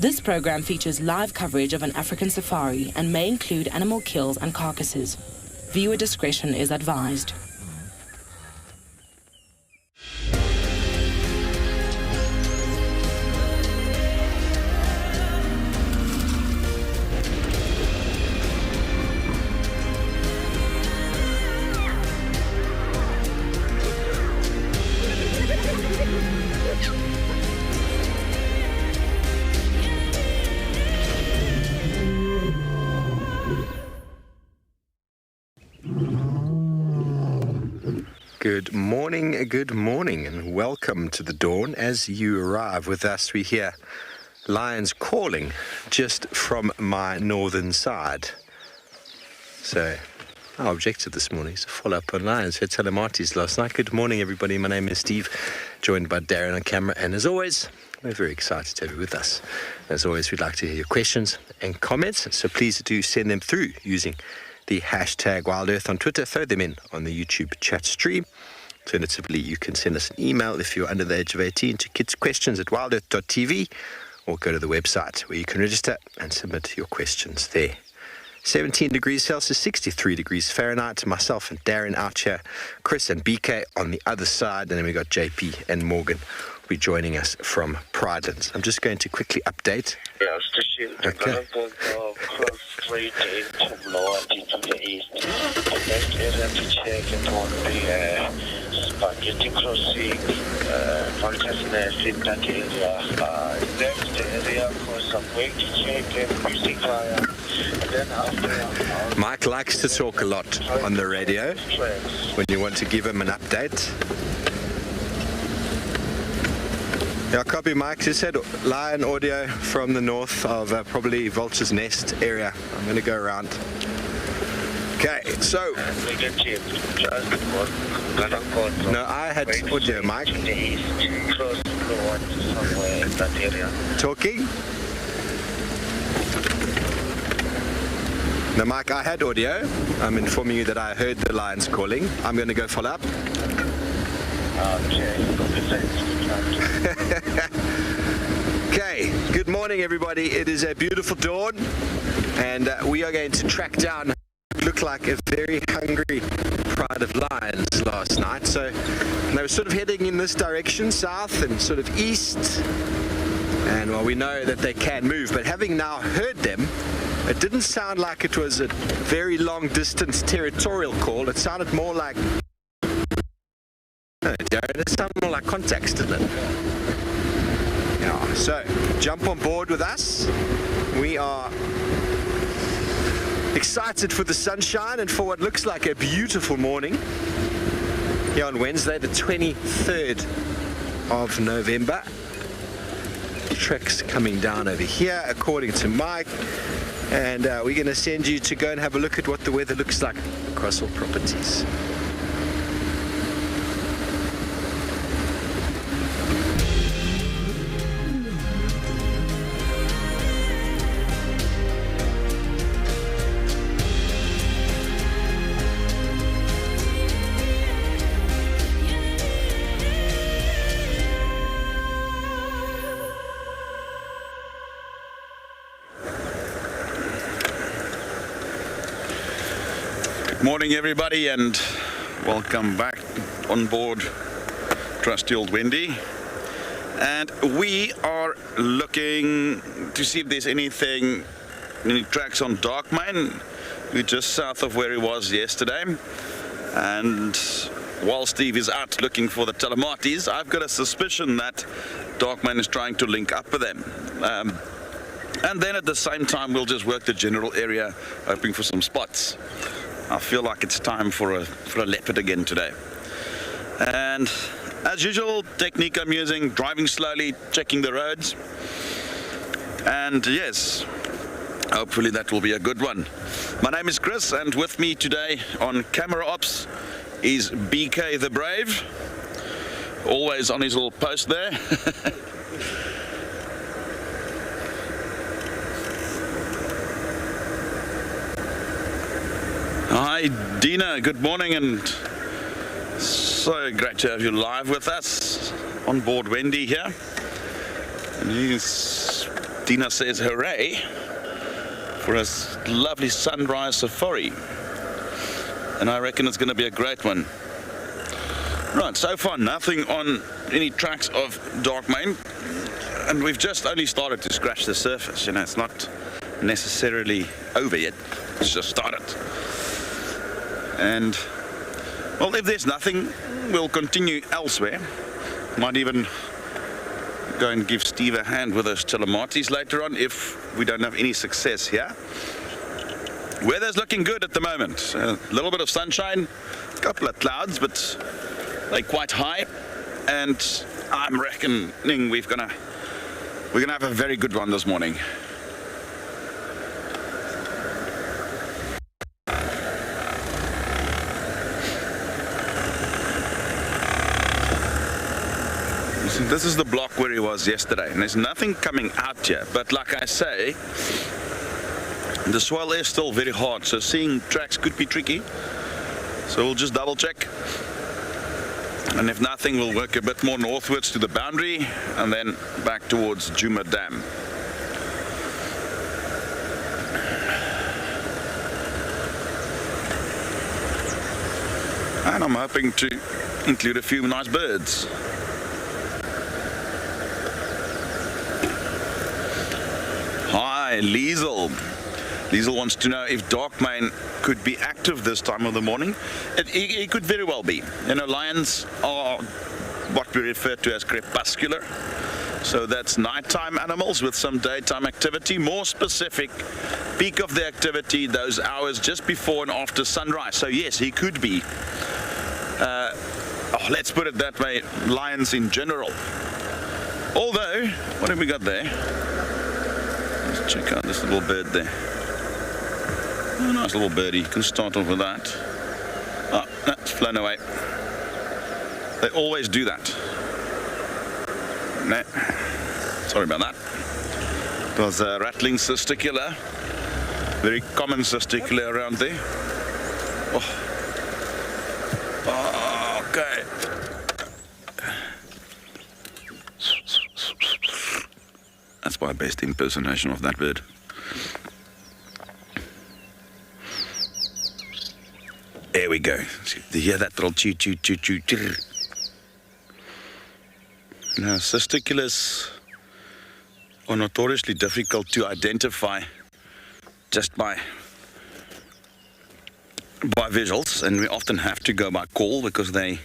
This program features live coverage of an African safari and may include animal kills and carcasses. Viewer discretion is advised. Good morning, and welcome to the dawn. As you arrive with us, we hear lions calling just from my northern side. So our objective this morning is to follow up on lions. Had telemarties last night. Good morning, everybody. My name is Steve, joined by Darren on camera, and as always, we're very excited to have you with us. As always, we'd like to hear your questions and comments, so please do send them through using the hashtag WildEarth on Twitter. Throw them in on the YouTube chat stream. Alternatively, you can send us an email if you're under the age of 18 to kidsquestions@wildearth.tv, or go to the website where you can register and submit your questions there. 17 degrees Celsius, 63 degrees Fahrenheit. Myself and Darren out here, Chris and BK on the other side, and then we got JP and Morgan will be joining us from Pridelands. I'm just going to quickly update. Yeah, station development cross straight into Loyalty to the east. The next area to check it on the Spaghetti Crossing, Vulture's Nest in that area. Next area for some way to check it, music fire. And then after... Mike likes to talk a lot on the radio when you want to give him an update. Yeah, copy, Mike. Just said lion audio from the north of probably Vulture's Nest area. I'm going to go around. Okay, so... No, I had audio, Mike. Talking? No, Mike, I had audio. I'm informing you that I heard the lions calling. I'm going to go follow up. Okay, good morning, everybody. It is a beautiful dawn, and we are going to track down what looked like a very hungry pride of lions last night. So they were sort of heading in this direction, south and sort of east. And well, we know that they can move, but having now heard them, it didn't sound like it was a very long distance territorial call. It sounded more like... No, Darren, it sounded more like contacts, didn't it? Yeah, so jump on board with us. We are excited for the sunshine and for what looks like a beautiful morning here on Wednesday, the 23rd of November. Treks coming down over here, according to Mike. And we're going to send you to go and have a look at what the weather looks like across all properties. Morning, everybody, and welcome back on board trusty old Wendy. And we are looking to see if there's any tracks on Darkmane. We're just south of where he was yesterday, and while Steve is out looking for the telemarties, I've got a suspicion that Darkmane is trying to link up with them. And then at the same time, we'll just work the general area, hoping for some spots. I feel like it's time for a leopard again today. And as usual, technique I'm using, driving slowly, checking the roads. And yes, hopefully that will be a good one. My name is Chris, and with me today on camera ops is BK the Brave, always on his little post there. Hi Dina, good morning, and so great to have you live with us on board Wendy here. And he's Tina says hooray for a lovely sunrise safari. And I reckon it's going to be a great one. Right, so far nothing on any tracks of dark mane. And we've just only started to scratch the surface. You know, it's not necessarily over yet. It's just started. And, well, if there's nothing, we'll continue elsewhere. Might even go and give Steve a hand with those telematis later on if we don't have any success here. Weather's looking good at the moment. A little bit of sunshine, a couple of clouds, but they're quite high. And I'm reckoning we're gonna have a very good one this morning. This is the block where he was yesterday, and there's nothing coming out here. But like I say, the swell is still very hard, so seeing tracks could be tricky. So we'll just double check. And if nothing, we'll work a bit more northwards to the boundary and then back towards Djuma Dam. And I'm hoping to include a few nice birds. Hi, Liesel. Liesel wants to know if dark mane could be active this time of the morning. It could very well be. You know, lions are what we refer to as crepuscular. So that's nighttime animals with some daytime activity. More specific, peak of the activity, those hours just before and after sunrise. So yes, he could be. Let's put it that way, lions in general. Although, what have we got there? Let's check out this little bird there. Oh, nice little birdie. You can start off with that. Oh, that's flown away. They always do that. No. Sorry about that. It was a rattling cisticola. Very common cisticola around there. Oh. Oh, okay. That's my best impersonation of that bird. There we go. You hear that little choo choo choo choo choo. Now, cisticolas are notoriously difficult to identify just by visuals, and we often have to go by call because they,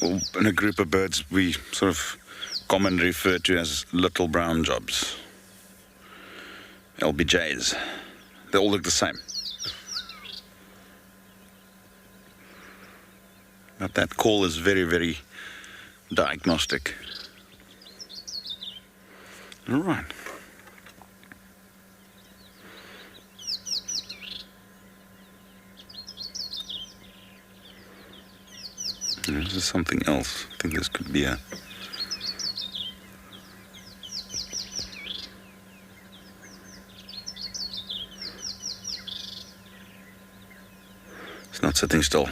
well, in a group of birds we sort of commonly refer to as little brown jobs, LBJs. They all look the same. But that call is very, very diagnostic. All right. This is something else. I think this could be a... It's not sitting still.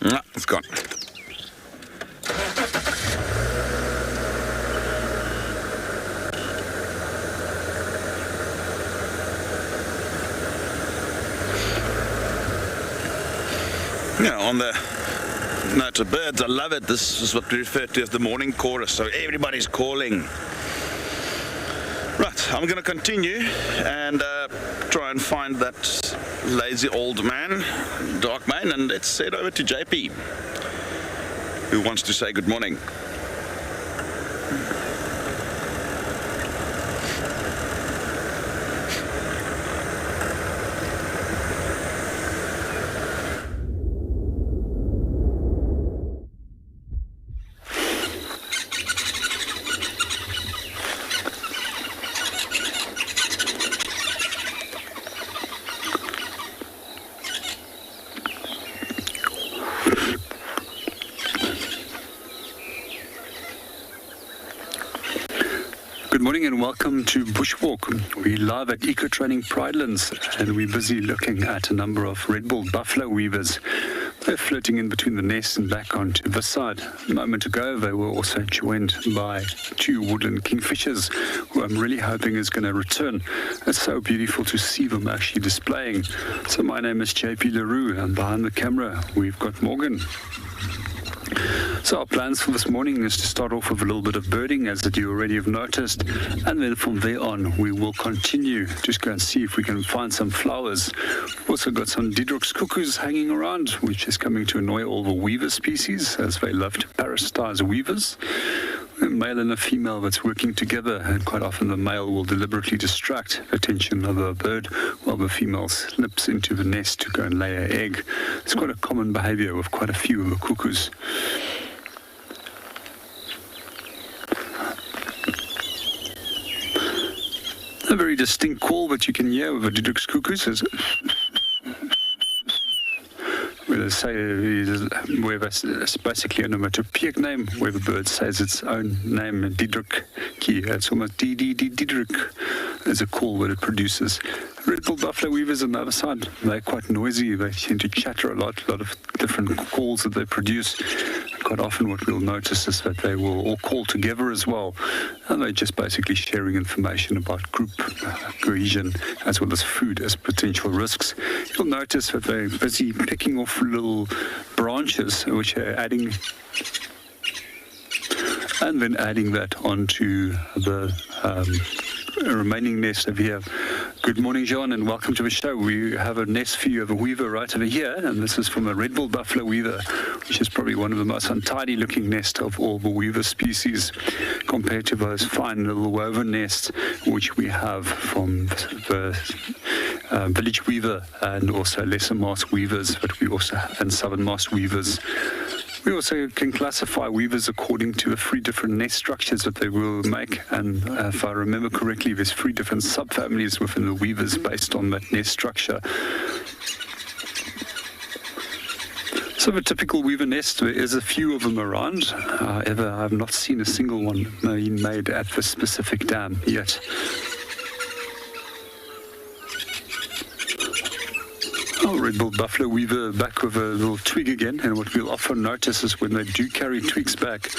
No, it's gone. Yeah, on the note of birds, I love it. This is what we refer to as the morning chorus. So everybody's calling. Right, I'm going to continue and try and find that lazy old man, dark mane, and let's head over to JP, who wants to say good morning. Good morning and welcome to Bushwalk. We're live at Eco Training Pridelands and we're busy looking at a number of Red Bull buffalo weavers. They're flirting in between the nest and back onto this side. A moment ago, they were also joined by 2 woodland kingfishers, who I'm really hoping is going to return. It's so beautiful to see them actually displaying. So my name is JP LaRue, and behind the camera, we've got Morgan. So our plans for this morning is to start off with a little bit of birding, as you already have noticed, and then from there on we will continue. Just go and see if we can find some flowers. We've also got some Didrok's cuckoos hanging around, which is coming to annoy all the weaver species, as they love to parasitize weavers. A male and a female that's working together, and quite often the male will deliberately distract the attention of the bird while the female slips into the nest to go and lay an egg. It's quite a common behavior with quite a few of the cuckoos. A very distinct call that you can hear with the Didrok's cuckoos is where it's basically an onomatopoeic name, where the bird says its own name, Didrok. It's almost Didrok as a call that it produces. Red-billed buffalo weavers on the other side, they're quite noisy. They tend to chatter a lot of different calls that they produce. Quite often what we'll notice is that they will all call together as well, and they're just basically sharing information about group cohesion as well as food as potential risks. You'll notice that they're busy picking off little branches which are adding, and then adding that onto the remaining nest over here. Good morning, John, and welcome to the show. We have a nest for you of a weaver right over here, and this is from a red-billed buffalo weaver, which is probably one of the most untidy looking nests of all the weaver species, compared to those fine little woven nests which we have from the village weaver, and also lesser mast weavers, but we also have, and southern mast weavers. We also can classify weavers according to the 3 different nest structures that they will make, and if I remember correctly, there's 3 different subfamilies within the weavers based on that nest structure. So the typical weaver nest, there is a few of them around. However, I've not seen a single one being made at the specific dam yet. Red-billed buffalo weaver back with a little twig again, and what we'll often notice is when they do carry twigs back,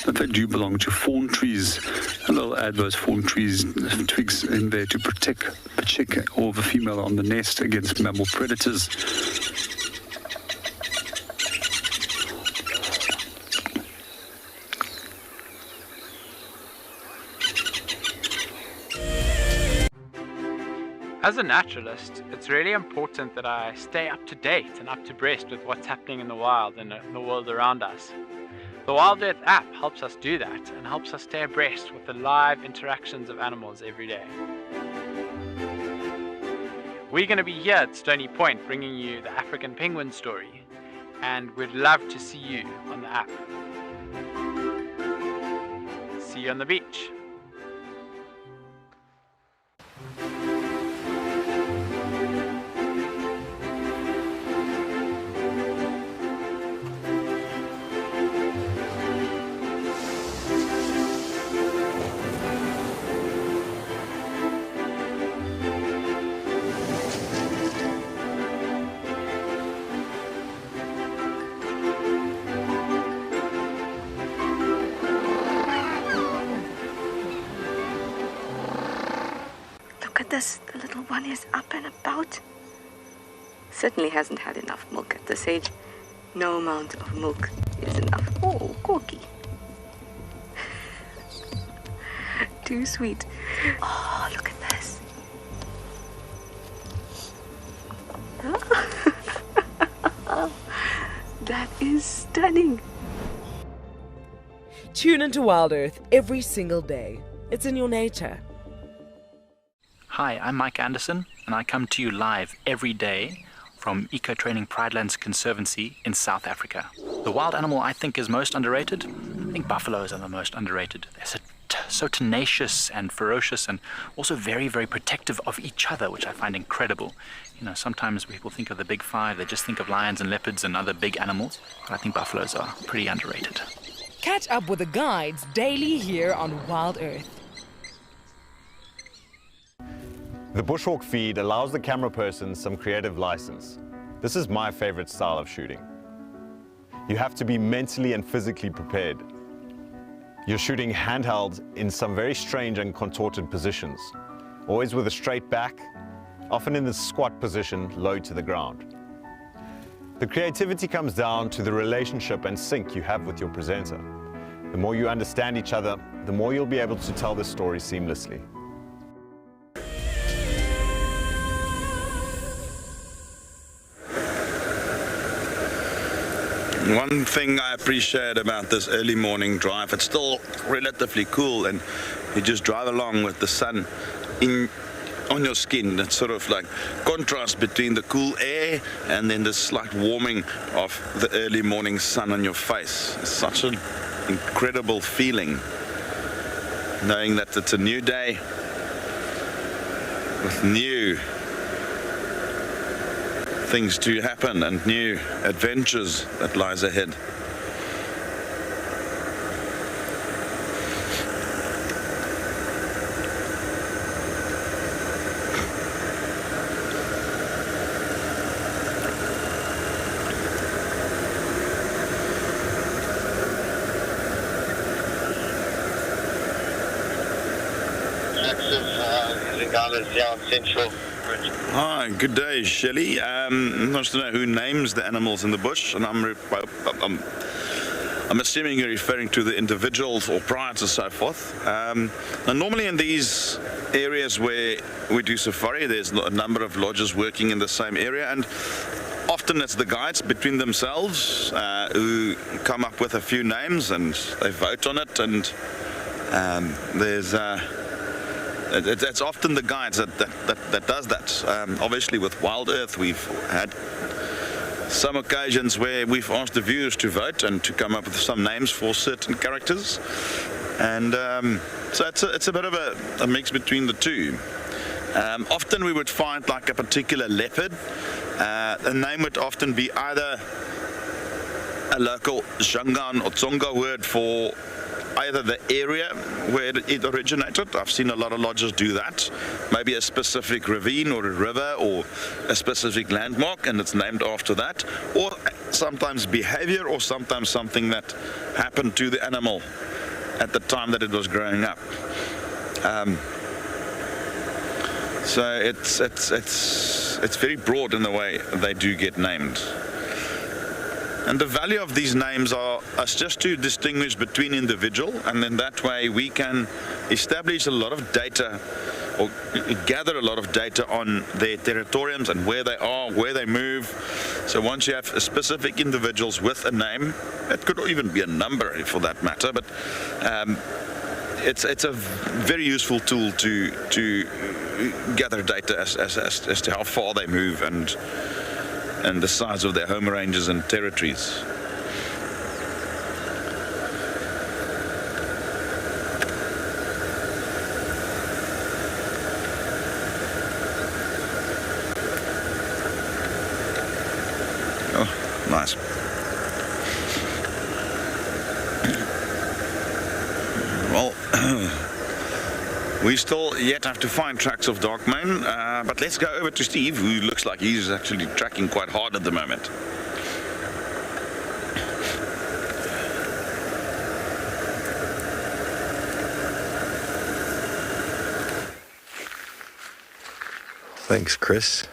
that they do belong to fawn trees, and they'll add those fawn twigs in there to protect the chick or the female on the nest against mammal predators. As a naturalist, it's really important that I stay up to date and up to breast with what's happening in the wild and in the world around us. The WildEarth app helps us do that and helps us stay abreast with the live interactions of animals every day. We're going to be here at Stony Point bringing you the African penguin story, and we'd love to see you on the app. See you on the beach. The little one is up and about. Certainly hasn't had enough milk at this age. No amount of milk is enough. Oh, Corky. Too sweet. Oh, look at this. That is stunning. Tune into WildEarth every single day. It's in your nature. Hi, I'm Mike Anderson, and I come to you live every day from Eco Training Pridelands Conservancy in South Africa. The wild animal I think is most underrated. I think buffaloes are the most underrated. They're so tenacious and ferocious, and also very, very protective of each other, which I find incredible. You know, sometimes people think of the big 5, they just think of lions and leopards and other big animals, but I think buffaloes are pretty underrated. Catch up with the guides daily here on WildEarth. The bushwalk feed allows the camera person some creative license. This is my favorite style of shooting. you have to be mentally and physically prepared. You're shooting handheld in some very strange and contorted positions, always with a straight back, often in the squat position, low to the ground. The creativity comes down to the relationship and sync you have with your presenter. The more you understand each other, the more you'll be able to tell the story seamlessly. One thing I appreciate about this early morning drive, it's still relatively cool, and you just drive along with the sun on your skin. That sort of like contrast between the cool air and then the slight warming of the early morning sun on your face. It's such an incredible feeling, knowing that it's a new day with new things to happen and new adventures that lies ahead. Central. Hi, good day, Shelley. Wants to know who names the animals in the bush, and I'm assuming you're referring to the individuals or prides and so forth. And normally in these areas where we do safari, there's a number of lodges working in the same area, and often it's the guides between themselves who come up with a few names and they vote on it, and it's often the guides that does that. Obviously with WildEarth, we've had some occasions where we've asked the viewers to vote and to come up with some names for certain characters, and so it's a bit of a mix between the two. Often we would find like a particular leopard, the name would often be either a local Shangaan or Tsonga word for either the area where it originated. I've seen a lot of lodges do that. Maybe a specific ravine or a river or a specific landmark, and it's named after that. Or sometimes behavior, or sometimes something that happened to the animal at the time that it was growing up. So it's very broad in the way they do get named. And the value of these names are just to distinguish between individual, and then that way we can establish a lot of data, or gather a lot of data on their territoriums and where they are, where they move. So once you have specific individuals with a name, it could even be a number for that matter, but it's a very useful tool to gather data as to how far they move and the size of their home ranges and territories. Oh, nice. Well, we still yet have to find tracks of dark mane, but let's go over to Steve, who looks like he's actually tracking quite hard at the moment. Thanks, Chris.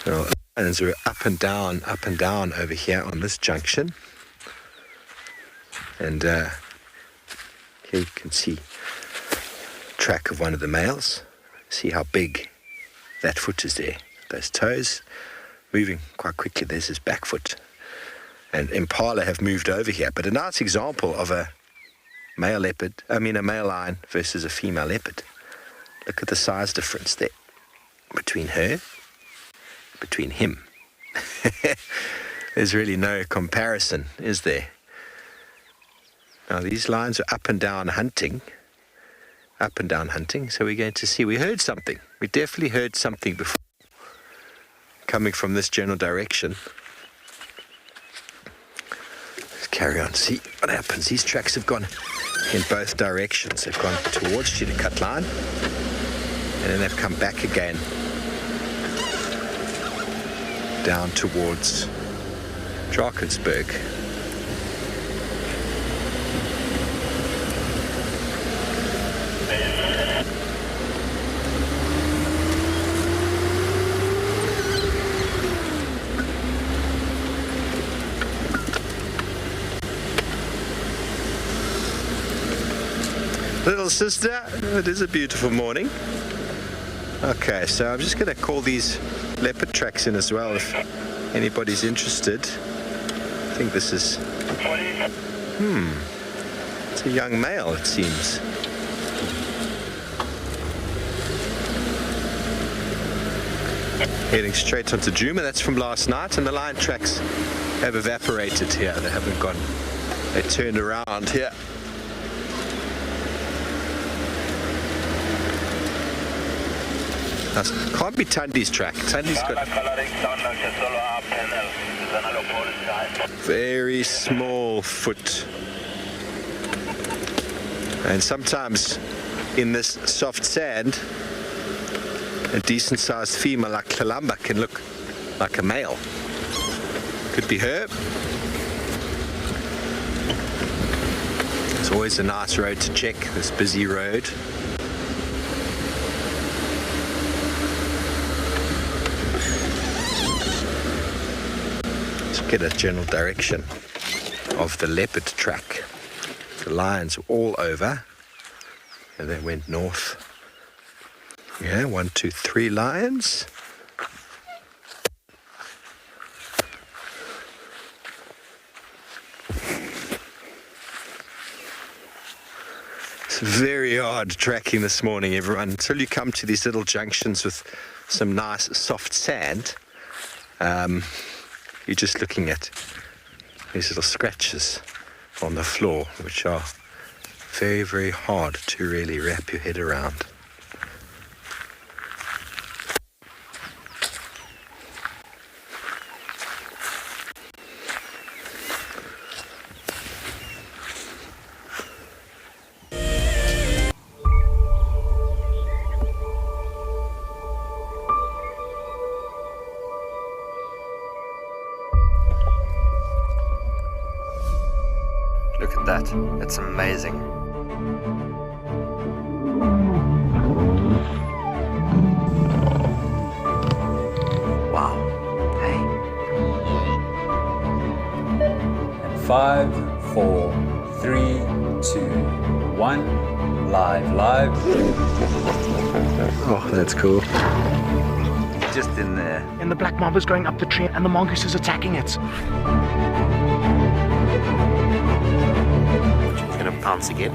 So, lions are up and down over here on this junction, and here you can see track of one of the males. See how big that foot is there. Those toes moving quite quickly. There's his back foot. And Impala have moved over here. But a nice example of a male lion versus a female leopard. Look at the size difference there between him. There's really no comparison, is there? Now these lions are up and down hunting, so we're going to see. We heard something. We definitely heard something before, coming from this general direction. Let's carry on, see what happens. These tracks have gone in both directions. They've gone towards Cut Line, and then they've come back again down towards Drakensberg. Little sister, it is a beautiful morning. Okay, so I'm just going to call these leopard tracks in as well if anybody's interested. I think this is... It's a young male, it seems. Heading straight onto Djuma, that's from last night, and the lion tracks have evaporated here. They haven't gone, they turned around here. That can't be Tandy's track. Tandy's got very small foot. And sometimes in this soft sand, a decent sized female like Kalamba can look like a male. Could be her. It's always a nice road to check, this busy road. Get a general direction of the leopard track. The lions are all over and they went north. Yeah, 1, 2, 3 lions. It's very hard tracking this morning, everyone, until you come to these little junctions with some nice soft sand. You're just looking at these little scratches on the floor, which are very, very hard to really wrap your head around. Look at that, it's amazing. Wow. Hey. 5, 4, 3, 2, 1. Live. Oh, that's cool. Just in there. And the black mamba's going up the tree and the mongoose is attacking it. Gonna pounce again.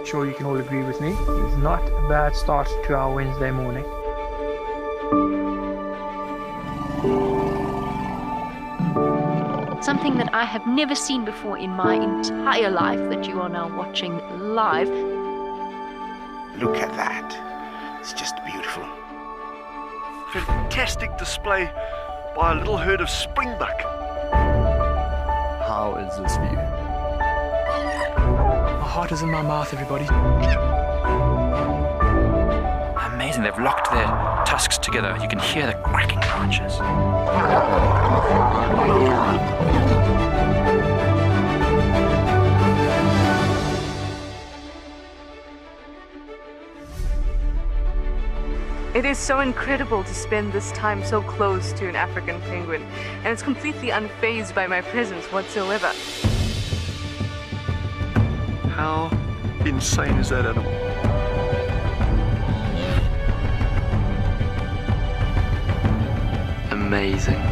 Sure, you can all agree with me. It's not a bad start to our Wednesday morning. Something that I have never seen before in my entire life that you are now watching live. Look at that. It's just beautiful. Fantastic display by a little herd of Springbuck. How is this view? My heart is in my mouth, everybody. Amazing, they've locked their tusks together. You can hear the cracking branches. It is so incredible to spend this time so close to an African penguin, and it's completely unfazed by my presence whatsoever. How insane is that animal? Amazing.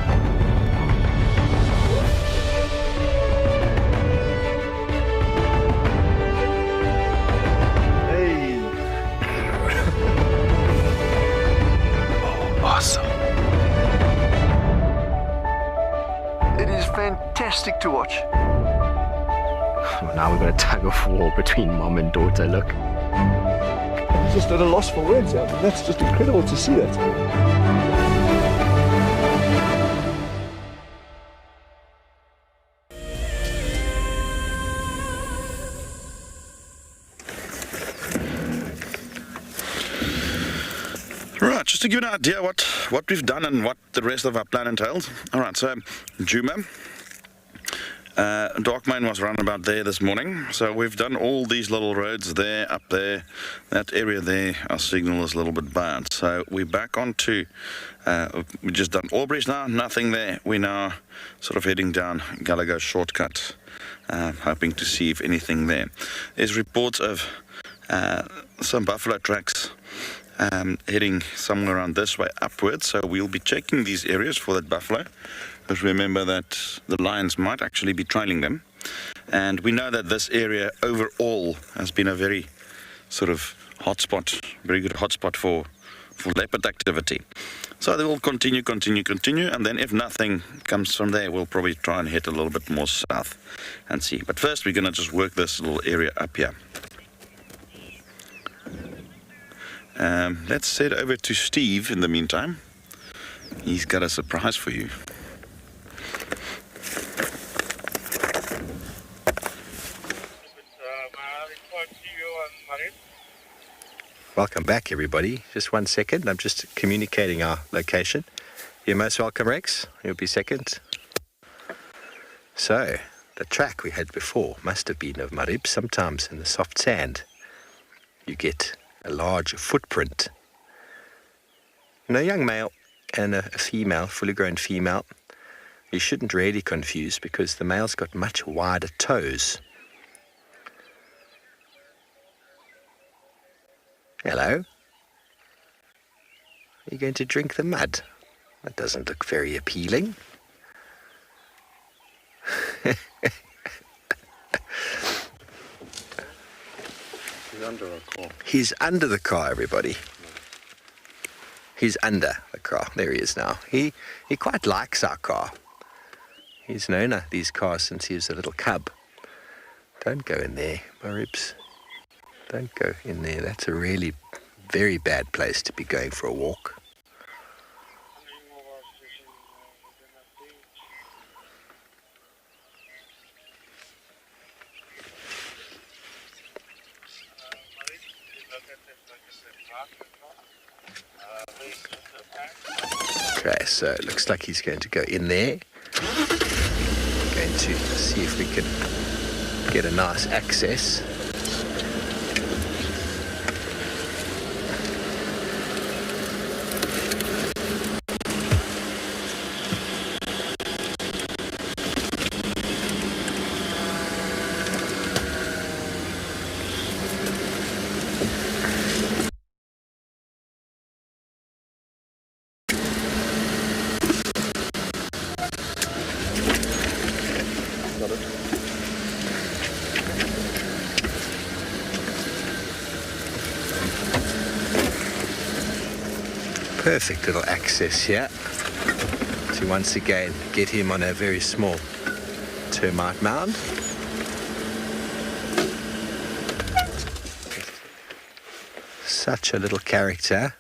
Awesome. It is fantastic to watch. Well, now we've got a tug of war between mom and daughter, look. I'm just at a loss for words. That's just incredible to see that. right, just to give you an idea what we've done and what the rest of our plan entails. All right, so Djuma. Darkmane was around about there this morning, so we've done all these little roads there, up there, that area there. Our signal is a little bit bad, so we're back onto, we've just done Aubrey's now, nothing there. We're now sort of heading down Gallagher shortcut, hoping to see if anything there. There's reports of some buffalo tracks heading somewhere around this way upwards, so we'll be checking these areas for that buffalo. Because remember that the lions might actually be trailing them, and we know that this area overall has been a very sort of hotspot, very good hotspot for leopard activity. So they will continue, and then if nothing comes from there, we'll probably try and head a little bit more south and see. But first we're going to just work this little area up here. Let's head over to Steve in the meantime. He's got a surprise for you. Welcome back, everybody. Just 1 second. I'm just communicating our location. You're most welcome, Rex. You'll be second. So, the track we had before must have been of Marib. Sometimes in the soft sand, you get a large footprint. And a young male and a female, fully grown female, you shouldn't really confuse because the male's got much wider toes. Hello? Are you going to drink the mud? That doesn't look very appealing. He's under our car. He's under the car, everybody. He's under the car. There he is now. He quite likes our car. He's known these cars since he was a little cub. Don't go in there, my ribs. Don't go in there. That's a really very bad place to be going for a walk. Okay, so it looks like he's going to go in there. Going to see if we can get a nice access. Perfect little access here to once again get him on a very small termite mound. Such a little character.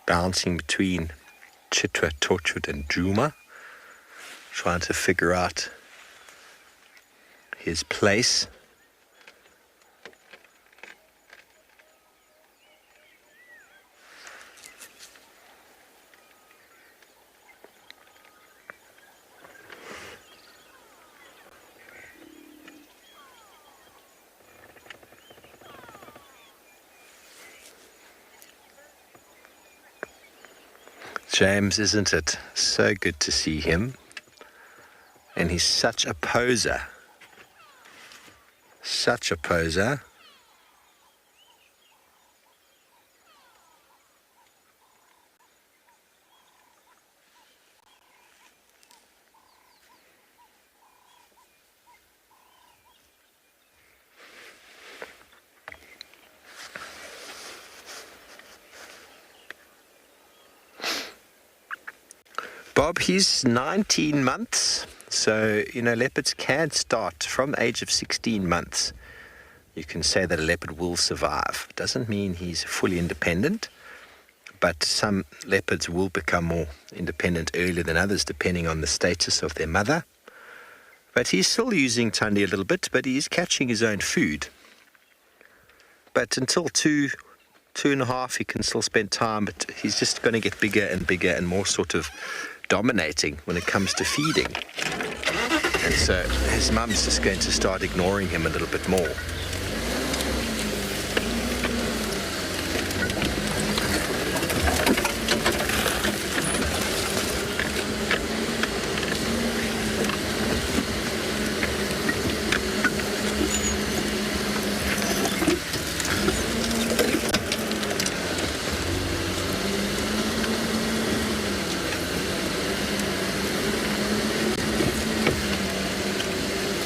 Bouncing between Chitwa, Torchwood and Djuma, trying to figure out his place. James, isn't it? So good to see him. And he's such a poser. Such a poser. Bob, he's 19 months. So, you know, leopards can start from the age of 16 months. You can say that a leopard will survive. Doesn't mean he's fully independent, but some leopards will become more independent earlier than others, depending on the status of their mother. But he's still using Tundi a little bit, but he's catching his own food. But until 2.5, he can still spend time, but he's just going to get bigger and bigger and more sort of dominating when it comes to feeding. And so his mum's just going to start ignoring him a little bit more.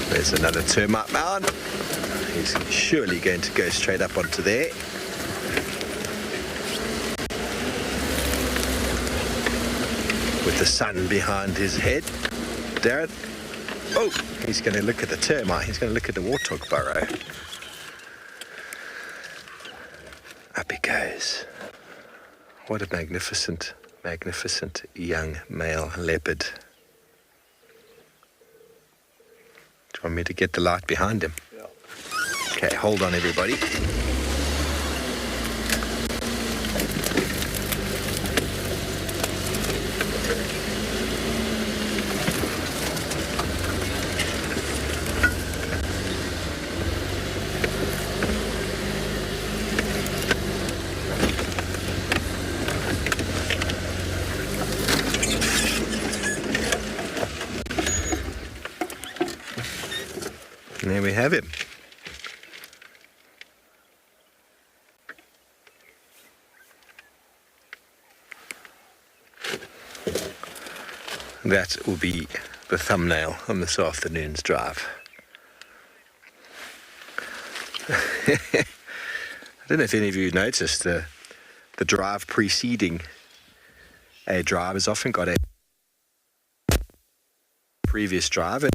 There's another termite mound. He's surely going to go straight up onto there. With the sun behind his head. Darren. Oh, he's going to look at the termite. He's going to look at the warthog burrow. Up he goes. What a magnificent, magnificent young male leopard. Do you want me to get the light behind him? Yeah. Okay, hold on everybody. And there we have him. That will be the thumbnail on this afternoon's drive. I don't know if any of you noticed the drive preceding a drive has often got a previous drive.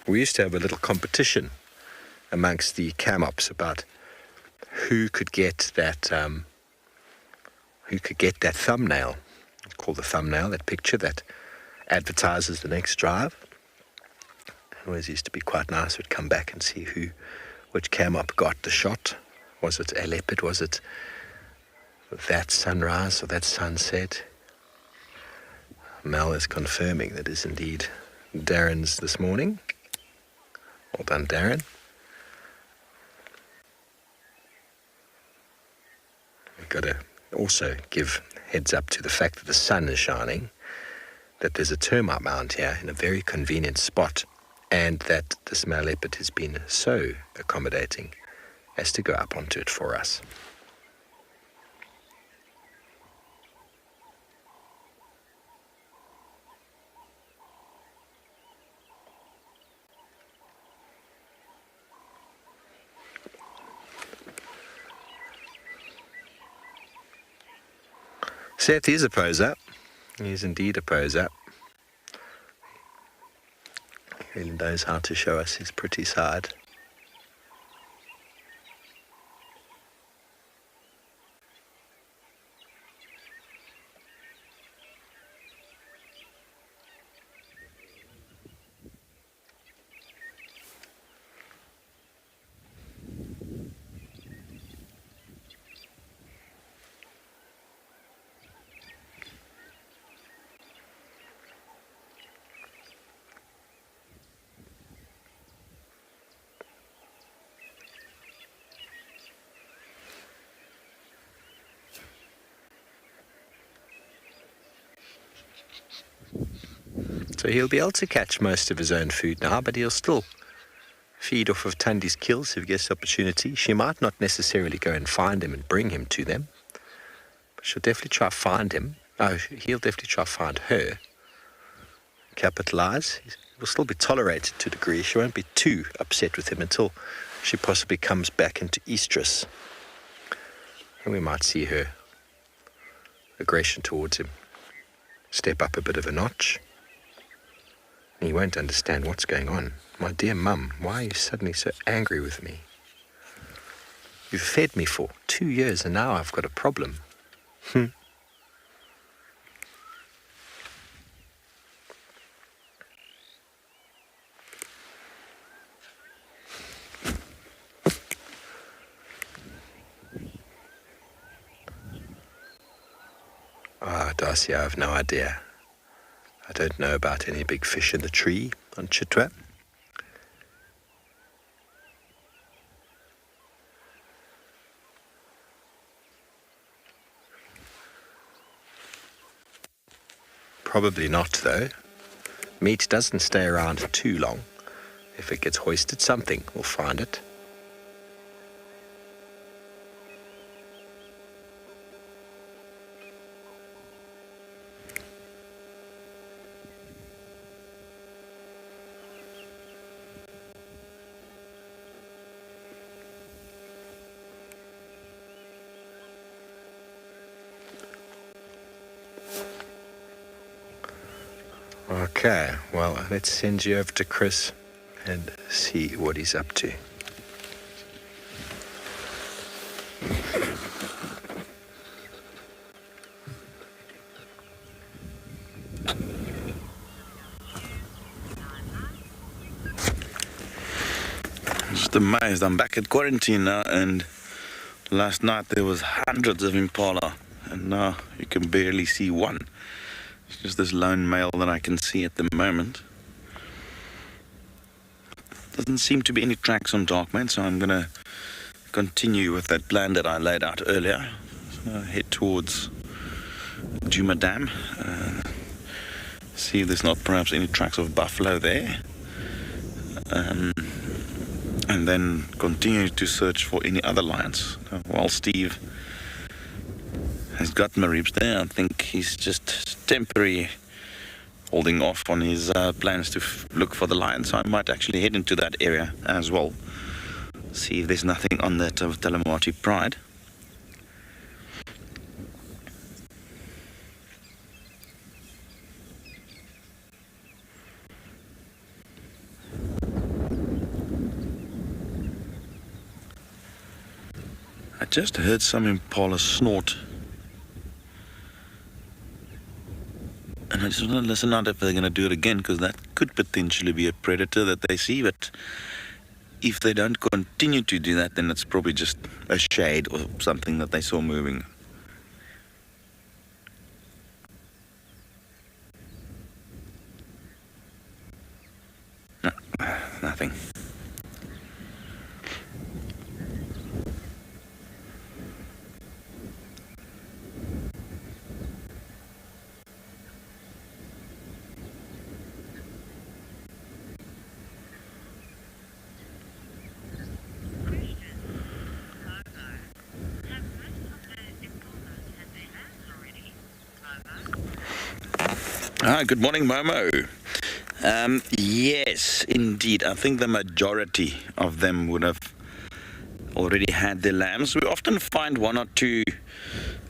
We used to have a little competition amongst the cam-ops about who could get that thumbnail. Called the thumbnail, that picture that advertises the next drive. It always used to be quite nice. We'd come back and see which cam-op got the shot. Was it a leopard? Was it that sunrise or that sunset? Mel is confirming that is indeed Darren's this morning. Well done, Darren. We've got to also give heads up to the fact that the sun is shining, that there's a termite mound here in a very convenient spot, and that this male leopard has been so accommodating as to go up onto it for us. Seth is a poser. He's indeed a poser. He really knows how to show us his pretty side. So he'll be able to catch most of his own food now, but he'll still feed off of Tundi's kills if he gets the opportunity. She might not necessarily go and find him and bring him to them, but she'll definitely try to find him. Oh, he'll definitely try to find her. Capitalize. He will still be tolerated to a degree. She won't be too upset with him until she possibly comes back into estrus. And we might see her aggression towards him step up a bit of a notch. And he won't understand what's going on. My dear mum, why are you suddenly so angry with me? You've fed me for 2 years and now I've got a problem. Darcy, I have no idea. I don't know about any big fish in the tree on Chitwa. Probably not, though. Meat doesn't stay around too long. If it gets hoisted, something will find it. Okay, well, let's send you over to Chris and see what he's up to. I'm just amazed. I'm back at quarantine now, and last night there was hundreds of impala, and now you can barely see one. It's just this lone male that I can see at the moment. Doesn't seem to be any tracks on Darkman, so I'm gonna continue with that plan that I laid out earlier. So head towards Djuma Dam. See if there's not perhaps any tracks of buffalo there. And then continue to search for any other lions. While Steve has got Maribs there, I think he's just temporarily holding off on his plans to look for the lions. So I might actually head into that area as well. See if there's nothing on that of Talamati Pride. I just heard some impala snort. And I just want to listen out if they're going to do it again, because that could potentially be a predator that they see. But if they don't continue to do that, then it's probably just a shade or something that they saw moving. No, nothing. Good morning, Momo. Yes, indeed. I think the majority of them would have already had their lambs. We often find one or two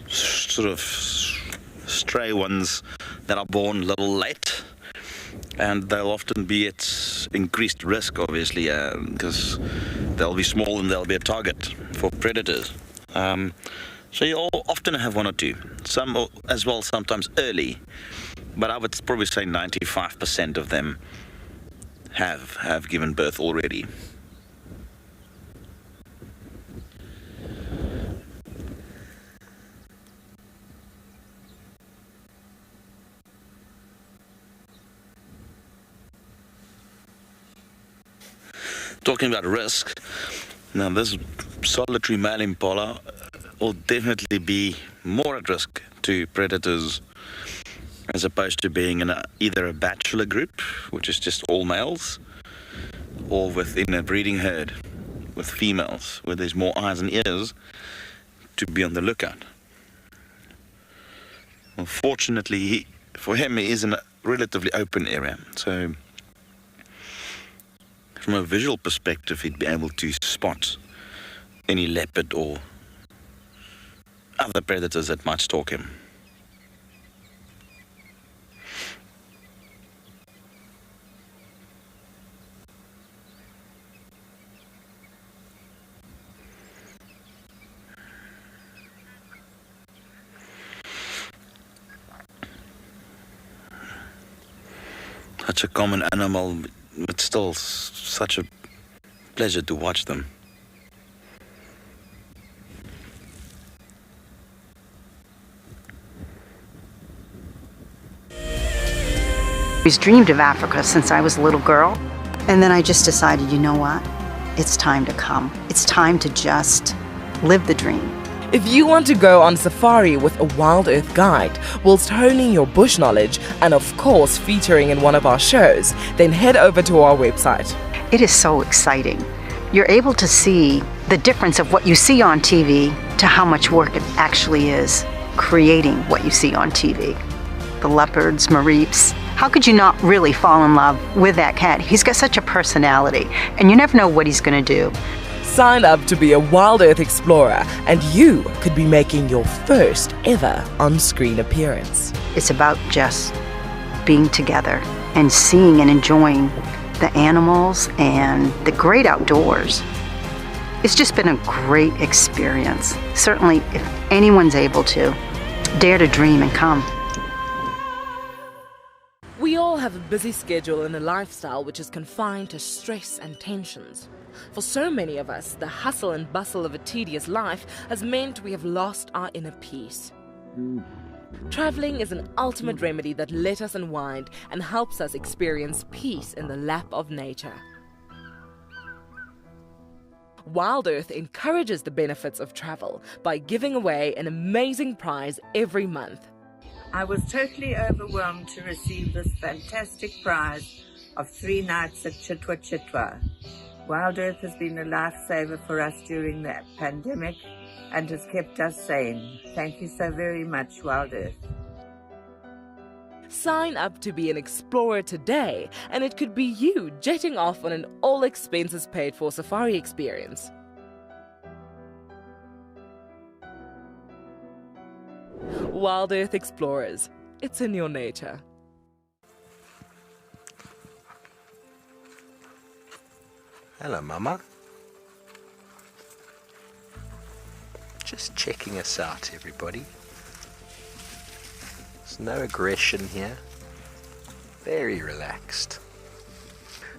sort of stray ones that are born a little late, and they'll often be at increased risk, obviously, because they'll be small and they'll be a target for predators. So you'll often have one or two, some as well, sometimes early. But I would probably say 95% of them have given birth already. Talking about risk, now this solitary male impala will definitely be more at risk to predators as opposed to being in either a bachelor group, which is just all males, or within a breeding herd with females, where there's more eyes and ears to be on the lookout. Unfortunately, for him, he is in a relatively open area, so from a visual perspective, he'd be able to spot any leopard or other predators that might stalk him. Such a common animal, but still such a pleasure to watch them. I always dreamed of Africa since I was a little girl. And then I just decided, you know what? It's time to come. It's time to just live the dream. If you want to go on safari with a WildEarth guide, whilst honing your bush knowledge and of course featuring in one of our shows, then head over to our website. It is so exciting. You're able to see the difference of what you see on TV to how much work it actually is creating what you see on TV. The leopards, mareeps. How could you not really fall in love with that cat? He's got such a personality, and you never know what he's going to do. Sign up to be a WildEarth explorer, and you could be making your first ever on-screen appearance. It's about just being together and seeing and enjoying the animals and the great outdoors. It's just been a great experience. Certainly, if anyone's able to, dare to dream and come. We all have a busy schedule and a lifestyle which is confined to stress and tensions. For so many of us, the hustle and bustle of a tedious life has meant we have lost our inner peace. Traveling is an ultimate remedy that lets us unwind and helps us experience peace in the lap of nature. WildEarth encourages the benefits of travel by giving away an amazing prize every month. I was totally overwhelmed to receive this fantastic prize of 3 nights at Chitwa Chitwa. WildEarth has been a lifesaver for us during the pandemic and has kept us sane. Thank you so very much, WildEarth. Sign up to be an explorer today, and it could be you jetting off on an all-expenses-paid-for safari experience. WildEarth Explorers. It's in your nature. Hello, Mama. Just checking us out, everybody. There's no aggression here. Very relaxed.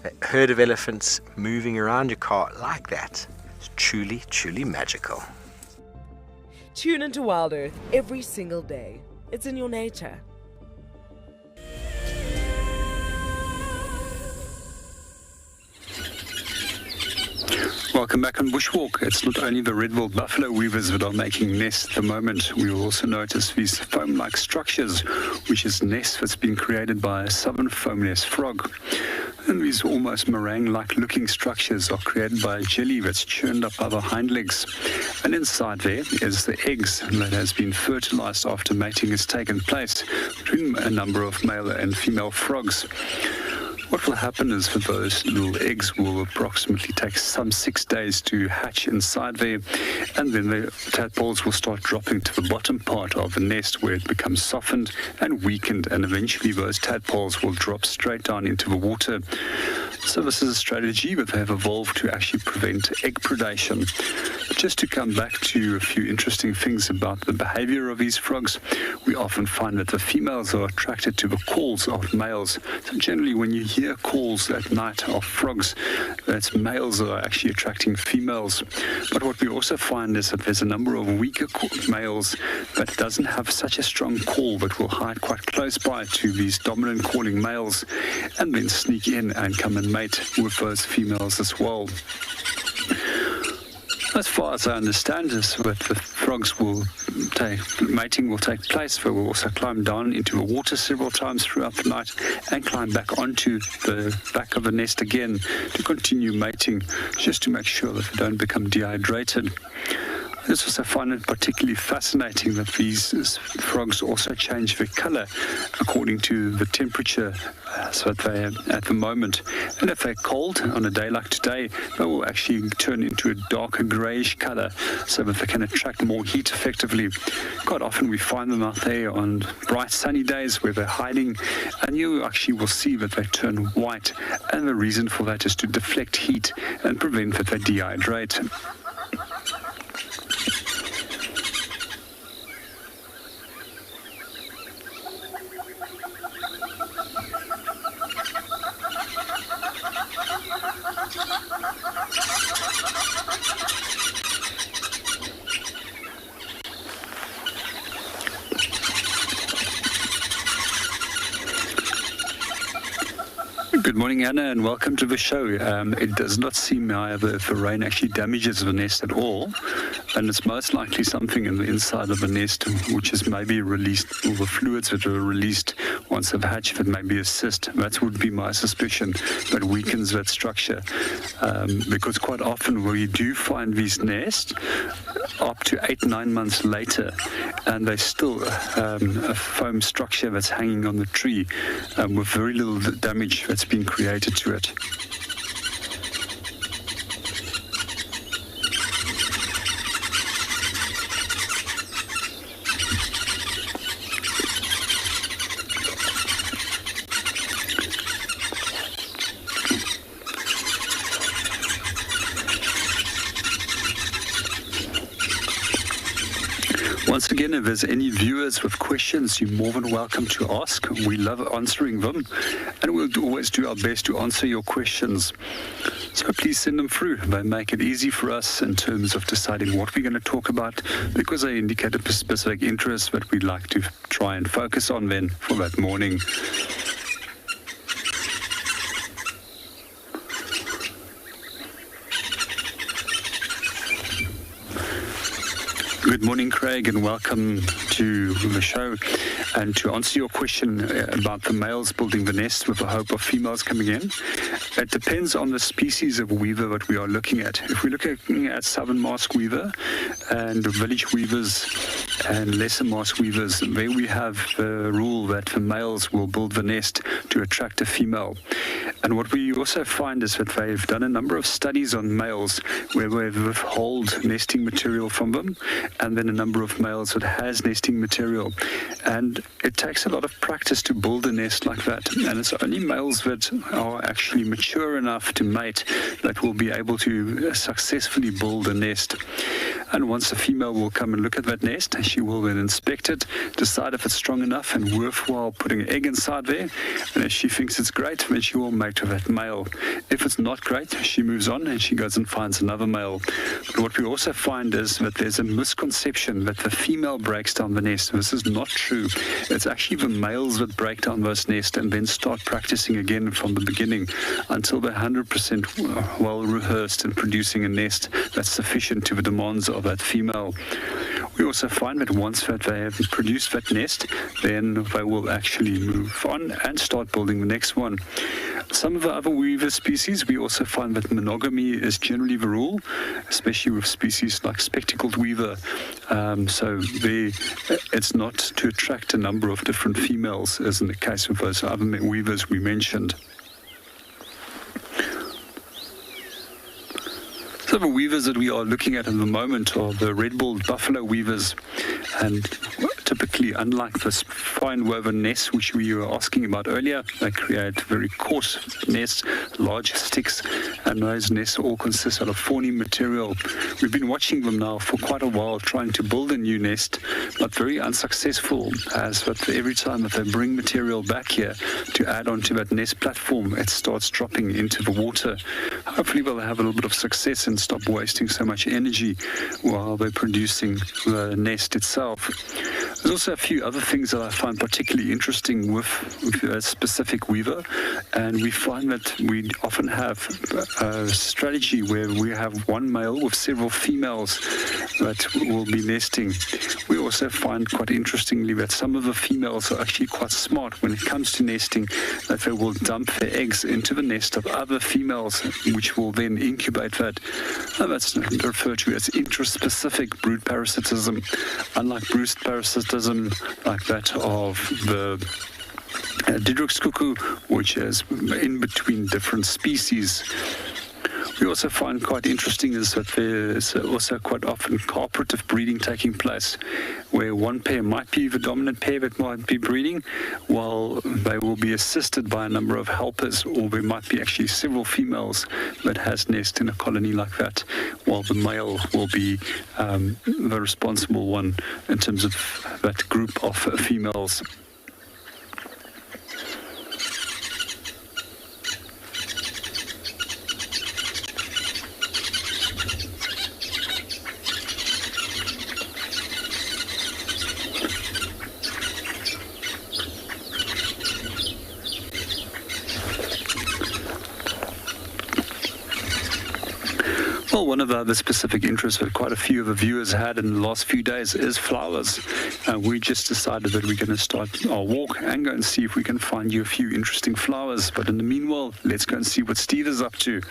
A herd of elephants moving around your car like that is truly, truly magical. Tune into WildEarth every single day. It's in your nature. Welcome back on Bushwalk. It's not only the red-billed buffalo weavers that are making nests at the moment. We will also notice these foam-like structures, which is nests that's been created by a southern foamless frog. And these almost meringue-like looking structures are created by a jelly that's churned up by the hind legs. And inside there is the eggs that has been fertilized after mating has taken place between a number of male and female frogs. What will happen is that those little eggs will approximately take some 6 days to hatch inside there, and then the tadpoles will start dropping to the bottom part of the nest where it becomes softened and weakened, and eventually those tadpoles will drop straight down into the water. So this is a strategy that they have evolved to actually prevent egg predation. But just to come back to a few interesting things about the behavior of these frogs, we often find that the females are attracted to the calls of males. So generally when you hear calls at night of frogs, that's males that are actually attracting females. But what we also find is that there's a number of weaker males that doesn't have such a strong call that will hide quite close by to these dominant calling males and then sneak in and come and mate with those females as well. As far as I understand is that the frogs mating will take place. They will also climb down into the water several times throughout the night and climb back onto the back of the nest again to continue mating, just to make sure that they don't become dehydrated. I also find it particularly fascinating that these frogs also change their color according to the temperature so that they are at the moment. And if they're cold on a day like today, they will actually turn into a darker grayish color so that they can attract more heat effectively. Quite often we find them out there on bright sunny days where they're hiding, and you actually will see that they turn white, and the reason for that is to deflect heat and prevent that they dehydrate. Good morning, Anna, and welcome to the show. It does not seem either if the rain actually damages the nest at all, and it's most likely something in the inside of the nest which is maybe released, or the fluids that are released once they've hatched that maybe assist. That would be my suspicion, that weakens that structure. Because quite often we do find these nests up to 8-9 months later, and they still a foam structure that's hanging on the tree with very little damage that's been created to it. Once again, if there's any viewers with questions, you're more than welcome to ask. We love answering them, and we'll always do our best to answer your questions. So please send them through. They make it easy for us in terms of deciding what we're going to talk about, because they indicate a specific interest that we'd like to try and focus on then for that morning. Good morning, Craig, and welcome to the show. And to answer your question about the males building the nest with the hope of females coming in, it depends on the species of weaver that we are looking at. If we're looking at southern mask weaver and village weavers and lesser mask weavers, there we have the rule that the males will build the nest to attract a female. And what we also find is that they've done a number of studies on males where they withhold nesting material from them, and then a number of males that has nesting material. And it takes a lot of practice to build a nest like that. And it's only males that are actually mature enough to mate that will be able to successfully build a nest. And once the female will come and look at that nest, she will then inspect it, decide if it's strong enough and worthwhile putting an egg inside there. And if she thinks it's great, then she will mate with that male. If it's not great, she moves on and she goes and finds another male. But what we also find is that there's a misconception that the female breaks down the nest. This is not true. It's actually the males that break down those nests and then start practicing again from the beginning until they're 100% well rehearsed in producing a nest that's sufficient to the demands of that female. We also find that once that they have produced that nest, then they will actually move on and start building the next one. Some of the other weaver species, we also find that monogamy is generally the rule, especially with species like spectacled weaver. So it's not to attract a number of different females, as in the case of those other weavers we mentioned. So the weavers that we are looking at the moment are the red-billed buffalo weavers, and typically, unlike the fine woven nests which we were asking about earlier, they create very coarse nests, large sticks, and those nests all consist of thorny material. We've been watching them now for quite a while, trying to build a new nest, but very unsuccessful, as that every time that they bring material back here to add onto that nest platform, it starts dropping into the water. Hopefully we'll have a little bit of success and stop wasting so much energy while they're producing the nest itself. There's also a few other things that I find particularly interesting with a specific weaver, and we find that we often have a strategy where we have one male with several females that will be nesting. We also find quite interestingly that some of the females are actually quite smart when it comes to nesting, that they will dump their eggs into the nest of other females, which will then incubate that. And that's referred to as intraspecific brood parasitism, unlike brood parasitism like that of the Didrik's cuckoo, which is in between different species. We also find quite interesting is that there's also quite often cooperative breeding taking place, where one pair might be the dominant pair that might be breeding, while they will be assisted by a number of helpers, or there might be actually several females that has nest in a colony like that, while the male will be the responsible one in terms of that group of females. Well, one of the other specific interests that quite a few of the viewers had in the last few days is flowers. We just decided that we're going to start our walk and go and see if we can find you a few interesting flowers. But in the meanwhile, let's go and see what Steve is up to.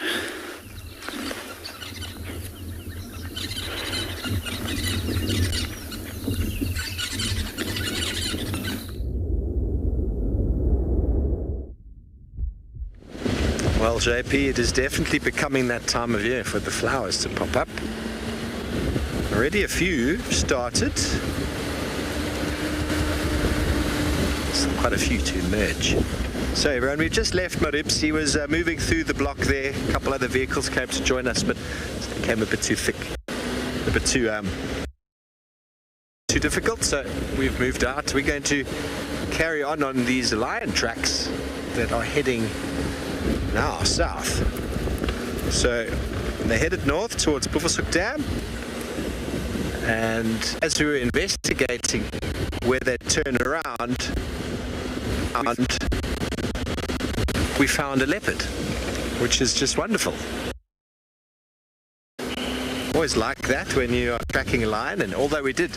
Well, JP, it is definitely becoming that time of year for the flowers to pop up. Already a few started. Still quite a few to emerge. So everyone, we've just left Maribs. He was moving through the block there. A couple other vehicles came to join us, but it became a bit too thick, a bit too difficult. So we've moved out. We're going to carry on these lion tracks that are heading now south. So they headed north towards Buffelshoek Dam, and as we were investigating where they turn around, we found a leopard, which is just wonderful. Always like that when you are tracking a lion, and although we did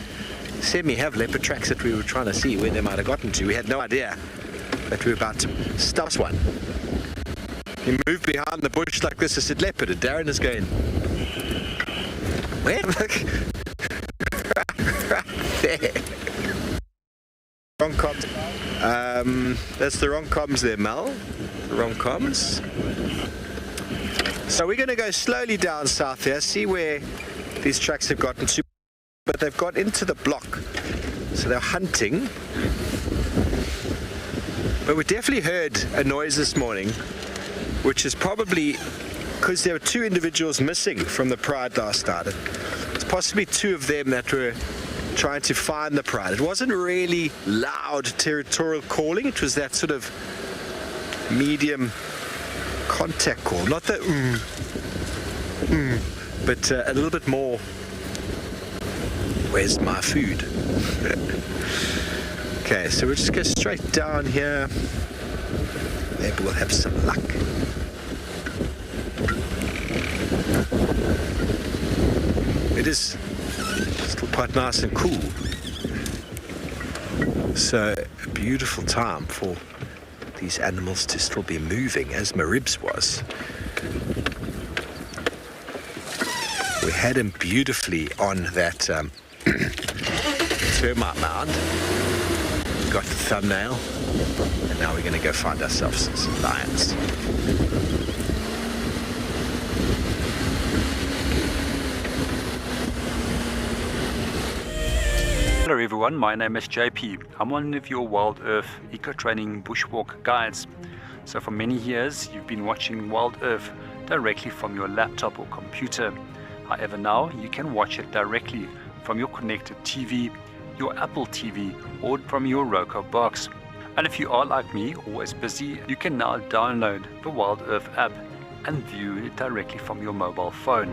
have leopard tracks that we were trying to see where they might have gotten to, we had no idea that we were about to stop one. He moved behind the bush like this. I said, leopard, and Darren is going, where? Right there. Wrong comms. That's the wrong comms there, Mel. The wrong comms. So we're going to go slowly down south here, see where these tracks have gotten to. But they've got into the block. So they're hunting. But we definitely heard a noise this morning, which is probably because there were two individuals missing from the pride last night. It's possibly two of them that were trying to find the pride. It wasn't really loud territorial calling. It was that sort of medium contact call. Not the but a little bit more, where's my food? Okay, so we'll just go straight down here. Maybe we'll have some luck. It is still quite nice and cool. So a beautiful time for these animals to still be moving, as Maribs was. We had him beautifully on that termite mound. Got the thumbnail, and now we're going to go find ourselves some lions. Hello everyone, my name is JP. I'm one of your WildEarth eco-training bushwalk guides. So for many years you've been watching WildEarth directly from your laptop or computer. However, now you can watch it directly from your connected TV, your Apple TV, or from your Roku box. And if you are like me, always busy, you can now download the WildEarth app and view it directly from your mobile phone.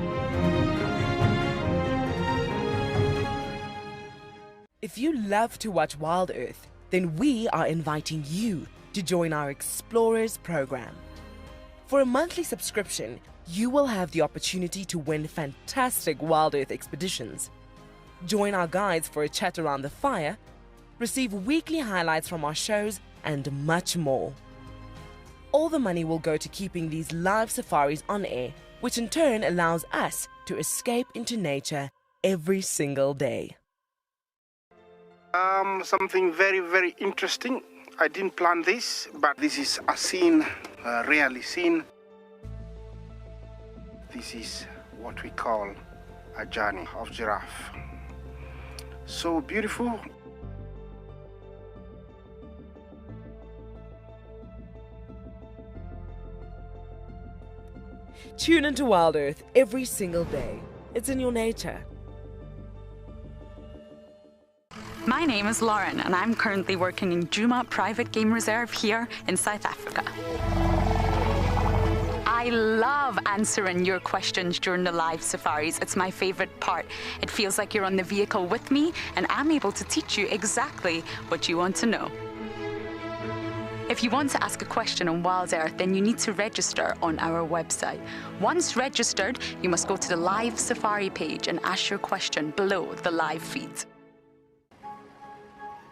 If you love to watch WildEarth, then we are inviting you to join our Explorers program. For a monthly subscription, you will have the opportunity to win fantastic WildEarth expeditions. Join our guides for a chat around the fire, receive weekly highlights from our shows, and much more. All the money will go to keeping these live safaris on air, which in turn allows us to escape into nature every single day. Something very, very interesting. I didn't plan this, but this is a scene, rarely seen. This is what we call a journey of giraffe. So beautiful. Tune into WildEarth every single day. It's in your nature. My name is Lauren, and I'm currently working in Djuma Private Game Reserve here in South Africa. I love answering your questions during the live safaris. It's my favorite part. It feels like you're on the vehicle with me, and I'm able to teach you exactly what you want to know. If you want to ask a question on WildEarth, then you need to register on our website. Once registered, you must go to the live safari page and ask your question below the live feed.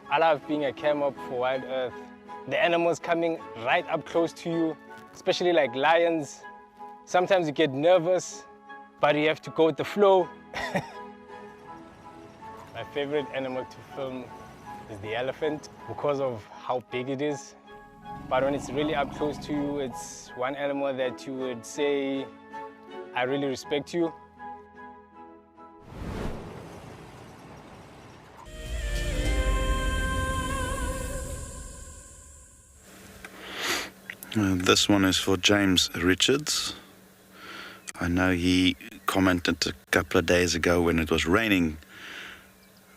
I love being a cam op for WildEarth. The animals coming right up close to you, especially like lions. Sometimes you get nervous, but you have to go with the flow. My favorite animal to film is the elephant because of how big it is. But when it's really up close to you, it's one animal that you would say, I really respect you. This one is for James Richards. I know he commented a couple of days ago when it was raining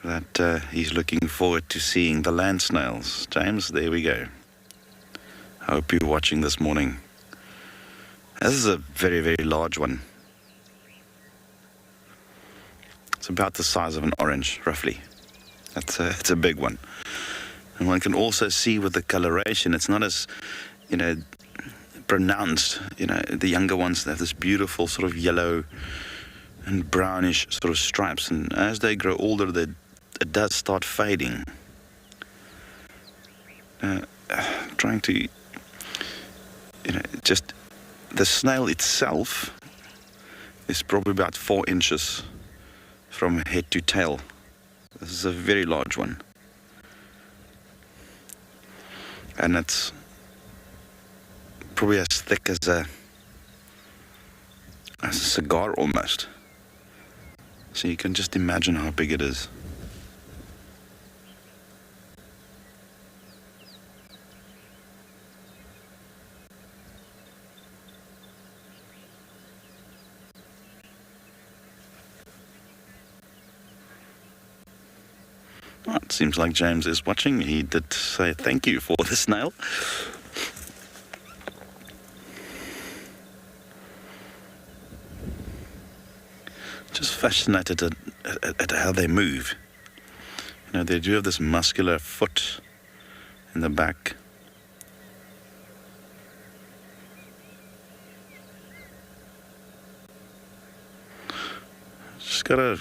that he's looking forward to seeing the land snails. James, there we go. I hope you're watching this morning. This is a very, very large one. It's about the size of an orange, roughly. It's a big one. And one can also see with the coloration, it's not as, pronounced. The younger ones, they have this beautiful sort of yellow and brownish sort of stripes. And as they grow older, it does start fading. Trying to, just the snail itself is probably about 4 inches from head to tail. This is a very large one. And it's probably as thick as a cigar almost. So you can just imagine how big it is. Well, it seems like James is watching. He did say thank you for the snail. Just fascinated at how they move. They do have this muscular foot in the back. Just got a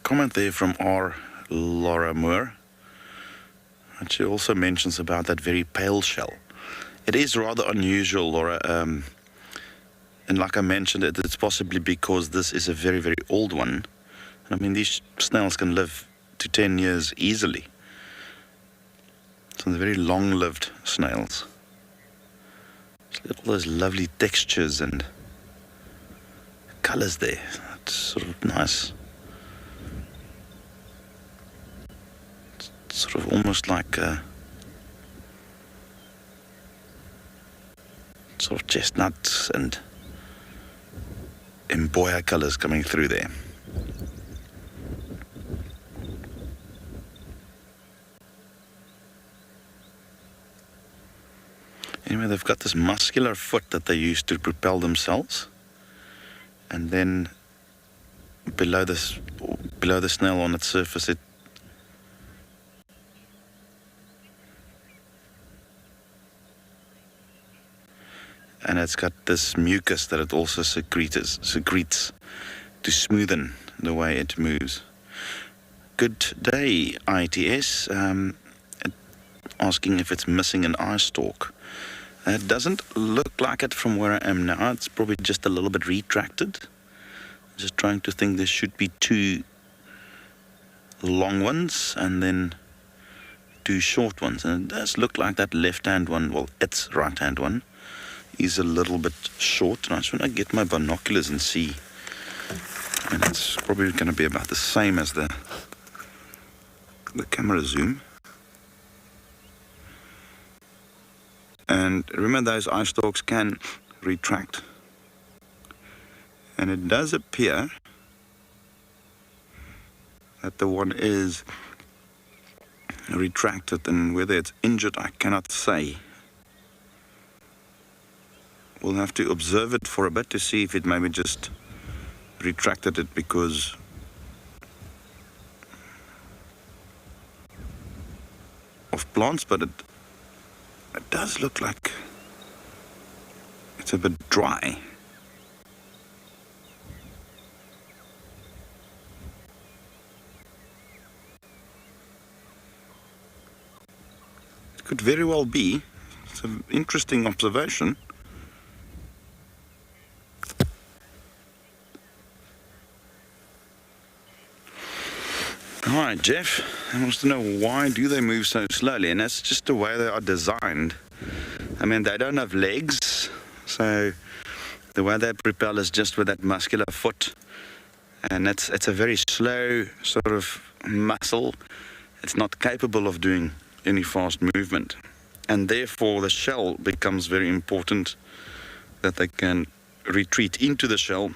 comment there from our Laura Moore, and she also mentions about that very pale shell. It is rather unusual, Laura, and like I mentioned, it's possibly because this is a very, very old one. I mean, these snails can live to 10 years easily. So they're very long-lived snails. All those lovely textures and colors there. It's sort of nice. It's sort of almost like sort of chestnuts and emboya colors coming through there. Anyway, they've got this muscular foot that they use to propel themselves, and then below the snail on its surface, it's got this mucus that it also secretes to smoothen the way it moves. Good day, ITS. Asking if it's missing an eye stalk. It doesn't look like it from where I am now. It's probably just a little bit retracted. Just trying to think there should be 2 long ones and then 2 short ones. And it does look like that left-hand one, well, its right-hand one, is a little bit short. And I just want to get my binoculars and see. And it's probably going to be about the same as the camera zoom. And remember, those eye stalks can retract. And it does appear that the one is retracted, and whether it's injured, I cannot say. We'll have to observe it for a bit to see if it maybe just retracted it because of plants, but it does look like it's a bit dry. It could very well be. It's an interesting observation. Alright, Jeff, I wants to know, why do they move so slowly? And that's just the way they are designed. I mean, they don't have legs, so the way they propel is just with that muscular foot. And it's a very slow sort of muscle. It's not capable of doing any fast movement. And therefore the shell becomes very important, that they can retreat into the shell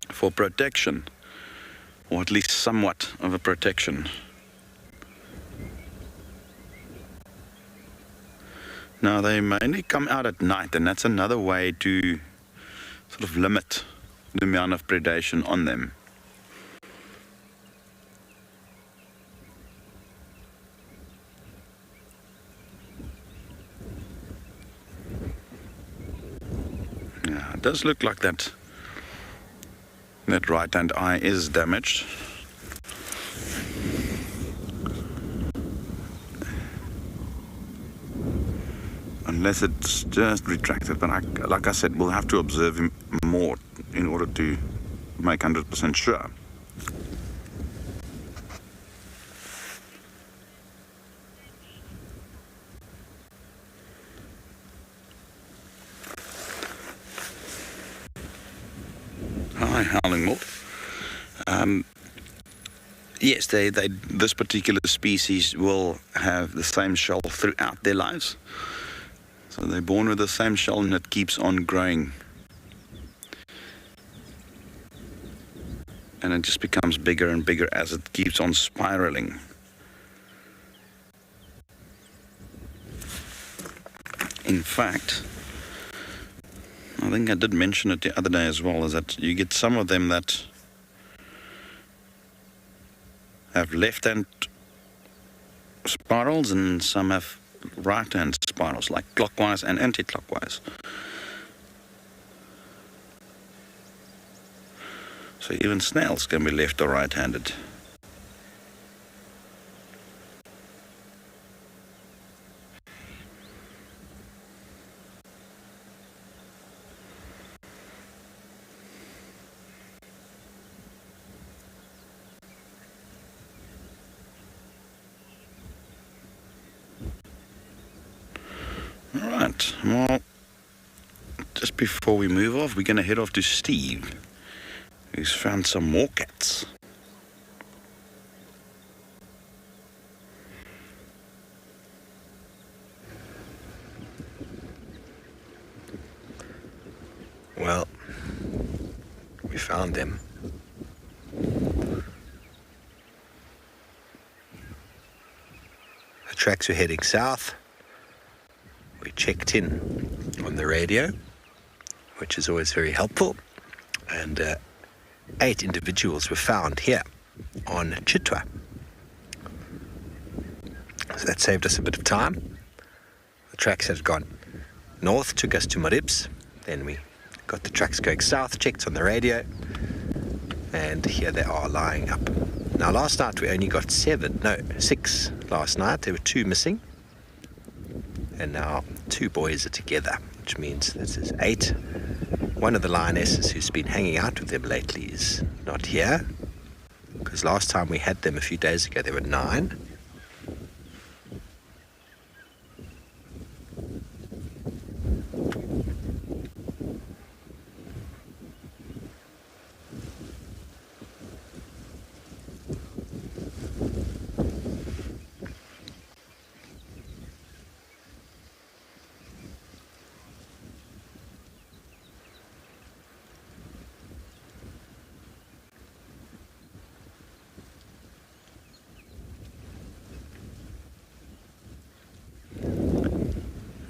for protection, or at least somewhat of a protection. Now they mainly come out at night, and that's another way to sort of limit the amount of predation on them. Yeah, it does look like that right hand eye is damaged. Unless it's just retracted, but like I said, we'll have to observe him more in order to make 100% sure. Hi, howling mort. Yes, this particular species will have the same shell throughout their lives. So they're born with the same shell, and it keeps on growing. And it just becomes bigger and bigger as it keeps on spiraling. In fact, I think I did mention it the other day as well, is that you get some of them that have left-hand spirals and some have right-hand spirals, like clockwise and anti-clockwise. So even snails can be left or right-handed. Alright, well, just before we move off, we're going to head off to Steve, who's found some more cats. Well, we found them. The tracks were heading south. We checked in on the radio, which is always very helpful, and 8 individuals were found here on Chitwa. So that saved us a bit of time. The tracks had gone north, took us to Maribs, then we got the tracks going south, checked on the radio, and here they are lying up. Now last night we only got 6 last night. There were 2 missing, and now 2 boys are together, which means this is 8. One of the lionesses who's been hanging out with them lately is not here, because last time we had them a few days ago there were 9.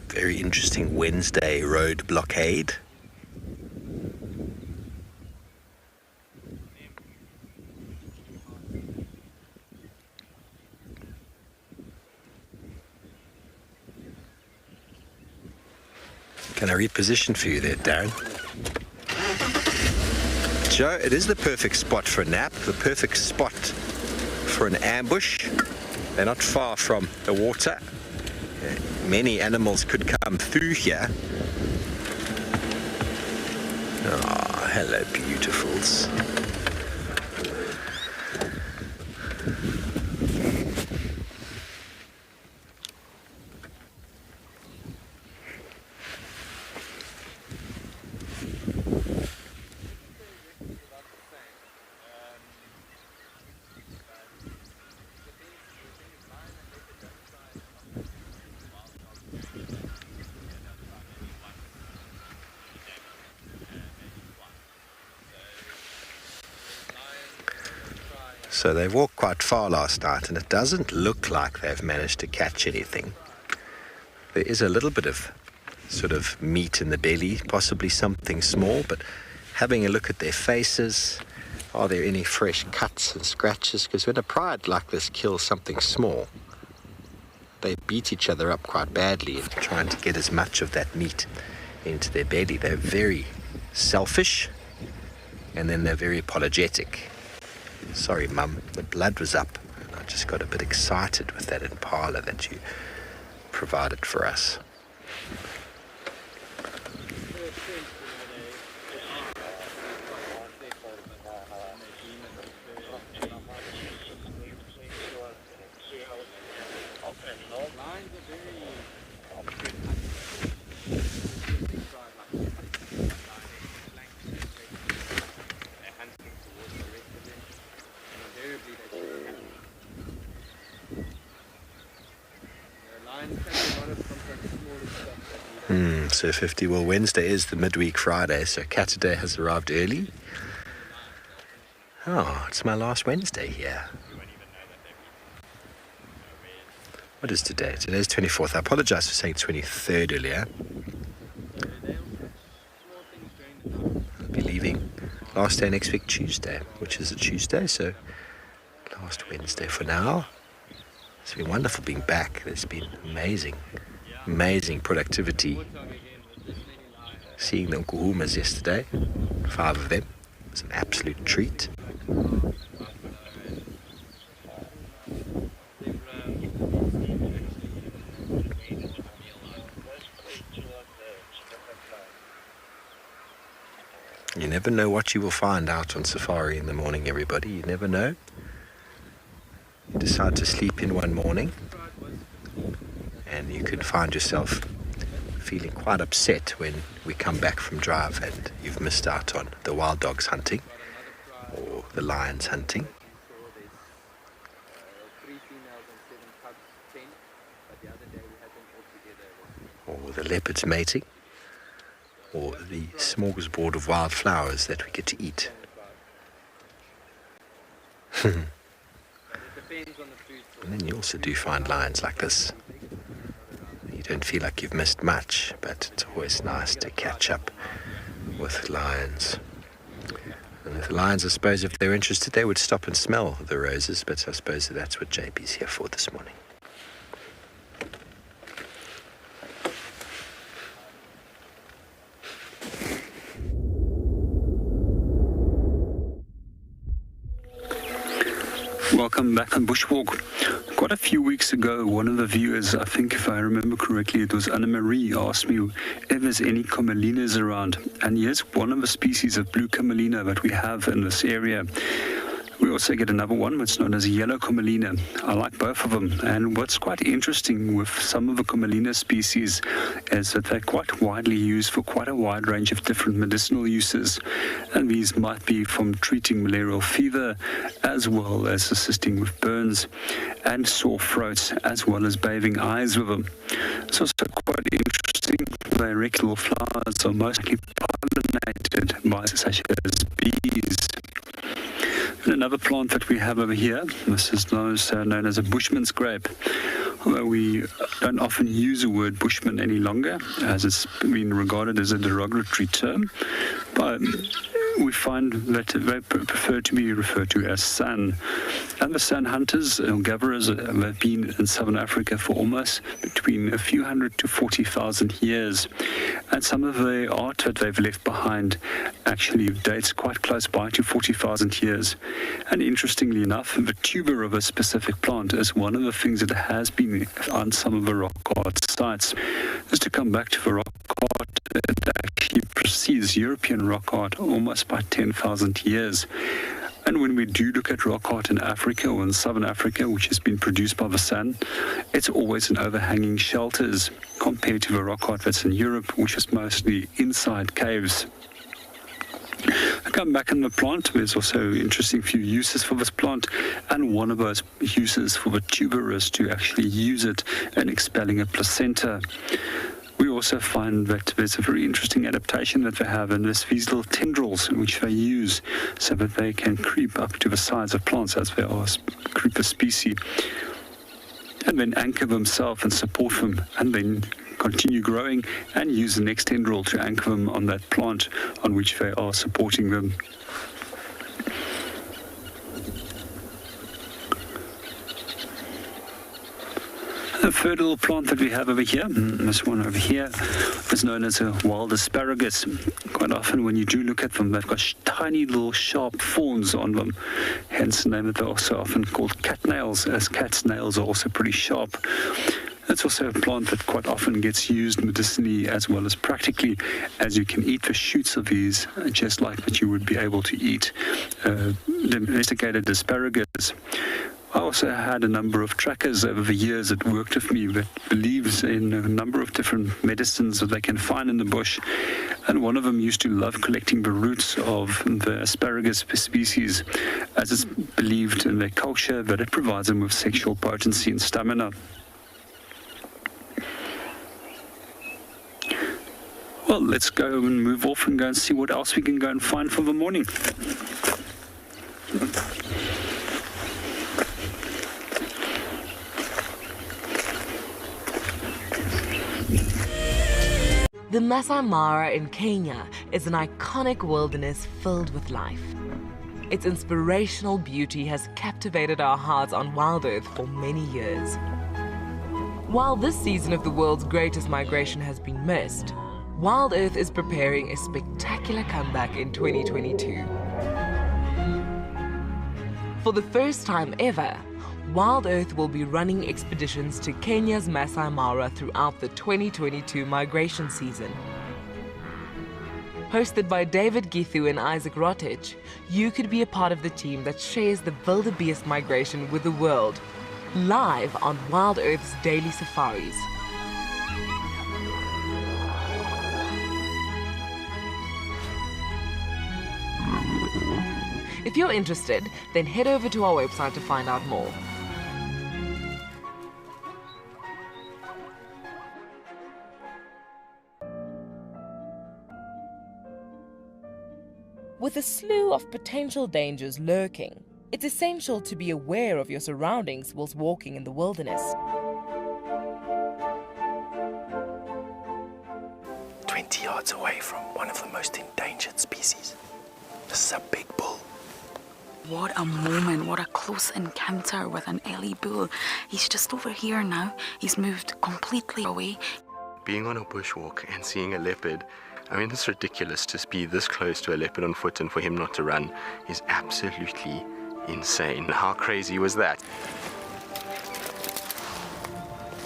Very interesting Wednesday road blockade. Can I reposition for you there, Darren? Joe, it is the perfect spot for a nap, the perfect spot for an ambush. They're not far from the water. Many animals could come through here. Oh, hello, beautifuls. So they walked quite far last night, and it doesn't look like they've managed to catch anything. There is a little bit of sort of meat in the belly, possibly something small, but having a look at their faces, are there any fresh cuts and scratches? Because when a pride like this kills something small, they beat each other up quite badly in trying to get as much of that meat into their belly. They're very selfish, and then they're very apologetic. Sorry, Mum, the blood was up, and I just got a bit excited with that Impala that you provided for us. So 50, well, Wednesday is the midweek Friday, so Saturday has arrived early. Oh, it's my last Wednesday here. What is today? Today's 24th. I apologize for saying 23rd earlier. I'll be leaving last day next week, Tuesday, which is a Tuesday, so last Wednesday for now. It's been wonderful being back. There's been amazing productivity. Seeing the Nkuhumas yesterday, 5 of them, was an absolute treat. You never know what you will find out on safari in the morning, everybody. You never know. You decide to sleep in one morning, and you can find yourself feeling quite upset when we come back from drive and you've missed out on the wild dogs hunting or the lions hunting. Or the leopards mating, or the smorgasbord of wildflowers that we get to eat. And then you also do find lions like this. You don't feel like you've missed much, but it's always nice to catch up with lions. And the lions, I suppose, if they're interested, they would stop and smell the roses, but I suppose that's what JP's here for this morning. Welcome back on Bushwalk. Quite a few weeks ago, one of the viewers, I think if I remember correctly, it was Anna-Marie, asked me if there's any camelinas around. And yes, one of the species of blue camelina that we have in this area. We also get another one that's known as a yellow camelina. I like both of them. And what's quite interesting with some of the camelina species is that they're quite widely used for quite a wide range of different medicinal uses. And these might be from treating malarial fever, as well as assisting with burns and sore throats, as well as bathing eyes with them. It's also quite interesting. They erect little flowers are mostly pollinated by such as bees. And another plant that we have over here, this is known as a bushman's grape. Although we don't often use the word bushman any longer, as it's been regarded as a derogatory term. But we find that they prefer to be referred to as san. And the san hunters or gatherers have been in southern Africa for almost between a few hundred to 40,000 years. And some of the art that they've left behind actually dates quite close by to 40,000 years. And interestingly enough, the tuber of a specific plant is one of the things that has been on some of the rock art sites. Just to come back to the rock art, it actually precedes European rock art almost by 10,000 years. And when we do look at rock art in Africa or in southern Africa, which has been produced by the sun, it's always in overhanging shelters compared to the rock art that's in Europe, which is mostly inside caves. I come back in the plant. There's also interesting few uses for this plant, and one of those uses for the tuber is to actually use it in expelling a placenta. We also find that there's a very interesting adaptation that they have, and there's these little tendrils which they use so that they can creep up to the sides of plants as they are creeper species, and then anchor themselves and support them, and then continue growing and use the next tendril to anchor them on that plant on which they are supporting them. The third little plant that we have over here, this one over here, is known as a wild asparagus. Quite often when you do look at them, they've got tiny little sharp thorns on them, hence the name that they're also often called cat nails, as cat's nails are also pretty sharp. It's also a plant that quite often gets used medicinally as well as practically, as you can eat the shoots of these just like that you would be able to eat domesticated asparagus. I also had a number of trackers over the years that worked with me that believes in a number of different medicines that they can find in the bush, and one of them used to love collecting the roots of the asparagus species, as it's believed in their culture that it provides them with sexual potency and stamina. Well, let's go and move off and go and see what else we can go and find for the morning. The Masai Mara in Kenya is an iconic wilderness filled with life. Its inspirational beauty has captivated our hearts on WildEarth for many years. While this season of the world's greatest migration has been missed, WildEarth is preparing a spectacular comeback in 2022. For the first time ever, WildEarth will be running expeditions to Kenya's Masai Mara throughout the 2022 migration season. Hosted by David Githu and Isaac Rotich, you could be a part of the team that shares the wildebeest migration with the world, live on WildEarth's daily safaris. If you're interested, then head over to our website to find out more. With a slew of potential dangers lurking, it's essential to be aware of your surroundings whilst walking in the wilderness. 20 yards away from one of the most endangered species. This is a big bull. What a moment, what a close encounter with an early bull. He's just over here now. He's moved completely away. Being on a bushwalk and seeing a leopard, I mean, it's ridiculous to be this close to a leopard on foot and for him not to run is absolutely insane. How crazy was that?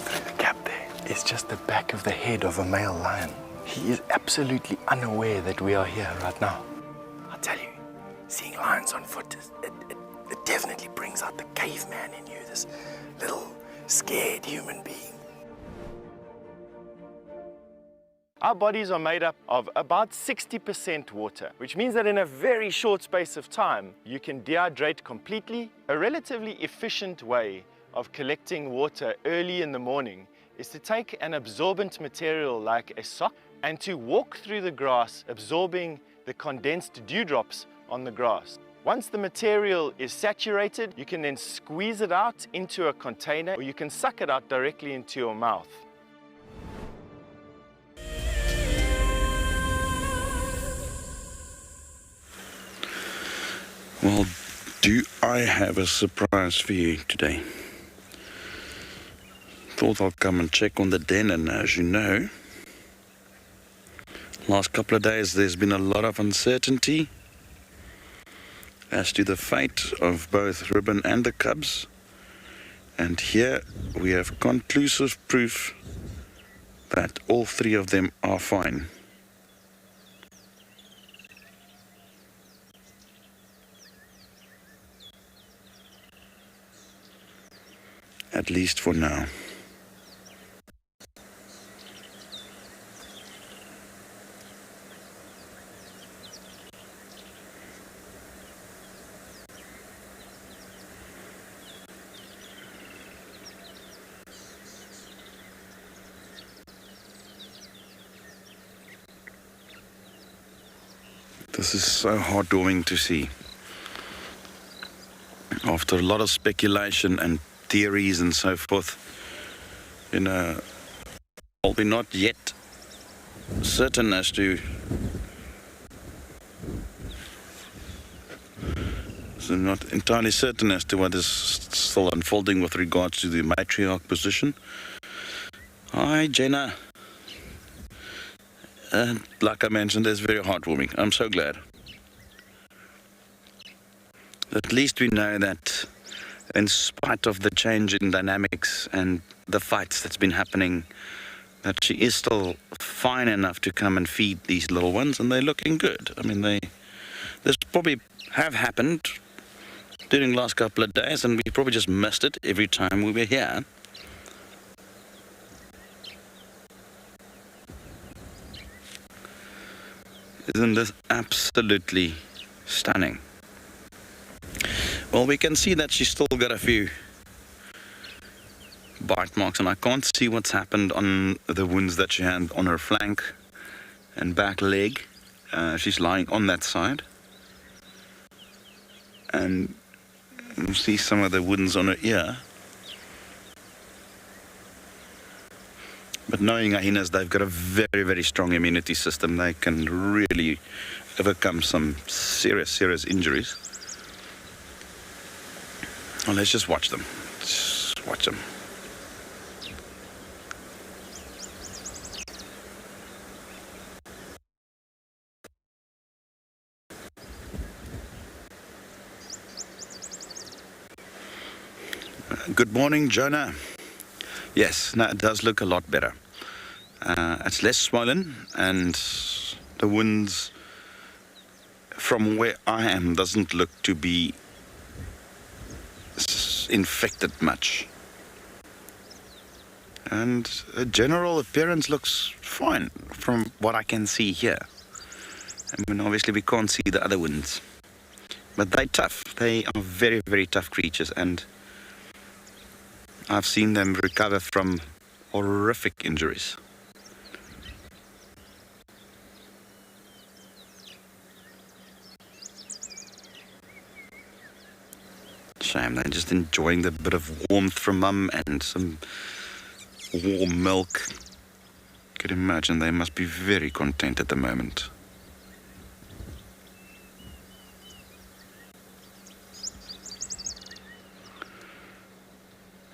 Through the gap there is just the back of the head of a male lion. He is absolutely unaware that we are here right now. I tell you, seeing lions on foot, it definitely brings out the caveman in you, this little scared human being. Our bodies are made up of about 60% water, which means that in a very short space of time, you can dehydrate completely. A relatively efficient way of collecting water early in the morning is to take an absorbent material like a sock and to walk through the grass, absorbing the condensed dewdrops on the grass. Once the material is saturated, you can then squeeze it out into a container, or you can suck it out directly into your mouth. Well, do I have a surprise for you today? Thought I'll come and check on the den, and as you know, last couple of days there's been a lot of uncertainty as to the fate of both Ribbon and the cubs. And here we have conclusive proof that all three of them are fine. At least for now. This is so heartwarming to see. After a lot of speculation and theories and so forth, you know, well, we're not yet certain as to not entirely certain as to what is still unfolding with regards to the Matriarch position. Hi, Jenna. And like I mentioned, it's very heartwarming. I'm so glad. At least we know that in spite of the change in dynamics and the fights that's been happening, that she is still fine enough to come and feed these little ones, and they're looking good. I mean, this probably have happened during the last couple of days, and we probably just missed it every time we were here. Isn't this absolutely stunning? Well, we can see that she's still got a few bite marks, and I can't see what's happened on the wounds that she had on her flank and back leg. She's lying on that side. And you see some of the wounds on her ear. But knowing hyenas, they've got a very, very strong immunity system. They can really overcome some serious, serious injuries. Well, let's just watch them. Just watch them. Good morning, Jonah. Yes, no, it does look a lot better. It's less swollen, and the wounds from where I am doesn't look to be infected much. And the general appearance looks fine from what I can see here. I mean, obviously we can't see the other wounds, but they're tough. They are very, very tough creatures, and I've seen them recover from horrific injuries. Shame, they're just enjoying the bit of warmth from mum and some warm milk. Could imagine they must be very content at the moment.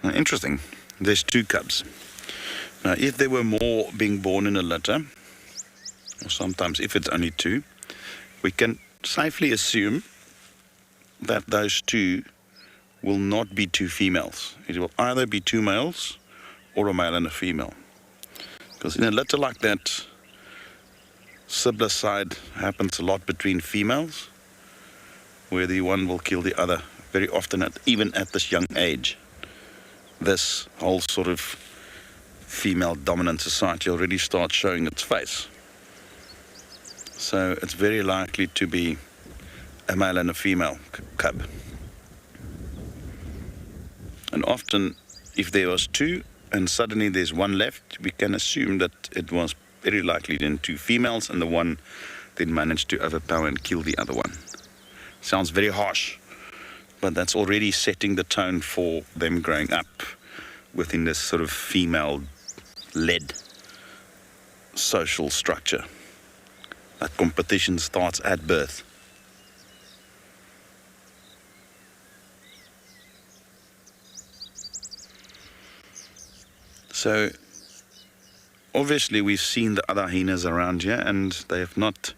Now, interesting, there's two cubs. Now, if there were more being born in a litter, or sometimes if it's only two, we can safely assume that those two will not be two females. It will either be two males or a male and a female. Because in a litter like that, siblicide happens a lot between females, where the one will kill the other very often, even at this young age. This whole sort of female dominant society already starts showing its face. So it's very likely to be a male and a female cub. And often, if there was two and suddenly there's one left, we can assume that it was very likely then two females, and the one then managed to overpower and kill the other one. Sounds very harsh, but that's already setting the tone for them growing up within this sort of female-led social structure. That competition starts at birth. So obviously we've seen the other hyenas around here and they have not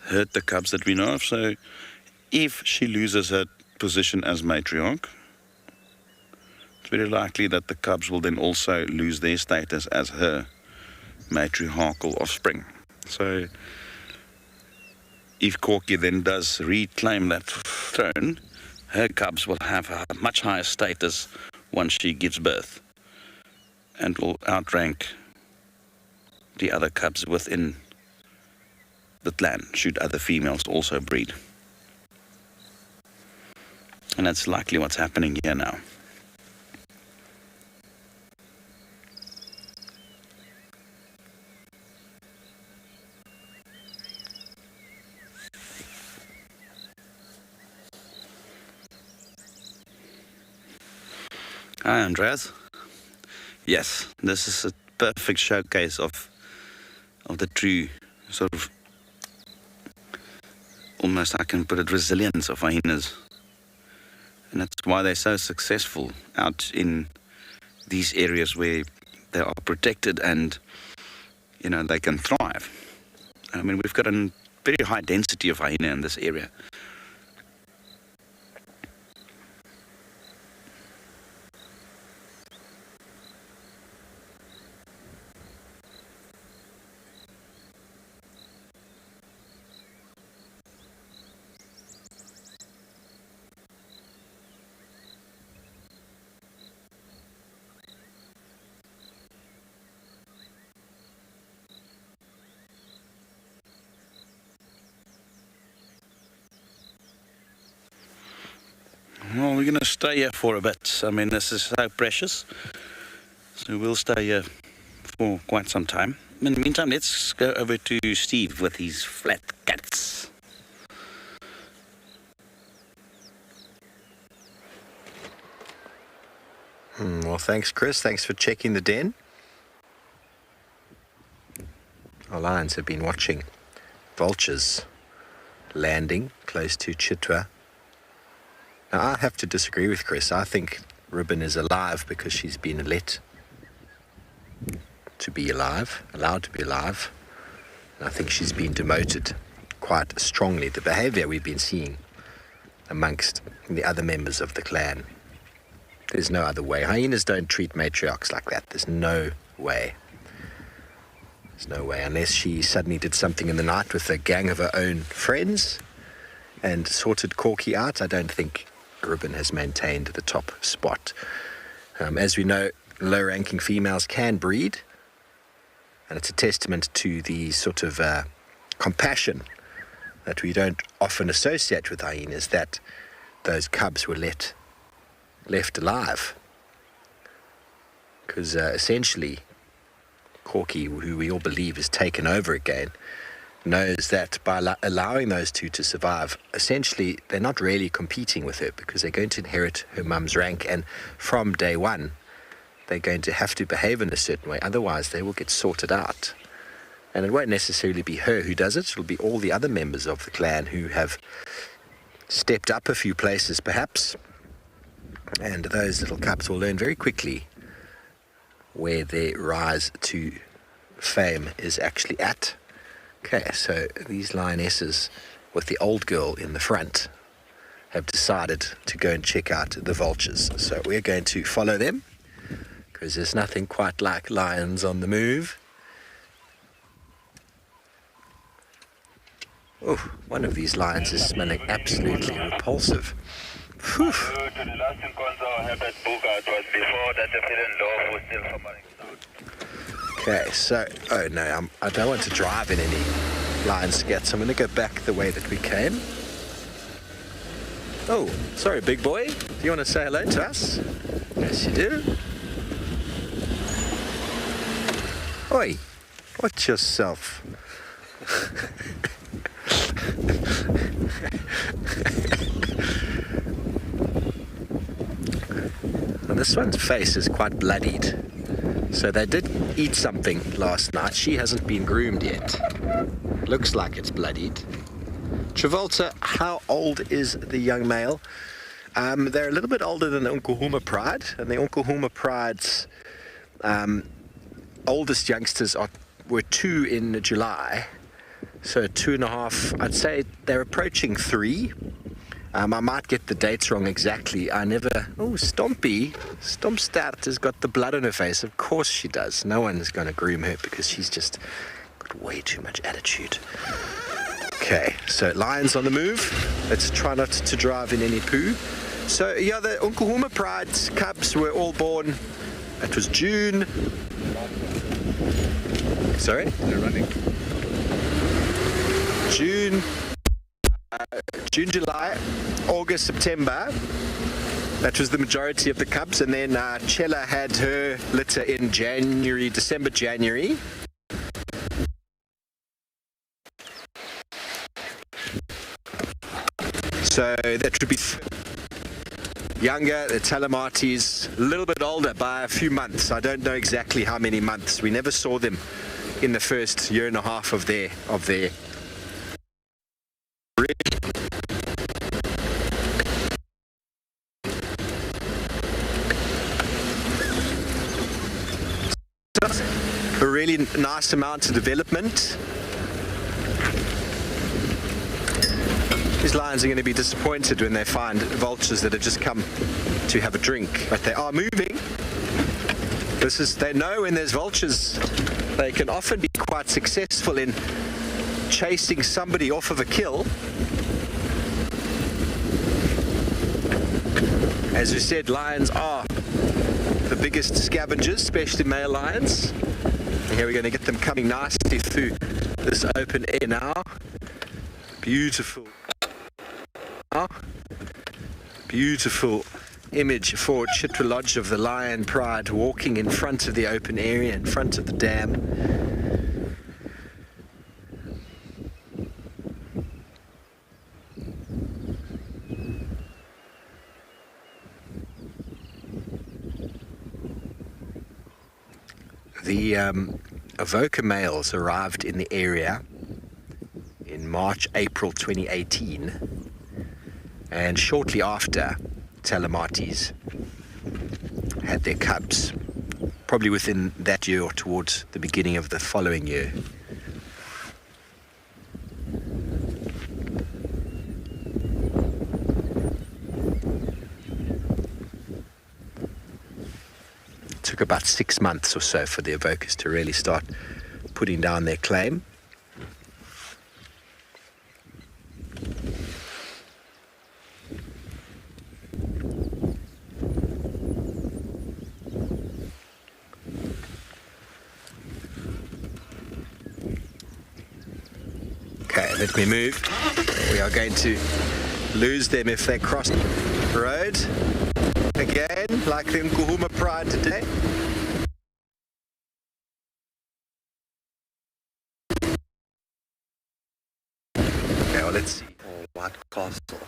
hurt the cubs that we know of. So if she loses her position as matriarch, it's very likely that the cubs will then also lose their status as her matriarchal offspring. So if Corky then does reclaim that throne, her cubs will have a much higher status once she gives birth and will outrank the other cubs within the clan, should other females also breed. And that's likely what's happening here now. Hi, Andreas. Yes, this is a perfect showcase of the true sort of, almost I can put it, resilience of hyenas. And that's why they're so successful out in these areas where they are protected and, you know, they can thrive. I mean, we've got a very high density of hyena in this area. Well, we're going to stay here for a bit. I mean, this is so precious. So we'll stay here for quite some time. In the meantime, let's go over to Steve with his flat cats. Well, thanks, Chris. Thanks for checking the den. Our lions have been watching vultures landing close to Chitwa. Now, I have to disagree with Chris. I think Ribbon is alive because she's been let to be alive, allowed to be alive. And I think she's been demoted quite strongly. The behavior we've been seeing amongst the other members of the clan, there's no other way. Hyenas don't treat matriarchs like that. There's no way. There's no way, unless she suddenly did something in the night with a gang of her own friends and sorted Corky out. I don't think Ribbon has maintained the top spot. As we know, low-ranking females can breed, and it's a testament to the sort of compassion that we don't often associate with hyenas, that those cubs were left alive. Because essentially, Corky, who we all believe is taken over again, knows that by allowing those two to survive, essentially they're not really competing with her, because they're going to inherit her mum's rank, and from day one they're going to have to behave in a certain way, otherwise they will get sorted out. And it won't necessarily be her who does it, it'll be all the other members of the clan who have stepped up a few places perhaps, and those little cubs will learn very quickly where their rise to fame is actually at. Okay, so these lionesses with the old girl in the front have decided to go and check out the vultures. So we're going to follow them, because there's nothing quite like lions on the move. Oh, one of these lions is smelling absolutely repulsive. Whew. Okay, so, oh no, I don't want to drive in any lion scats. I'm going to go back the way that we came. Oh, sorry, big boy. Do you want to say hello to us? Yes, you do. Oi, watch yourself. And this one's face is quite bloodied. So they did eat something last night. She hasn't been groomed yet. Looks like it's bloodied. Travolta, how old is the young male? They're a little bit older than the Unkuhuma Pride, and the Unkuhuma Prides Oldest youngsters were 2 in July, so 2.5. I'd say they're approaching 3. I might get the dates wrong exactly. Oh, Stompstart has got the blood on her face. Of course she does. No one's going to groom her because she's just got way too much attitude. Okay, so lions on the move. Let's try not to drive in any poo. So yeah, the Djuma Pride cubs were all born. It was June. Sorry? They're running. June, July, August, September. That was the majority of the cubs, and then Chella had her litter in December, January. So that would be younger, the Telematis, a little bit older by a few months. I don't know exactly how many months. We never saw them in the first 1.5 years of their a really nice amount of development. These lions are going to be disappointed when they find vultures that have just come to have a drink, but they are moving. They know when there's vultures, they can often be quite successful in chasing somebody off of a kill. As we said, lions are the biggest scavengers, especially male lions. And here we're going to get them coming nicely through this open air now. Beautiful. Beautiful image for Chitwa Lodge of the Lion Pride walking in front of the open area, in front of the dam. The Avoca males arrived in the area in March, April 2018, and shortly after, Telematis had their cubs, probably within that year or towards the beginning of the following year. It took about 6 months or so for the Avocas to really start putting down their claim. Okay, let me move. We are going to lose them if they cross the road again, like the Djuma Pride today. Okay, well, let's see. Oh, what castle?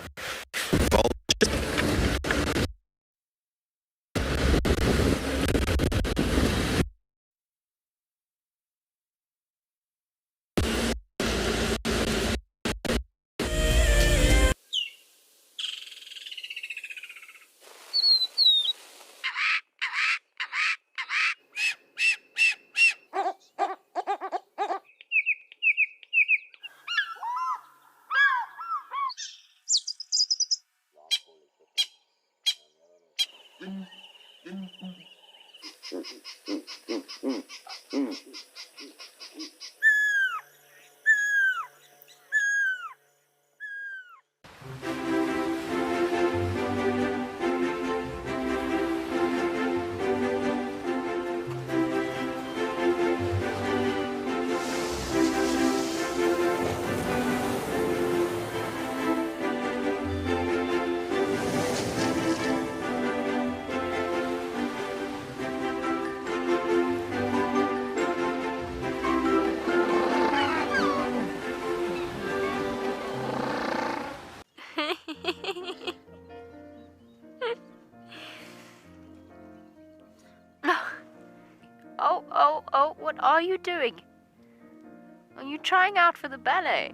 Oh, what are you doing? Are you trying out for the ballet?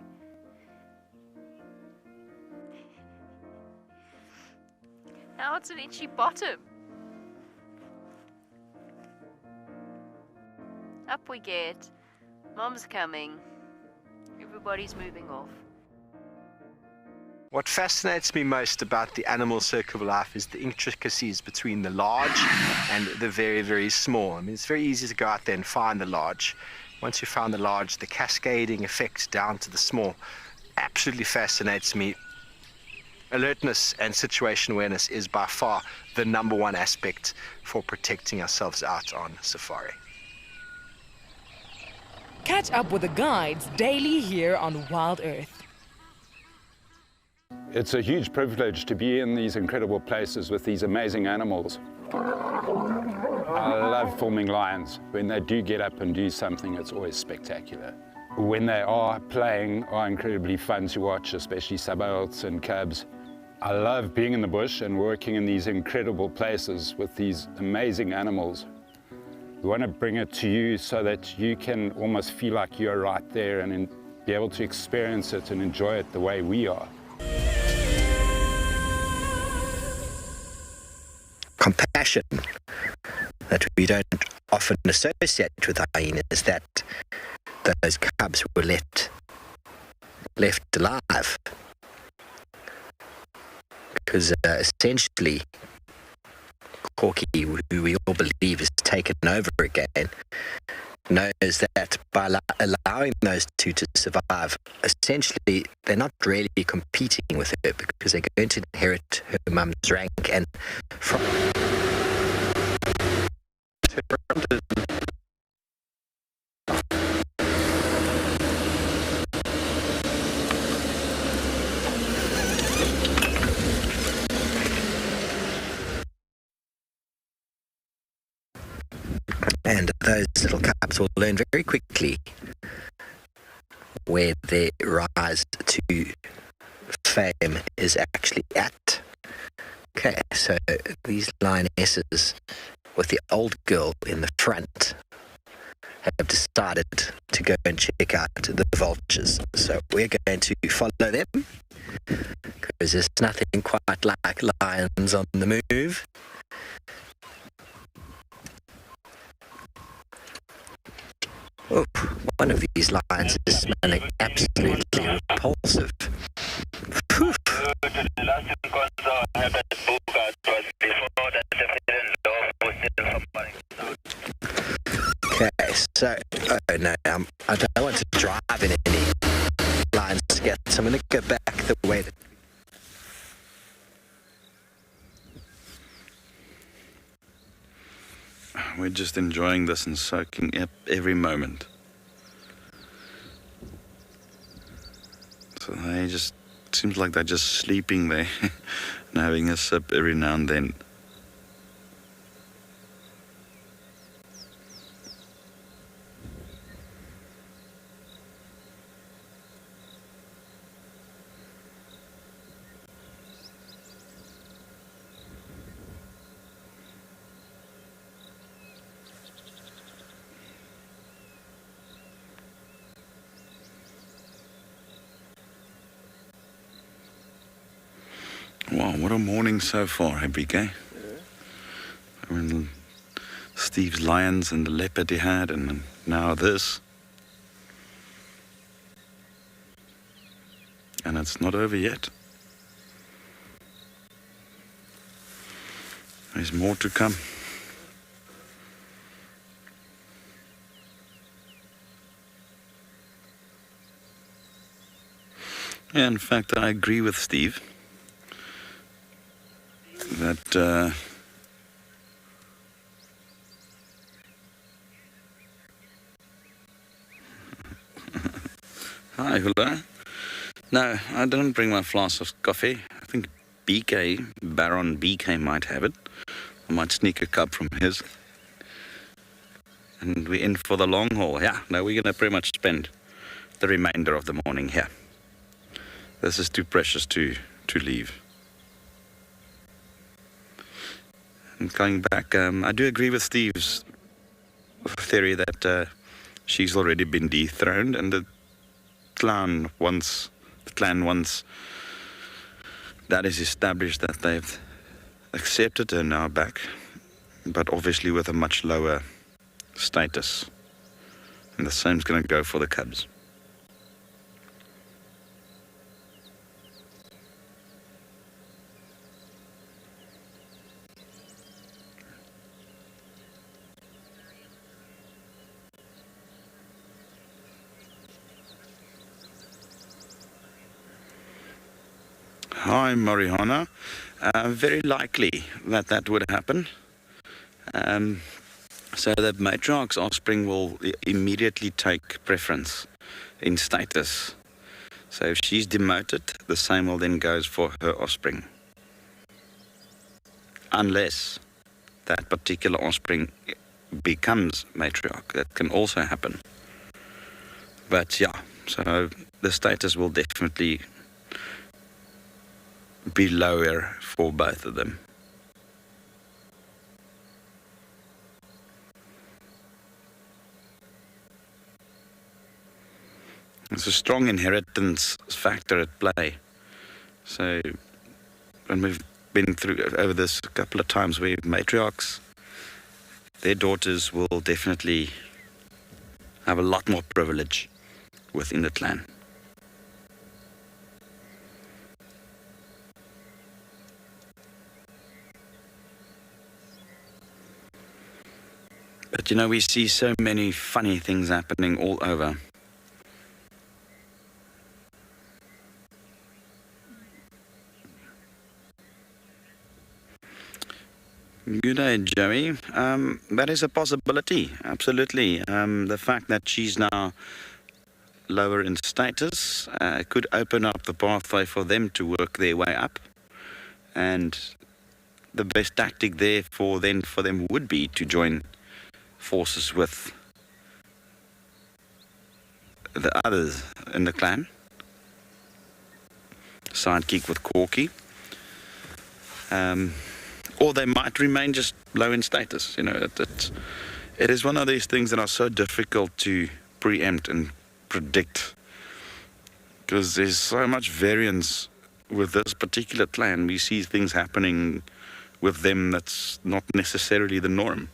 Now it's an itchy bottom. Up we get. Mom's coming. Everybody's moving off. What fascinates me most about the animal circle of life is the intricacies between the large and the very, very small. I mean, it's very easy to go out there and find the large. Once you found the large, the cascading effect down to the small absolutely fascinates me. Alertness and situation awareness is by far the #1 aspect for protecting ourselves out on safari. Catch up with the guides daily here on Wild Earth. It's a huge privilege to be in these incredible places with these amazing animals. I love filming lions. When they do get up and do something, it's always spectacular. When they are playing, are incredibly fun to watch, especially subalterns and cubs. I love being in the bush and working in these incredible places with these amazing animals. We want to bring it to you so that you can almost feel like you're right there and be able to experience it and enjoy it the way we are. Compassion that we don't often associate with hyenas, that those cubs were left alive. Because essentially, Corky, who we all believe is taken over again, knows that by allowing those two to survive, essentially they're not really competing with her because they're going to inherit her mum's rank, and from and those little cubs will learn very quickly where their rise to fame is actually at. Okay, so these lionesses with the old girl in the front have decided to go and check out the vultures. So we're going to follow them because there's nothing quite like lions on the move. Oh, one of these lions is smelling absolutely repulsive. Poof. Okay, so, oh no, I don't want to drive in any lines to get, so I'm going to go back the way that... We're just enjoying this and soaking up every moment. So they just, seems like they're just sleeping there and having a sip every now and then. Wow, what a morning so far, Abigail. I mean, Steve's lions and the leopard he had, and now this. And it's not over yet. There's more to come. Yeah, in fact, I agree with Steve that Hi, Hula. No, I didn't bring my flask of coffee. I think Baron BK might have it. I might sneak a cup from his. And we're in for the long haul. Yeah, no, we're going to pretty much spend the remainder of the morning here. This is too precious to leave. And going back, I do agree with Steve's theory that she's already been dethroned, and the clan once that is established, that they've accepted her now back, but obviously with a much lower status. And the same's going to go for the cubs. Hi, Mariana. Very likely that would happen. So the matriarch's offspring will immediately take preference in status. So if she's demoted, the same will then goes for her offspring. Unless that particular offspring becomes matriarch. That can also happen. But yeah, so the status will definitely be lower for both of them. There's a strong inheritance factor at play. So, and we've been through over this a couple of times where matriarchs, their daughters will definitely have a lot more privilege within the clan. But you know, we see so many funny things happening all over. Good day, Joey. That is a possibility, absolutely. The fact that she's now lower in status could open up the pathway for them to work their way up. And the best tactic there for them would be to join forces with the others in the clan. Sidekick with Corky. Or they might remain just low in status. You know, it is one of these things that are so difficult to preempt and predict, because there's so much variance with this particular clan. We see things happening with them that's not necessarily the norm.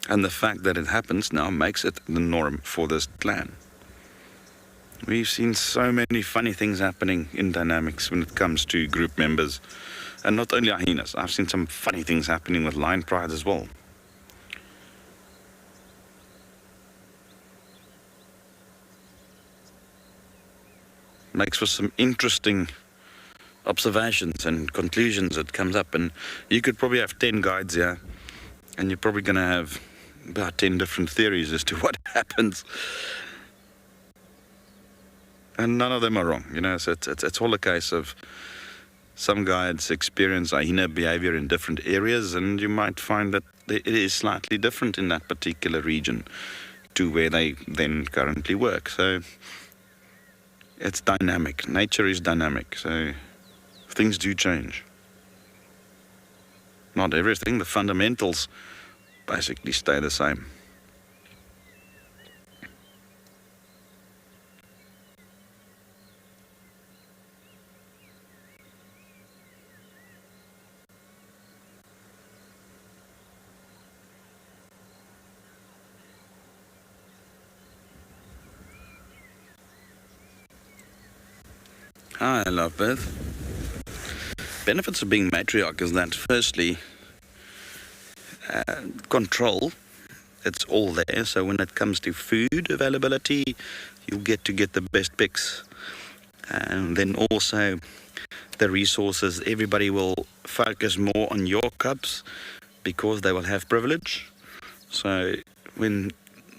And the fact that it happens now makes it the norm for this clan. We've seen so many funny things happening in dynamics when it comes to group members. And not only hyenas, I've seen some funny things happening with lion pride as well. Makes for some interesting observations and conclusions that comes up. And you could probably have 10 guides here, and you're probably going to have about 10 different theories as to what happens. And none of them are wrong, you know, so it's all a case of some guides experience hyena behavior in different areas, and you might find that it is slightly different in that particular region to where they then currently work. So it's dynamic. Nature is dynamic, so things do change. Not everything, the fundamentals basically stay the same. Hi, Leopard. Benefits of being matriarch is that, firstly, control, it's all there. So when it comes to food availability, you'll get the best picks. And then also the resources, everybody will focus more on your cubs because they will have privilege. So when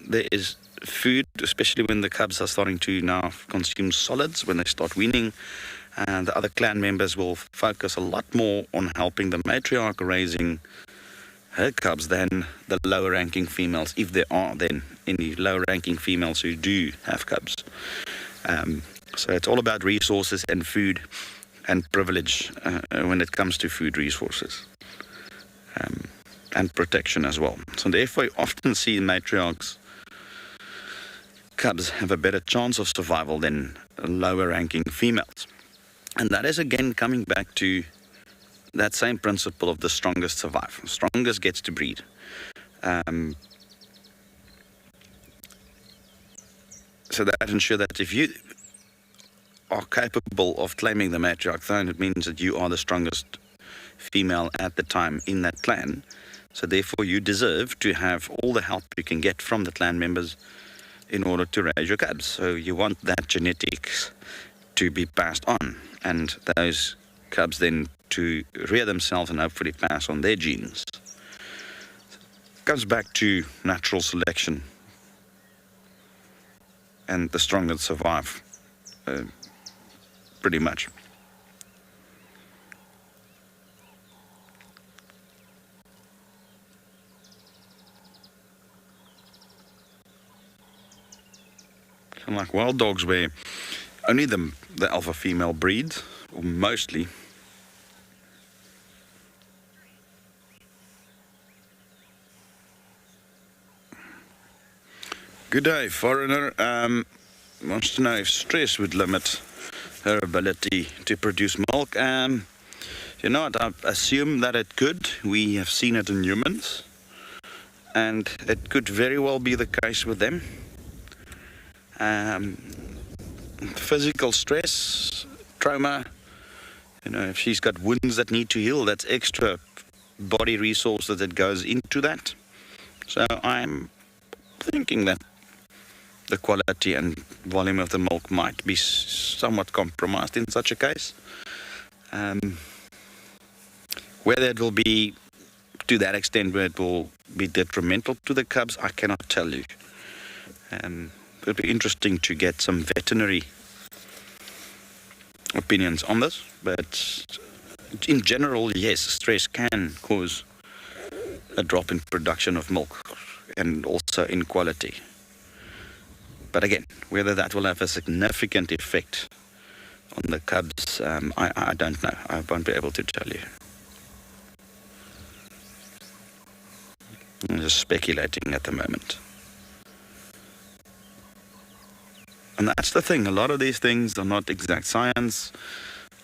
there is food, especially when the cubs are starting to now consume solids, when they start weaning, and the other clan members will focus a lot more on helping the matriarch raising her cubs than the lower ranking females, if there are then any lower ranking females who do have cubs. So it's all about resources and food and privilege when it comes to food resources, and protection as well. So therefore you often see matriarchs cubs have a better chance of survival than lower ranking females. And that is again coming back to that same principle of the strongest survive. The strongest gets to breed. So that ensures that if you are capable of claiming the matriarch throne, it means that you are the strongest female at the time in that clan. So therefore you deserve to have all the help you can get from the clan members in order to raise your cubs. So you want that genetics to be passed on, and those cubs then to rear themselves and hopefully pass on their genes. It comes back to natural selection, and the strongest survive, pretty much. Like wild dogs, where only the alpha female breeds, or mostly. Good day, foreigner. Wants to know if stress would limit her ability to produce milk. You know what, I assume that it could. We have seen it in humans, and it could very well be the case with them. Physical stress, trauma, you know, if she's got wounds that need to heal, that's extra body resources that goes into that. So I'm thinking that the quality and volume of the milk might be somewhat compromised in such a case. Whether it will be to that extent where it will be detrimental to the cubs, I cannot tell you. It would be interesting to get some veterinary opinions on this, but in general, yes, stress can cause a drop in production of milk and also in quality. But again, whether that will have a significant effect on the cubs, I don't know. I won't be able to tell you. I'm just speculating at the moment. And that's the thing, a lot of these things are not exact science,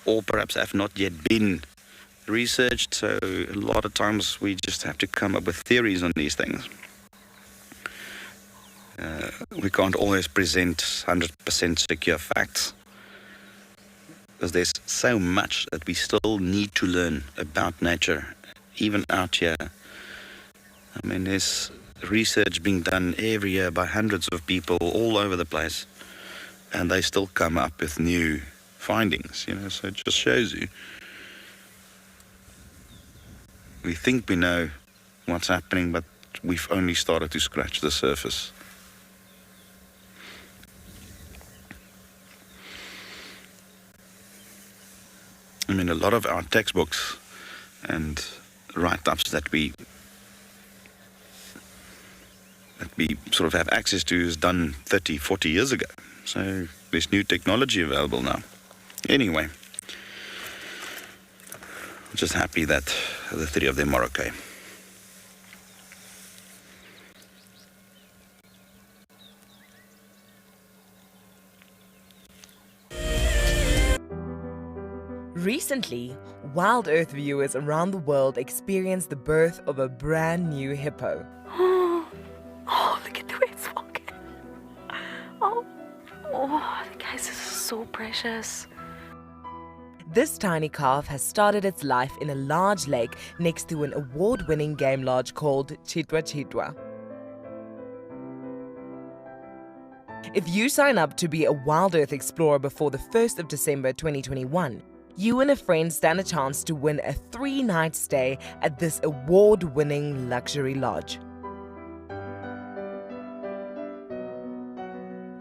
or perhaps have not yet been researched, so a lot of times we just have to come up with theories on these things. We can't always present 100% secure facts, because there's so much that we still need to learn about nature, even out here. I mean, there's research being done every year by hundreds of people all over the place, and they still come up with new findings, you know, so it just shows you. We think we know what's happening, but we've only started to scratch the surface. I mean, a lot of our textbooks and write-ups that we sort of have access to is done 30, 40 years ago. So there's new technology available now. Anyway, I'm just happy that the three of them are okay. Recently, WildEarth viewers around the world experienced the birth of a brand new hippo. Oh, look at the way it's walking. Oh, the guys are so precious. This tiny calf has started its life in a large lake next to an award-winning game lodge called Djuma. If you sign up to be a WildEarth Explorer before the 1st of December 2021, you and a friend stand a chance to win a 3-night stay at this award-winning luxury lodge.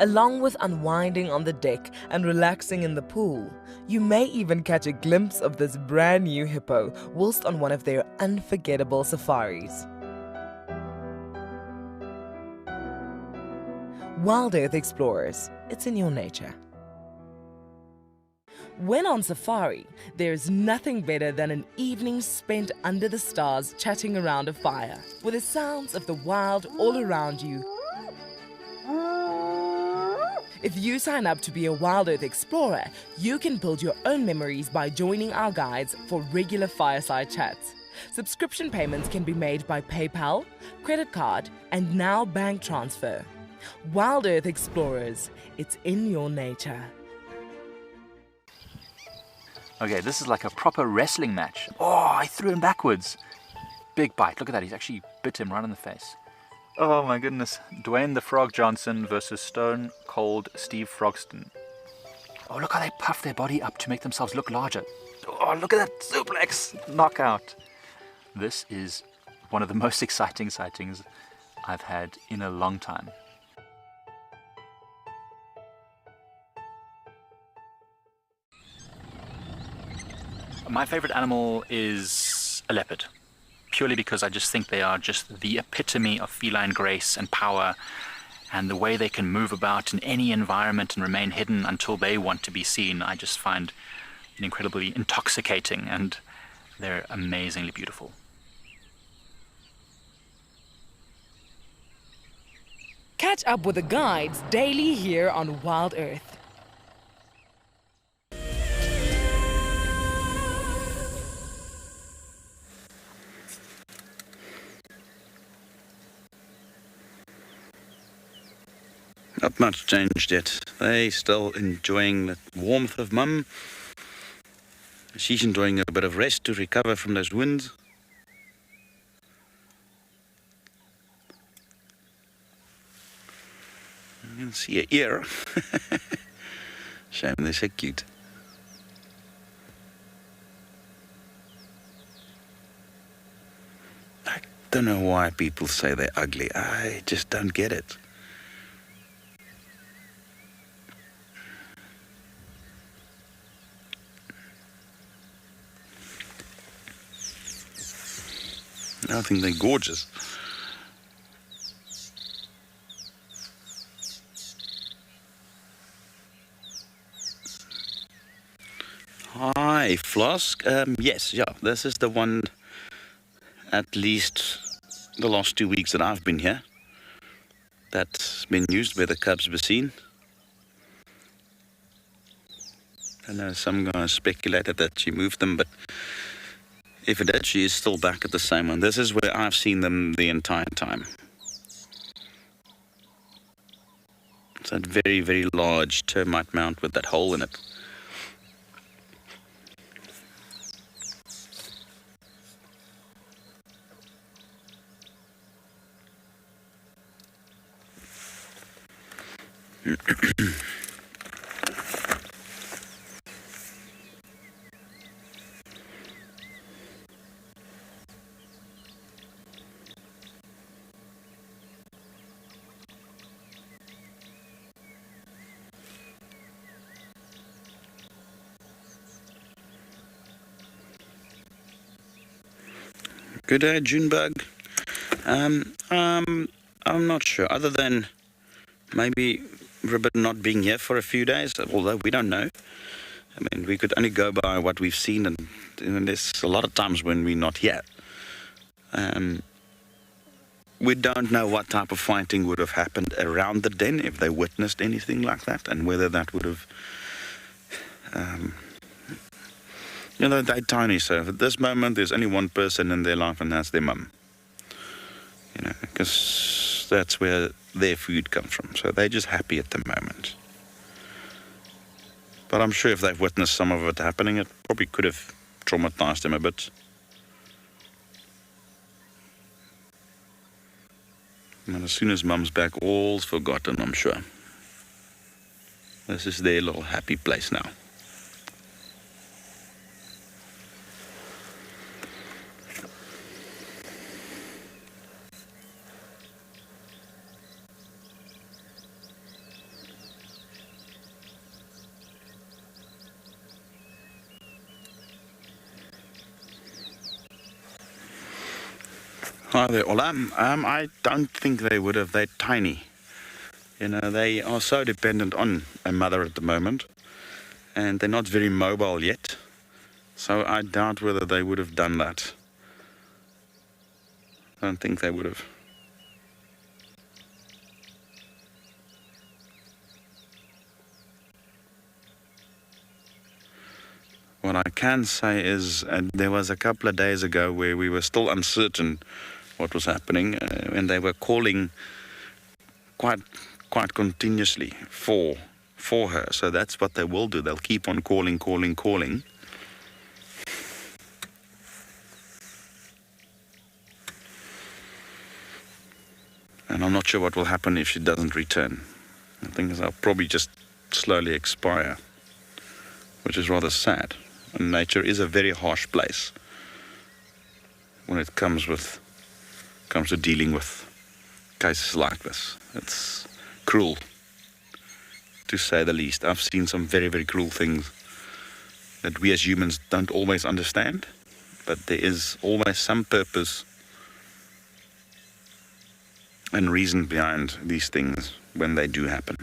Along with unwinding on the deck and relaxing in the pool, you may even catch a glimpse of this brand new hippo whilst on one of their unforgettable safaris. WildEarth Explorers, it's in your nature. When on safari, there's nothing better than an evening spent under the stars chatting around a fire, with the sounds of the wild all around you. If you sign up to be a WildEarth Explorer, you can build your own memories by joining our guides for regular fireside chats. Subscription payments can be made by PayPal, credit card, and now bank transfer. WildEarth Explorers, it's in your nature. Okay, this is like a proper wrestling match. Oh, I threw him backwards. Big bite. Look at that. He's actually bit him right in the face. Oh my goodness. Dwayne the Frog Johnson versus Stone Cold Steve Frogston. Oh, look how they puff their body up to make themselves look larger. Oh, look at that suplex knockout. This is one of the most exciting sightings I've had in a long time. My favorite animal is a leopard, purely because I just think they are just the epitome of feline grace and power, and the way they can move about in any environment and remain hidden until they want to be seen, I just find incredibly intoxicating, and they're amazingly beautiful. Catch up with the guides daily here on WildEarth. Not much changed yet. They still enjoying the warmth of mum. She's enjoying a bit of rest to recover from those winds. You can see her ear. Shame they're so cute. I don't know why people say they're ugly. I just don't get it. I think they're gorgeous. Hi, Flask. Yes, yeah, this is the one, at least the last 2 weeks that I've been here, that's been used where the cubs were seen. I know some guys speculated that she moved them, but if it did, she is still back at the same one. This is where I've seen them the entire time. It's that very, very large termite mound with that hole in it. Good day, Junebug. I'm not sure, other than maybe Ribbit not being here for a few days, although we don't know. I mean, we could only go by what we've seen, and there's a lot of times when we're not here. We don't know what type of fighting would have happened around the den if they witnessed anything like that, and whether that would have... you know, they're tiny, so at this moment there's only one person in their life, and that's their mum. You know, because that's where their food comes from. So they're just happy at the moment. But I'm sure if they've witnessed some of it happening, it probably could have traumatized them a bit. And as soon as mum's back, all's forgotten, I'm sure. This is their little happy place now. Hi there, Ola. I don't think they would have. They're tiny. You know, they are so dependent on a mother at the moment, and they're not very mobile yet. So I doubt whether they would have done that. I don't think they would have. What I can say is there was a couple of days ago where we were still uncertain what was happening, and they were calling quite continuously for her. So that's what they will do. They'll keep on calling. And I'm not sure what will happen if she doesn't return. I think I'll probably just slowly expire, which is rather sad. And nature is a very harsh place when it comes to dealing with cases like this. It's cruel, to say the least. I've seen some very, very cruel things that we as humans don't always understand, but there is always some purpose and reason behind these things when they do happen.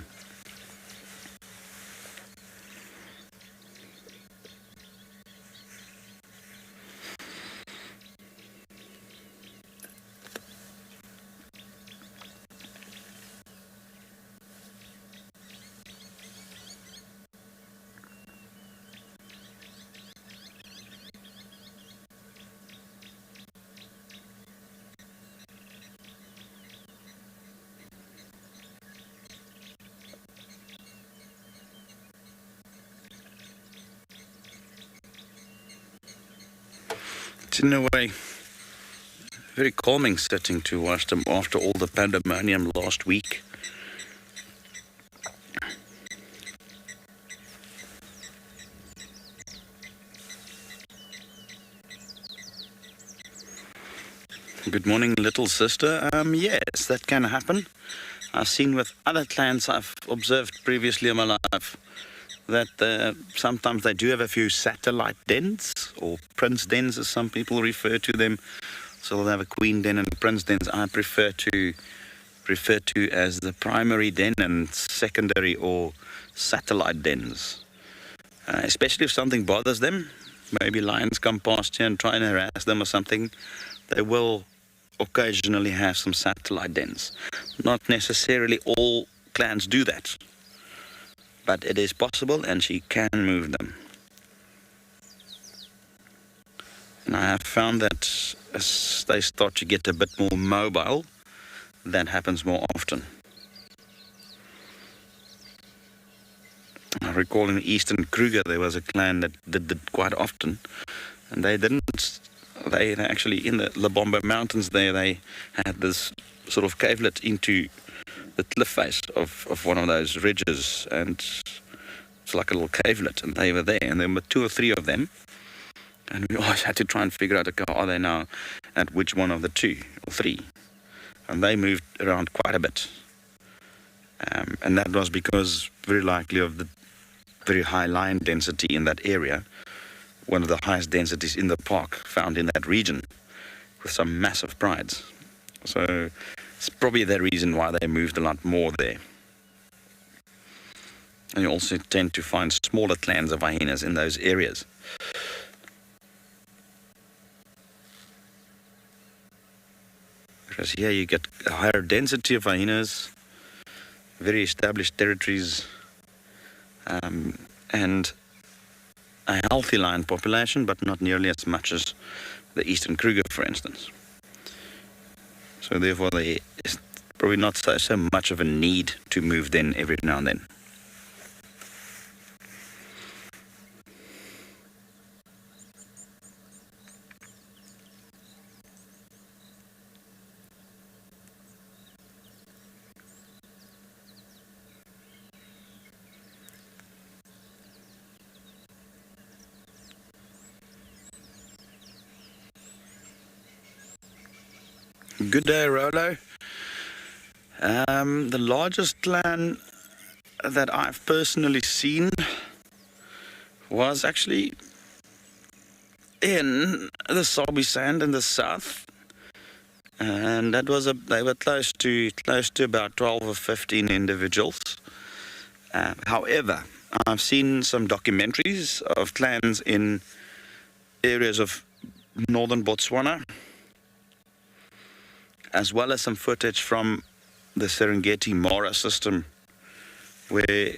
It's in a way very calming setting to watch them after all the pandemonium last week. Good morning, little sister. Yes, that can happen. I've seen with other clans I've observed previously in my life that sometimes they do have a few satellite dens, or prince dens as some people refer to them. So they'll have a queen den and prince dens. I prefer to as the primary den and secondary or satellite dens. Especially if something bothers them, maybe lions come past here and try and harass them or something, they will occasionally have some satellite dens. Not necessarily all clans do that, but it is possible and she can move them. And I have found that as they start to get a bit more mobile, that happens more often. I recall in eastern Kruger there was a clan that did it quite often, and they actually in the Lebombo Mountains there, they had this sort of cavelet into the cliff face of one of those ridges, and it's like a little cavelet, and they were there, and there were 2 or 3 of them, and we always had to try and figure out, okay, are they now at which one of the 2 or 3? And they moved around quite a bit, and that was because very likely of the very high lion density in that area, one of the highest densities in the park found in that region, with some massive prides. So it's probably the reason why they moved a lot more there. And you also tend to find smaller clans of hyenas in those areas. Whereas here you get a higher density of hyenas, very established territories, and a healthy lion population, but not nearly as much as the eastern Kruger, for instance. So therefore there is probably not so much of a need to move them every now and then. Good day, Rolo. The largest clan that I've personally seen was actually in the Sabi Sand in the south, and that was they were close to about 12 or 15 individuals. However, I've seen some documentaries of clans in areas of northern Botswana, as well as some footage from the Serengeti Mara system, where,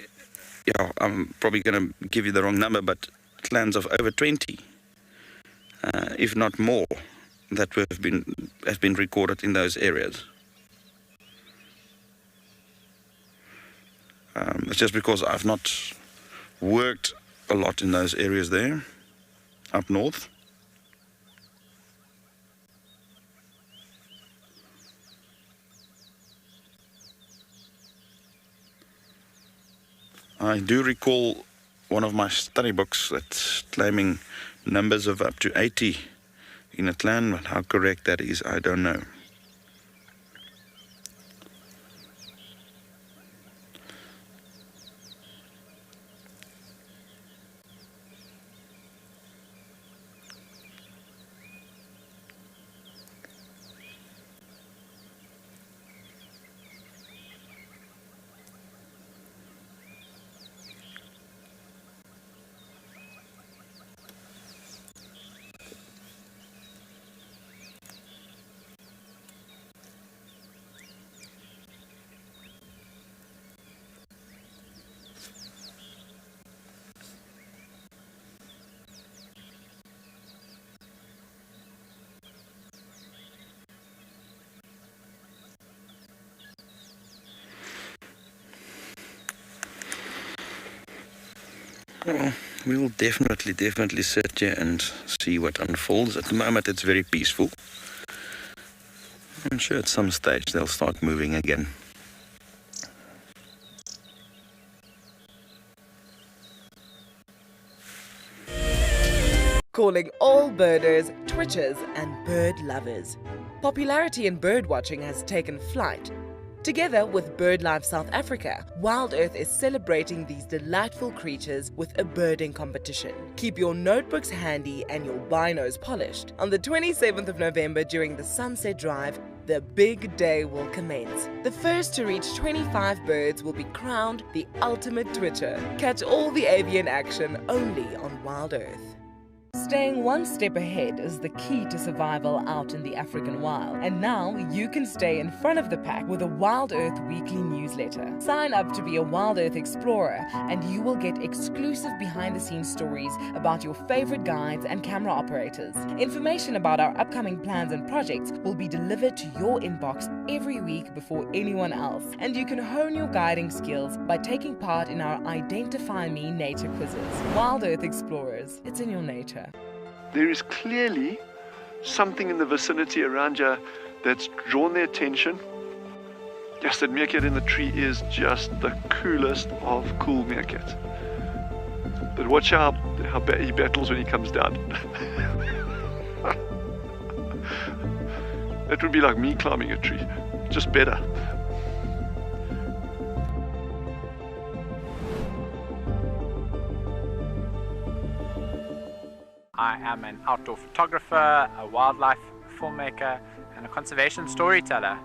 I'm probably going to give you the wrong number, but wetlands of over 20, if not more, that have been recorded in those areas. It's just because I've not worked a lot in those areas there, up north. I do recall one of my study books that's claiming numbers of up to 80 in a clan, but how correct that is, I don't know. Well, we'll definitely sit here and see what unfolds. At the moment it's very peaceful. I'm sure at some stage they'll start moving again. Calling all birders, twitchers and bird lovers. Popularity in bird watching has taken flight. Together with BirdLife South Africa, WildEarth is celebrating these delightful creatures with a birding competition. Keep your notebooks handy and your binos polished. On the 27th of November during the Sunset Drive, the big day will commence. The first to reach 25 birds will be crowned the ultimate twitcher. Catch all the avian action only on WildEarth. Staying one step ahead is the key to survival out in the African wild. And now you can stay in front of the pack with a WildEarth weekly newsletter. Sign up to be a WildEarth explorer and you will get exclusive behind-the-scenes stories about your favorite guides and camera operators. Information about our upcoming plans and projects will be delivered to your inbox every week before anyone else. And you can hone your guiding skills by taking part in our Identify Me nature quizzes. WildEarth Explorers, it's in your nature. There is clearly something in the vicinity around you that's drawn their attention. Yes, that meerkat in the tree is just the coolest of cool meerkats. But watch how he battles when he comes down. That would be like me climbing a tree, just better. I am an outdoor photographer, a wildlife filmmaker, and a conservation storyteller.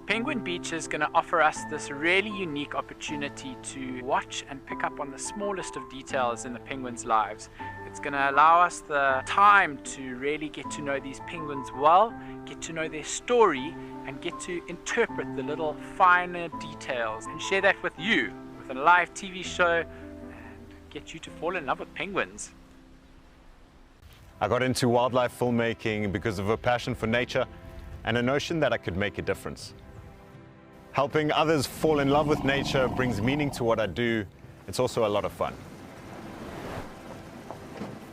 Penguin Beach is going to offer us this really unique opportunity to watch and pick up on the smallest of details in the penguins' lives. It's going to allow us the time to really get to know these penguins well, get to know their story, and get to interpret the little finer details and share that with you with a live TV show and get you to fall in love with penguins. I got into wildlife filmmaking because of a passion for nature and a notion that I could make a difference. Helping others fall in love with nature brings meaning to what I do. It's also a lot of fun.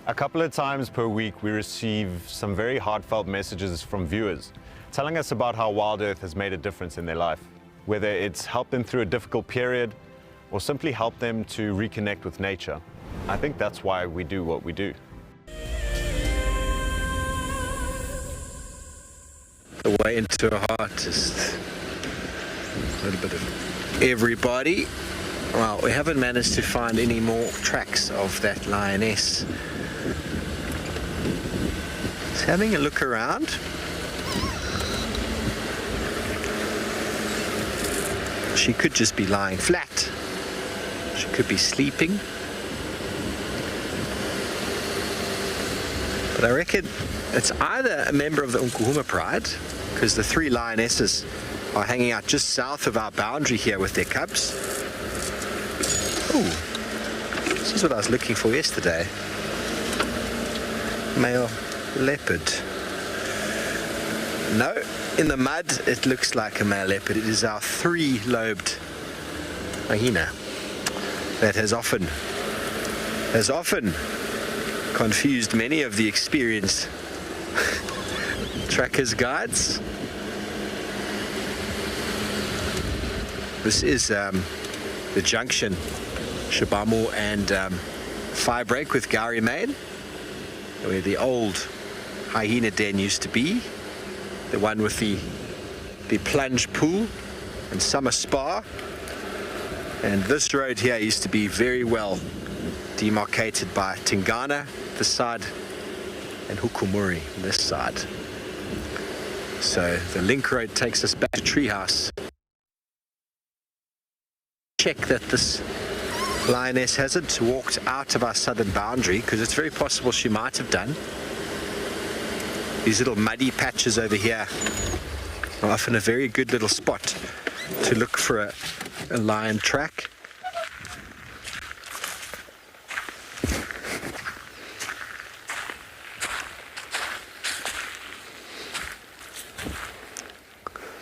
A couple of times per week we receive some very heartfelt messages from viewers telling us about how WildEarth has made a difference in their life, whether it's helped them through a difficult period or simply helped them to reconnect with nature. I think that's why we do what we do. The way into a heart, just a little bit of everybody. Well, we haven't managed to find any more tracks of that lioness. Just having a look around. She could just be lying flat. She could be sleeping. But I reckon it's either a member of the Djuma Pride, because the 3 lionesses are hanging out just south of our boundary here with their cubs. Ooh, this is what I was looking for yesterday. male leopard. No, in the mud it looks like a male leopard. It is our three-lobed hyena that has often confused many of the experienced trackers guides. This is the junction, Shabamo and Firebreak with Gowrie Main, where the old hyena den used to be, the one with the plunge pool and summer spa. And this road here used to be very well demarcated by Tingana this side and Hukumuri this side. So the link road takes us back to Treehouse. Check that this lioness hasn't walked out of our southern boundary, because it's very possible she might have done. These little muddy patches over here are often a very good little spot to look for a lion track.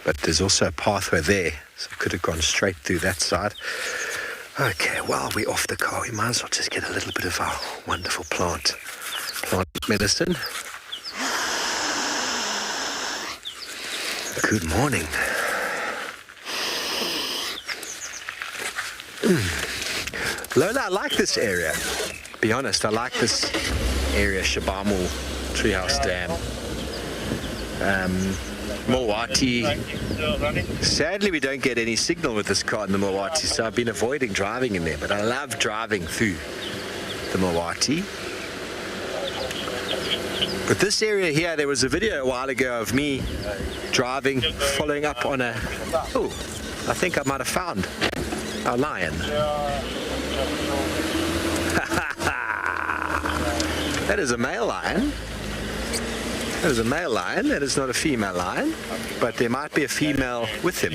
But there's also a pathway there, so I could have gone straight through that side. Okay, while we're off the car, we might as well just get a little bit of our wonderful plant medicine. Good morning. Lola, I like this area. Be honest, I like this area, Shabamo, Treehouse Dam. Mulwati. Sadly, we don't get any signal with this car in the Mulwati, so I've been avoiding driving in there, but I love driving through the Mulwati. But this area here, there was a video a while ago of me driving, following up on a... Oh, I think I might have found a lion. That is a male lion. That is a male lion. That is not a female lion, but there might be a female with him.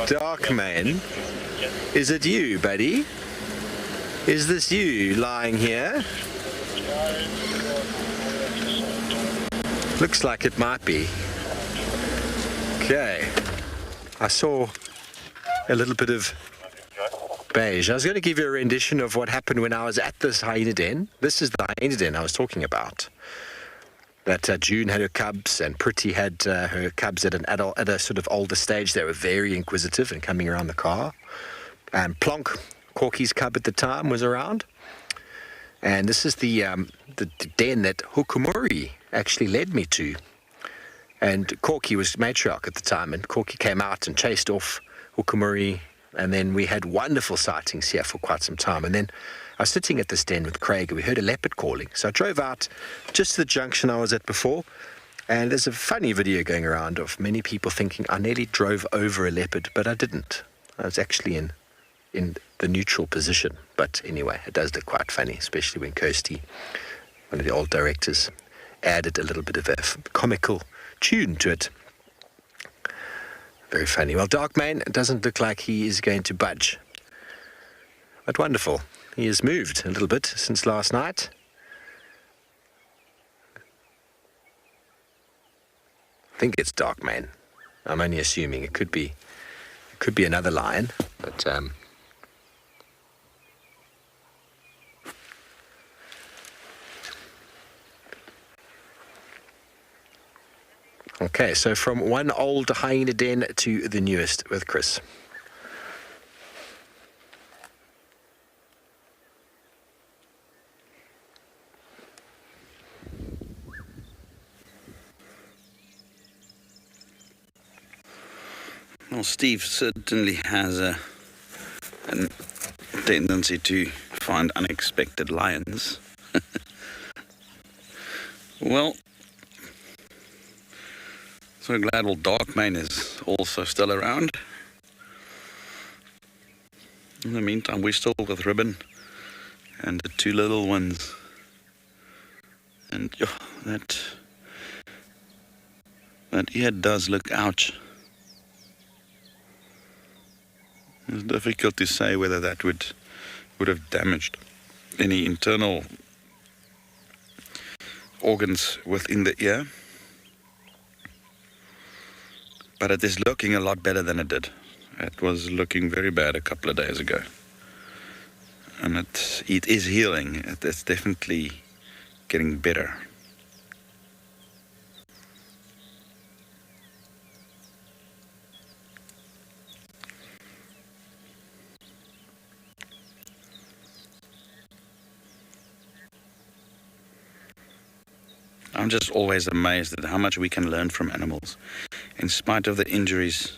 Dark mane. Is it you, buddy? Is this you lying here? Looks like it might be. Okay. I saw a little bit of beige. I was going to give you a rendition of what happened when I was at this hyena den. This is the hyena den I was talking about. That June had her cubs and Pretty had her cubs at a sort of older stage. They were very inquisitive and coming around the car. And Plonk, Corky's cub at the time, was around. And this is the den that Hukumuri actually led me to. And Corky was matriarch at the time, and Corky came out and chased off Hukumuri. And then we had wonderful sightings here for quite some time. And then I was sitting at this den with Craig, and we heard a leopard calling. So I drove out just to the junction I was at before. And there's a funny video going around of many people thinking I nearly drove over a leopard, but I didn't. I was actually in the neutral position. But anyway, it does look quite funny, especially when Kirsty, one of the old directors, added a little bit of a comical tune to it. Very funny. Well, Darkmane doesn't look like he is going to budge. But wonderful. He has moved a little bit since last night. I think it's Darkmane. I'm only assuming. It could be another lion, but okay, so from one old hyena den to the newest with Chris. Well, Steve certainly has a tendency to find unexpected lions. Well, so glad old Darkmane is also still around. In the meantime, we're still with Ribbon and the two little ones. And that ear does look ouch. It's difficult to say whether that would have damaged any internal organs within the ear. But it is looking a lot better than it did. It was looking very bad a couple of days ago. And it is healing. It's definitely getting better. I'm just always amazed at how much we can learn from animals. In spite of the injuries,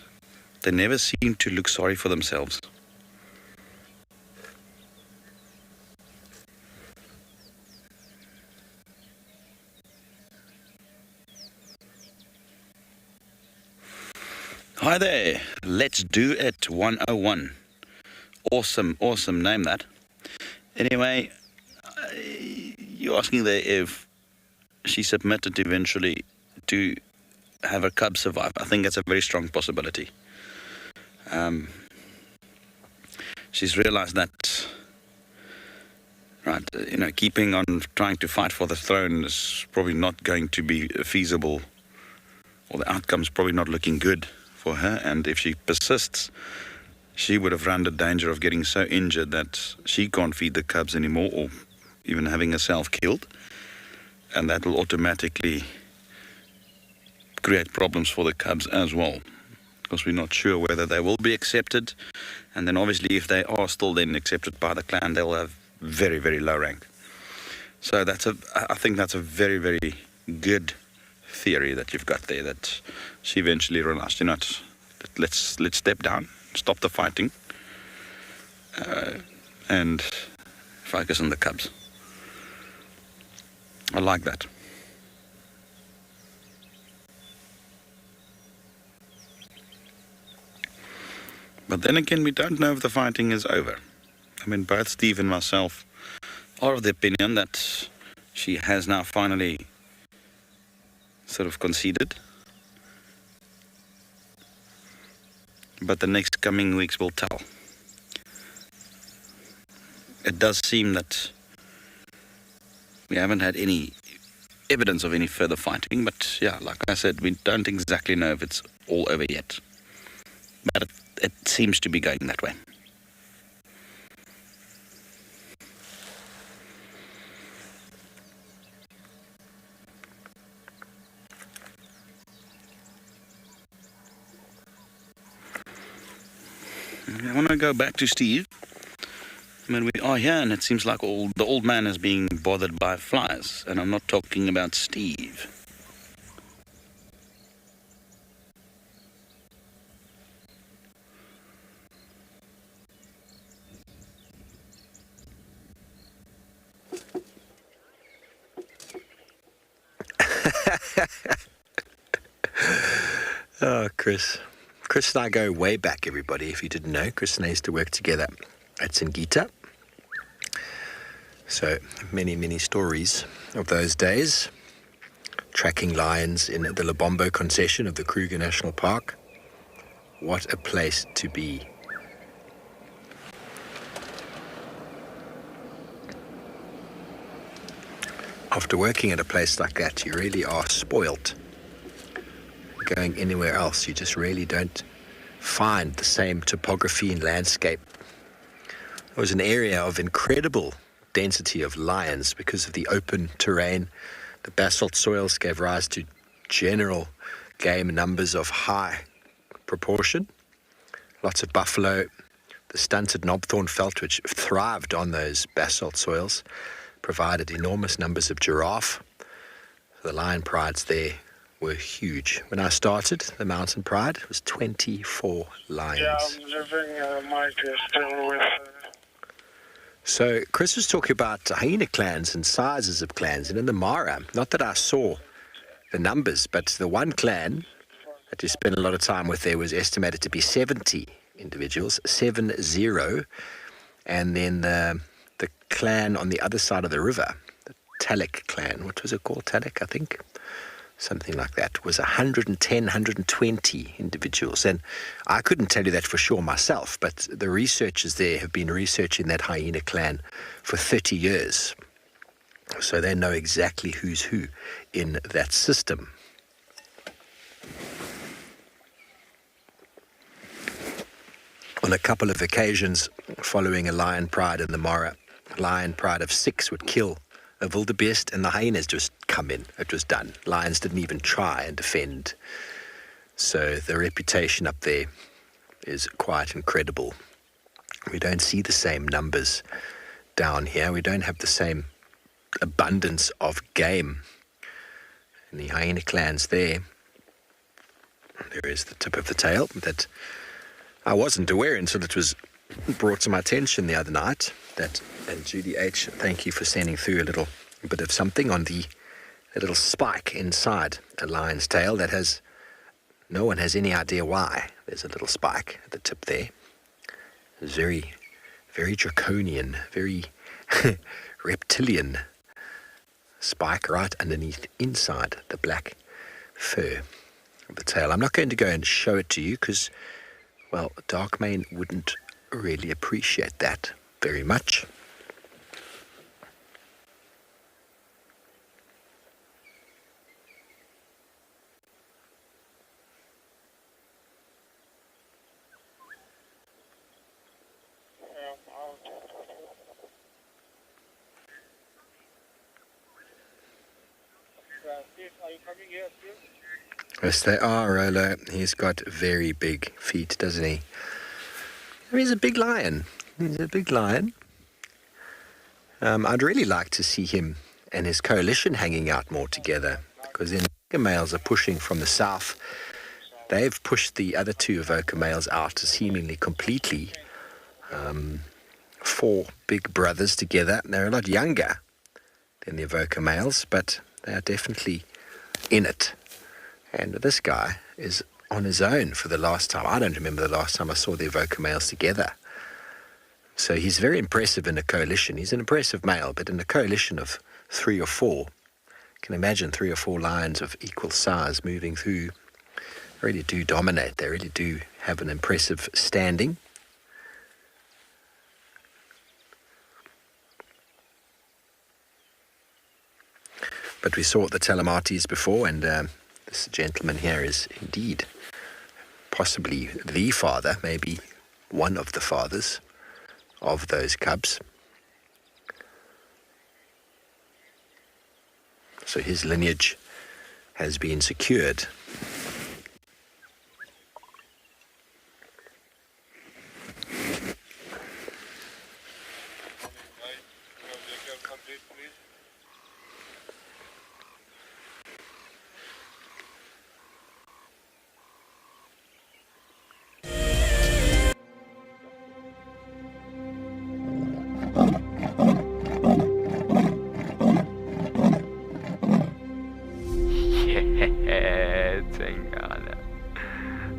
they never seem to look sorry for themselves. Hi there, Let's Do It 101. Awesome, awesome name that. Anyway, you're asking there if she submitted eventually to have her cub survive. I think that's a very strong possibility. She's realized that, keeping on trying to fight for the throne is probably not going to be feasible, or the outcome's probably not looking good for her. And if she persists, she would have run the danger of getting so injured that she can't feed the cubs anymore, or even having herself killed. And that will automatically create problems for the cubs as well, because we're not sure whether they will be accepted. And then obviously if they are still then accepted by the clan, they'll have very, very low rank. So I think that's a very, very good theory that you've got there, that she eventually realized, let's step down, stop the fighting, and focus on the cubs. I like that. But then again, we don't know if the fighting is over. I mean, both Steve and myself are of the opinion that she has now finally sort of conceded. But the next coming weeks will tell. It does seem that we haven't had any evidence of any further fighting, but yeah, like I said, we don't exactly know if it's all over yet. But it seems to be going that way. I want to go back to Steve. I mean, we are here, and it seems like the old man is being bothered by flies, and I'm not talking about Steve. Oh, Chris. Chris and I go way back, everybody. If you didn't know, Chris and I used to work together at Singita. So many, many stories of those days. Tracking lions in the Lubombo concession of the Kruger National Park. What a place to be. After working at a place like that, you really are spoilt. Going anywhere else, you just really don't find the same topography and landscape. It was an area of incredible density of lions because of the open terrain. The basalt soils gave rise to general game numbers of high proportion. Lots of buffalo. The stunted knobthorn felt, which thrived on those basalt soils, provided enormous numbers of giraffe. The lion prides there were huge. When I started the mountain pride, it was 24 lions. Yeah, I'm living, Mike is still with... So Chris was talking about hyena clans and sizes of clans, and in the Mara, not that I saw the numbers, but the one clan that we spent a lot of time with there was estimated to be 70 individuals, 70, and then the clan on the other side of the river, the Talek clan, what was it called? Talek, I think. something like that, was 110, 120 individuals. And I couldn't tell you that for sure myself, but the researchers there have been researching that hyena clan for 30 years. So they know exactly who's who in that system. On a couple of occasions, following a lion pride in the Mara, a lion pride of 6 would kill a wildebeest and the hyenas just come in. It was done. Lions didn't even try and defend. So the reputation up there is quite incredible. We don't see the same numbers down here. We don't have the same abundance of game. And the hyena clans there is the tip of the tail that I wasn't aware until it was brought to my attention the other night. And Judy H., thank you for sending through a bit of something on a little spike inside a lion's tail that has, no one has any idea why. There's a little spike at the tip there. It's very, very draconian, very reptilian spike right underneath, inside the black fur of the tail. I'm not going to go and show it to you because, well, Darkmane wouldn't really appreciate that very much. Yes, they are, Rolo. He's got very big feet, doesn't he? He's a big lion. He's a big lion. I'd really like to see him and his coalition hanging out more together, because the Avoca males are pushing from the south. They've pushed the other two Avoca males out seemingly completely. 4 big brothers together. They're a lot younger than the Avoca males, but they are definitely in it. And this guy is on his own for the last time. I don't remember the last time I saw the Avoca males together. So he's very impressive in a coalition. He's an impressive male, but in a coalition of 3 or 4, you can imagine 3 or 4 lions of equal size moving through. They really do dominate. They really do have an impressive standing. But we saw the Telemates before, and this gentleman here is indeed possibly the father, maybe one of the fathers of those cubs. So his lineage has been secured.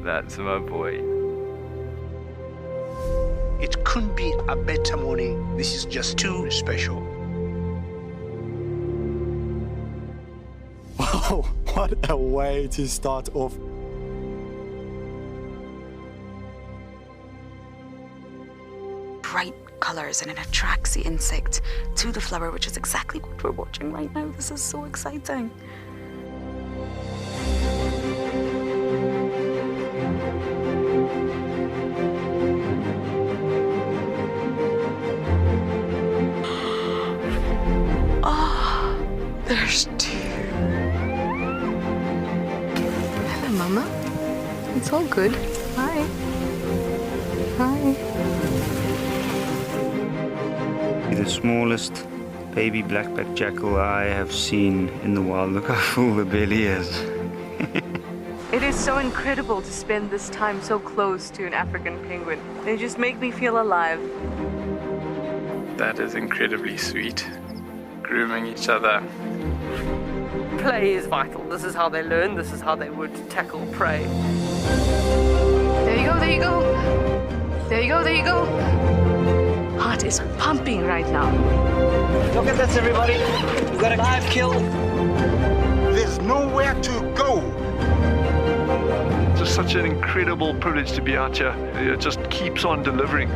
That's my boy. It couldn't be a better morning. This is just too special. Wow, what a way to start off. Bright colors, and it attracts the insect to the flower, which is exactly what we're watching right now. This is so exciting. There's 2. Hello, Mama. It's all good. Hi. Hi. The smallest baby black-backed jackal I have seen in the wild. Look how full the belly is. It is so incredible to spend this time so close to an African penguin. They just make me feel alive. That is incredibly sweet. Grooming each other. Play is vital. This is how they learn. This is how they would tackle prey. There you go, there you go. There you go, there you go. Heart is pumping right now. Look at this, everybody. We've got a live kill. There's nowhere to go. It's just such an incredible privilege to be out here. It just keeps on delivering.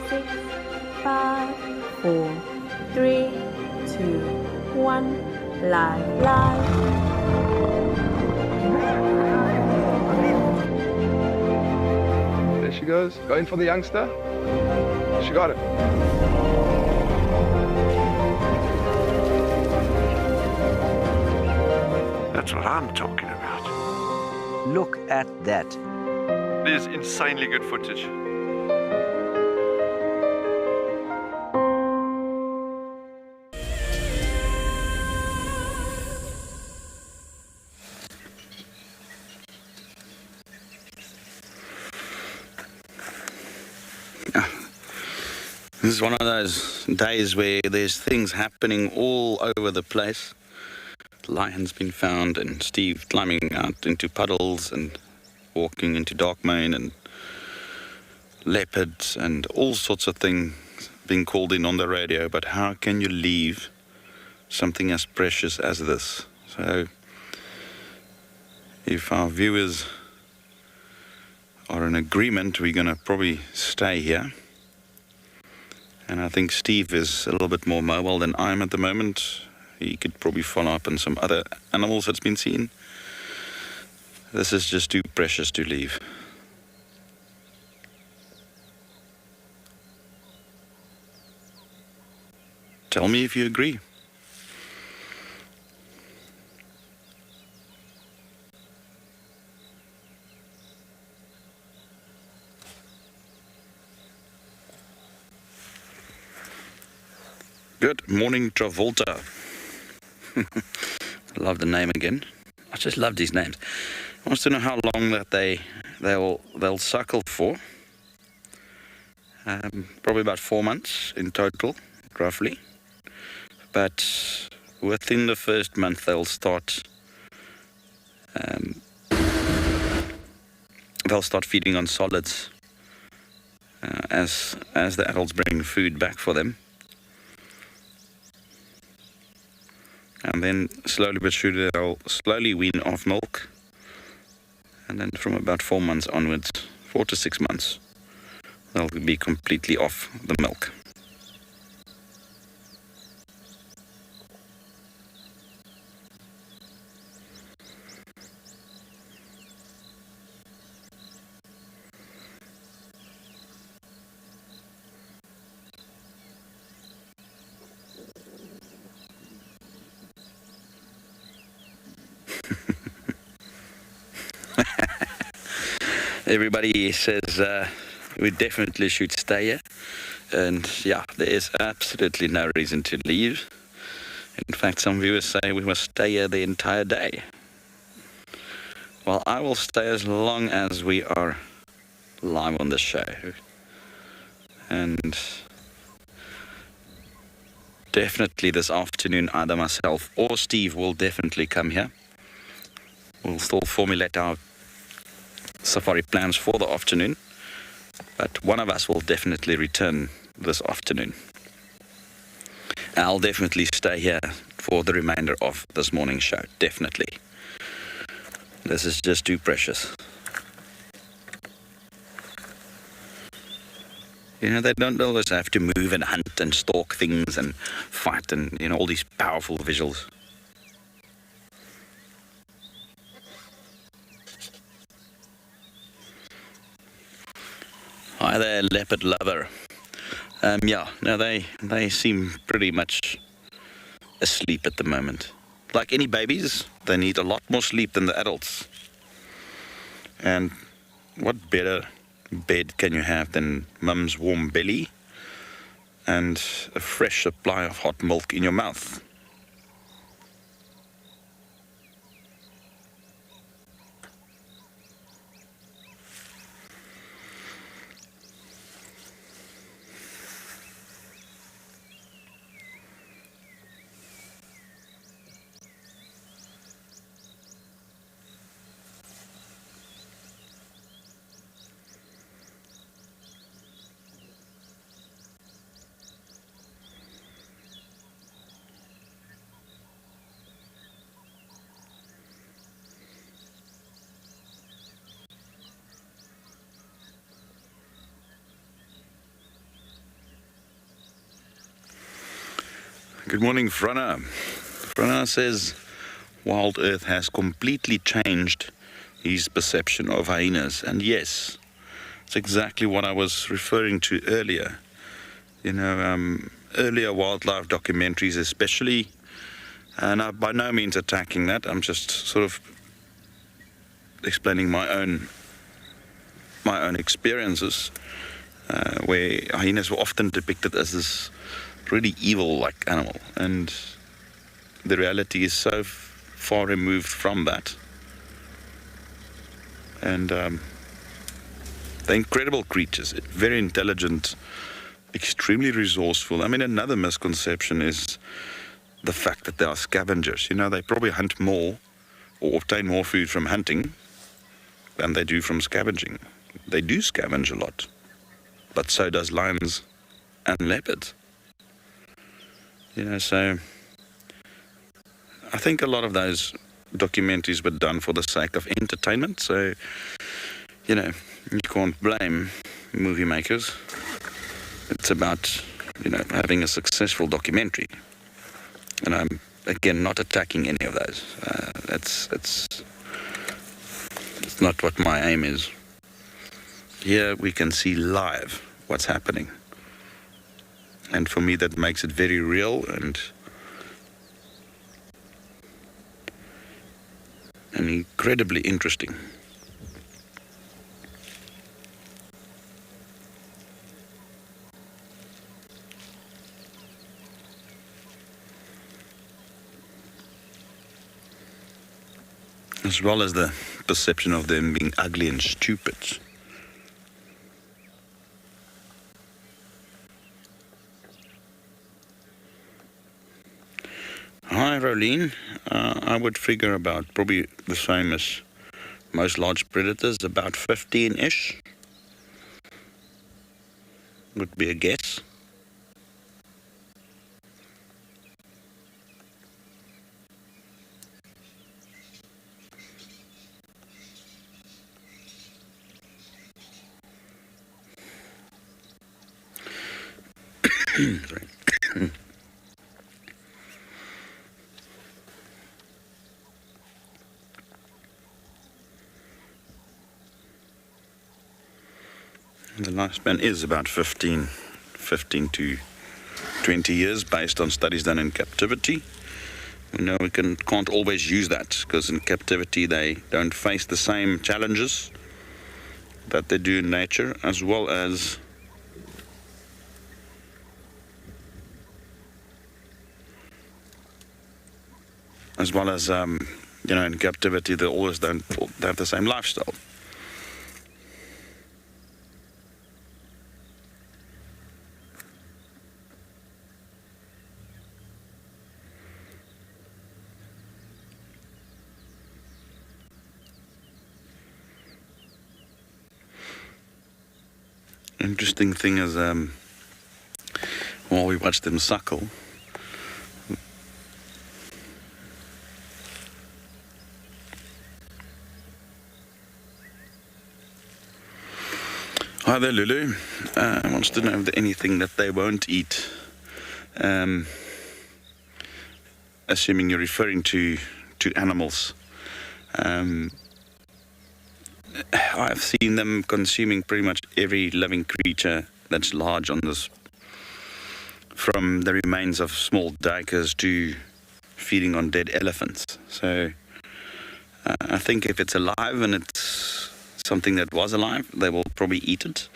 Six, 5, 4, 3, 2, 1, live. There she goes, going for the youngster. She got it. That's what I'm talking about. Look at that. It is insanely good footage. This is one of those days where there's things happening all over the place. Lion's been found, and Steve climbing out into puddles and walking into dark main, and leopards and all sorts of things being called in on the radio. But how can you leave something as precious as this? So if our viewers are in agreement, we're going to probably stay here. And I think Steve is a little bit more mobile than I am at the moment. He could probably follow up on some other animals that's been seen. This is just too precious to leave. Tell me if you agree. Good morning, Travolta. I love the name again. I just love these names. I want to know how long that they'll suckle for. Probably about 4 months in total, roughly. But within the first month, they'll start feeding on solids as the adults bring food back for them. And then slowly but surely they'll slowly wean off milk. And then from about 4 months onwards, 4 to 6 months, they'll be completely off the milk. Everybody says we definitely should stay here, and yeah, there is absolutely no reason to leave. In fact, some viewers say we must stay here the entire day. Well, I will stay as long as we are live on the show, and definitely this afternoon either myself or Steve will definitely come here. We'll still formulate our safari plans for the afternoon, but one of us will definitely return this afternoon. I'll definitely stay here for the remainder of this morning's show, definitely. This is just too precious. You know, they don't always have to move and hunt and stalk things and fight and, you know, all these powerful visuals. Hi there, leopard lover. Yeah, no, they seem pretty much asleep at the moment. Like any babies, they need a lot more sleep than the adults. And what better bed can you have than mum's warm belly and a fresh supply of hot milk in your mouth? Good morning, Frana. Frana says WildEarth has completely changed his perception of hyenas. And yes, it's exactly what I was referring to earlier. You know, earlier wildlife documentaries especially, and I'm by no means attacking that. I'm just sort of explaining my own experiences, where hyenas were often depicted as this really evil-like animal, and the reality is so far removed from that. And they're incredible creatures, very intelligent, extremely resourceful. I mean, another misconception is the fact that they are scavengers. You know, they probably hunt more or obtain more food from hunting than they do from scavenging. They do scavenge a lot, but so does lions and leopards. You know, so I think a lot of those documentaries were done for the sake of entertainment. So, you know, you can't blame movie makers. It's about, you know, having a successful documentary. And I'm, again, not attacking any of those. It's not what my aim is. Here we can see live what's happening. And for me, that makes it very real and incredibly interesting. As well as the perception of them being ugly and stupid. Hi, Rolene. I would figure about probably the same as most large predators, about 15-ish. Would be a guess. Sorry. The lifespan is about 15 to 20 years based on studies done in captivity. We know we can't always use that because in captivity they don't face the same challenges that they do in nature, as well as you know, in captivity they always don't have the same lifestyle. Interesting thing is, while we watch them suckle, hi there, Lulu. Wants to know if there's anything that they won't eat. Assuming you're referring to animals. I've seen them consuming pretty much every living creature that's large on this, from the remains of small duikers to feeding on dead elephants. So I think if it's alive and it's something that was alive, they will probably eat it.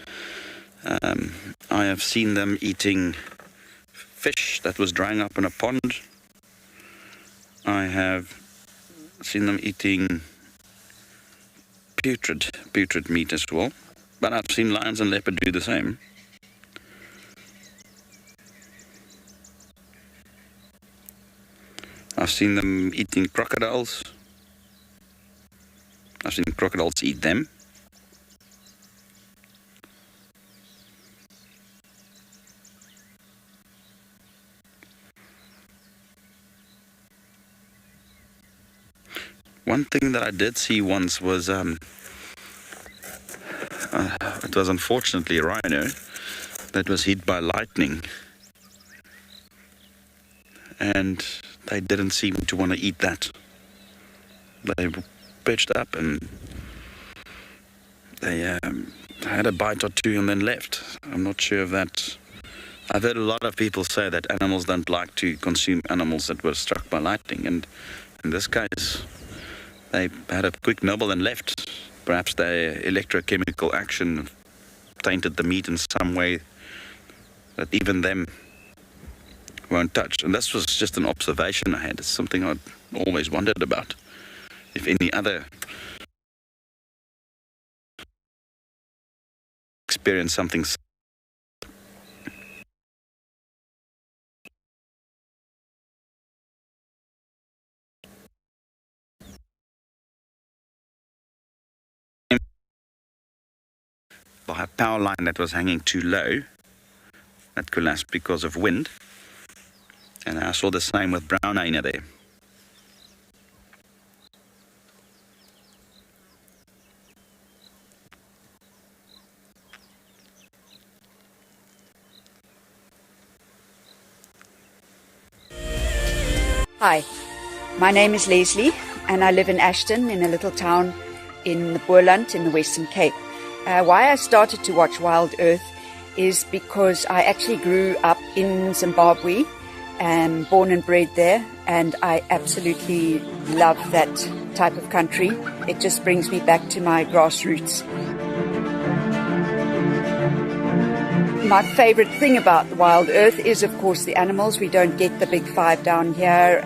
I have seen them eating fish that was drying up in a pond. I have seen them eating putrid meat as well, but I've seen lions and leopard do the same. I've seen them eating crocodiles. I've seen crocodiles eat them. One thing that I did see once was, it was unfortunately a rhino that was hit by lightning. and they didn't seem to want to eat that. They perched up and they had a bite or two and then left. I'm not sure of that. I've heard a lot of people say that animals don't like to consume animals that were struck by lightning, and in this case they had a quick nibble and left. Perhaps their electrochemical action tainted the meat in some way that even them won't touch. And this was just an observation I had. It's something I'd always wondered about. If any other experience something by a power line that was hanging too low, that collapsed because of wind. And I saw the same with brown hyena there. Hi, my name is Leslie and I live in Ashton in a little town in the Boerland in the Western Cape. Why I started to watch WildEarth is because I actually grew up in Zimbabwe and born and bred there, and I absolutely love that type of country. It just brings me back to my grassroots. My favorite thing about WildEarth is, of course, the animals. We don't get the big five down here,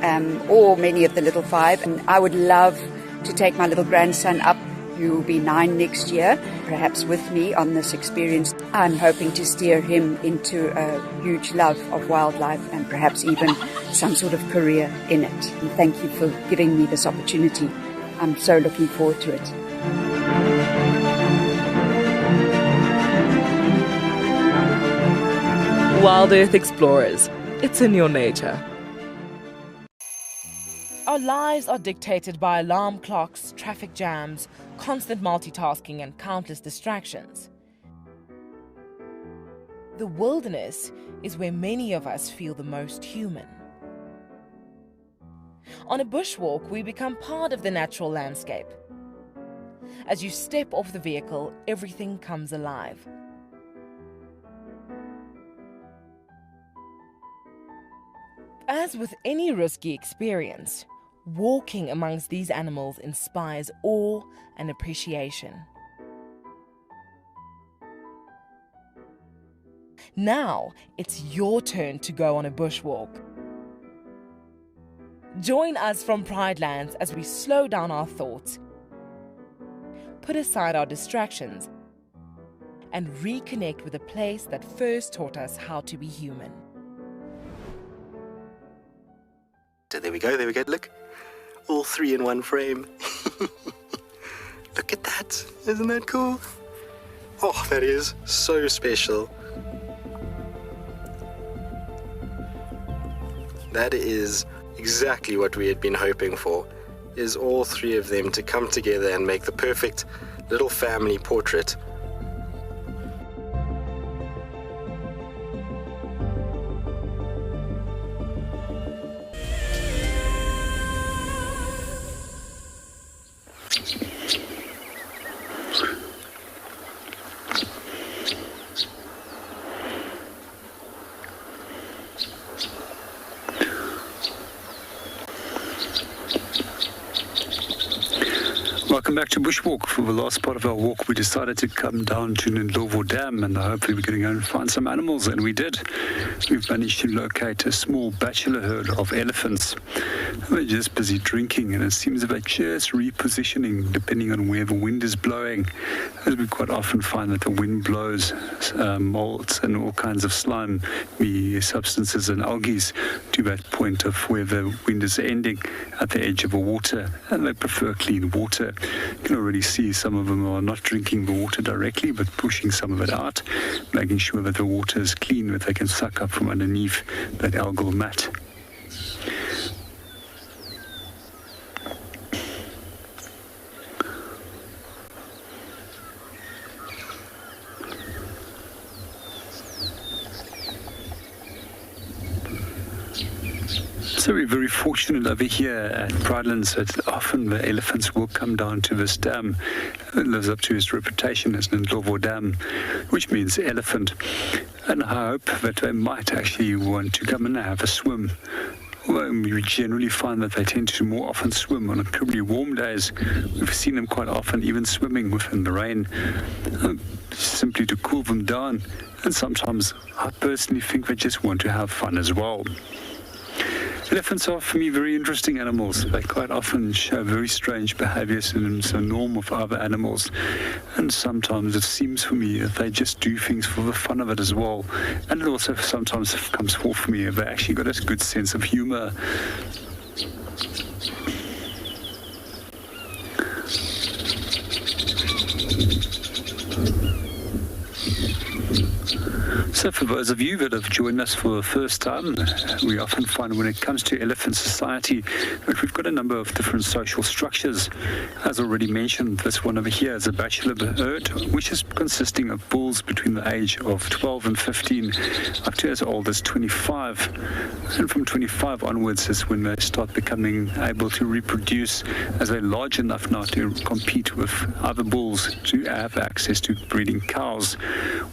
or many of the little five. And I would love to take my little grandson up, who will be 9 next year, perhaps with me on this experience. I'm hoping to steer him into a huge love of wildlife and perhaps even some sort of career in it. And thank you for giving me this opportunity. I'm so looking forward to it. WildEarth Explorers. It's in your nature. Our lives are dictated by alarm clocks, traffic jams, constant multitasking, and countless distractions. The wilderness is where many of us feel the most human. On a bushwalk, we become part of the natural landscape. As you step off the vehicle, everything comes alive. As with any risky experience, walking amongst these animals inspires awe and appreciation. Now, it's your turn to go on a bushwalk. Join us from Pridelands as we slow down our thoughts, put aside our distractions, and reconnect with a place that first taught us how to be human. So there we go, look. All three in one frame. Look at that, isn't that cool? Oh, that is so special. That is exactly what we had been hoping for, is all three of them to come together and make the perfect little family portrait. Welcome back to Bushwalk. For the last part of our walk, we decided to come down to Ndlovu Dam, and hopefully we're going to go and find some animals, and we did. We've managed to locate a small bachelor herd of elephants. They're just busy drinking, and it seems that they're just repositioning depending on where the wind is blowing, as we quite often find that the wind blows molds and all kinds of slime, substances and algae to that point of where the wind is ending at the edge of the water, and they prefer clean water. You can already see some of them are not drinking the water directly, but pushing some of it out, making sure that the water is clean, that they can suck up from underneath that algal mat. So we're very fortunate over here at Pridelands that often the elephants will come down to this dam. It lives up to its reputation as an Ndlovu Dam, which means elephant. And I hope that they might actually want to come and have a swim. Well, we generally find that they tend to more often swim on incredibly warm days. We've seen them quite often even swimming within the rain, simply to cool them down. And sometimes I personally think they just want to have fun as well. Elephants are, for me, very interesting animals. They quite often show very strange behaviors and so norm of other animals. And sometimes it seems for me that they just do things for the fun of it as well. And it also sometimes comes forth for me that they actually got a good sense of humor. So for those of you that have joined us for the first time, we often find when it comes to elephant society that we've got a number of different social structures. As already mentioned, this one over here is a bachelor herd, which is consisting of bulls between the age of 12 and 15 up to as old as 25. And from 25 onwards is when they start becoming able to reproduce as they're large enough now to compete with other bulls to have access to breeding cows.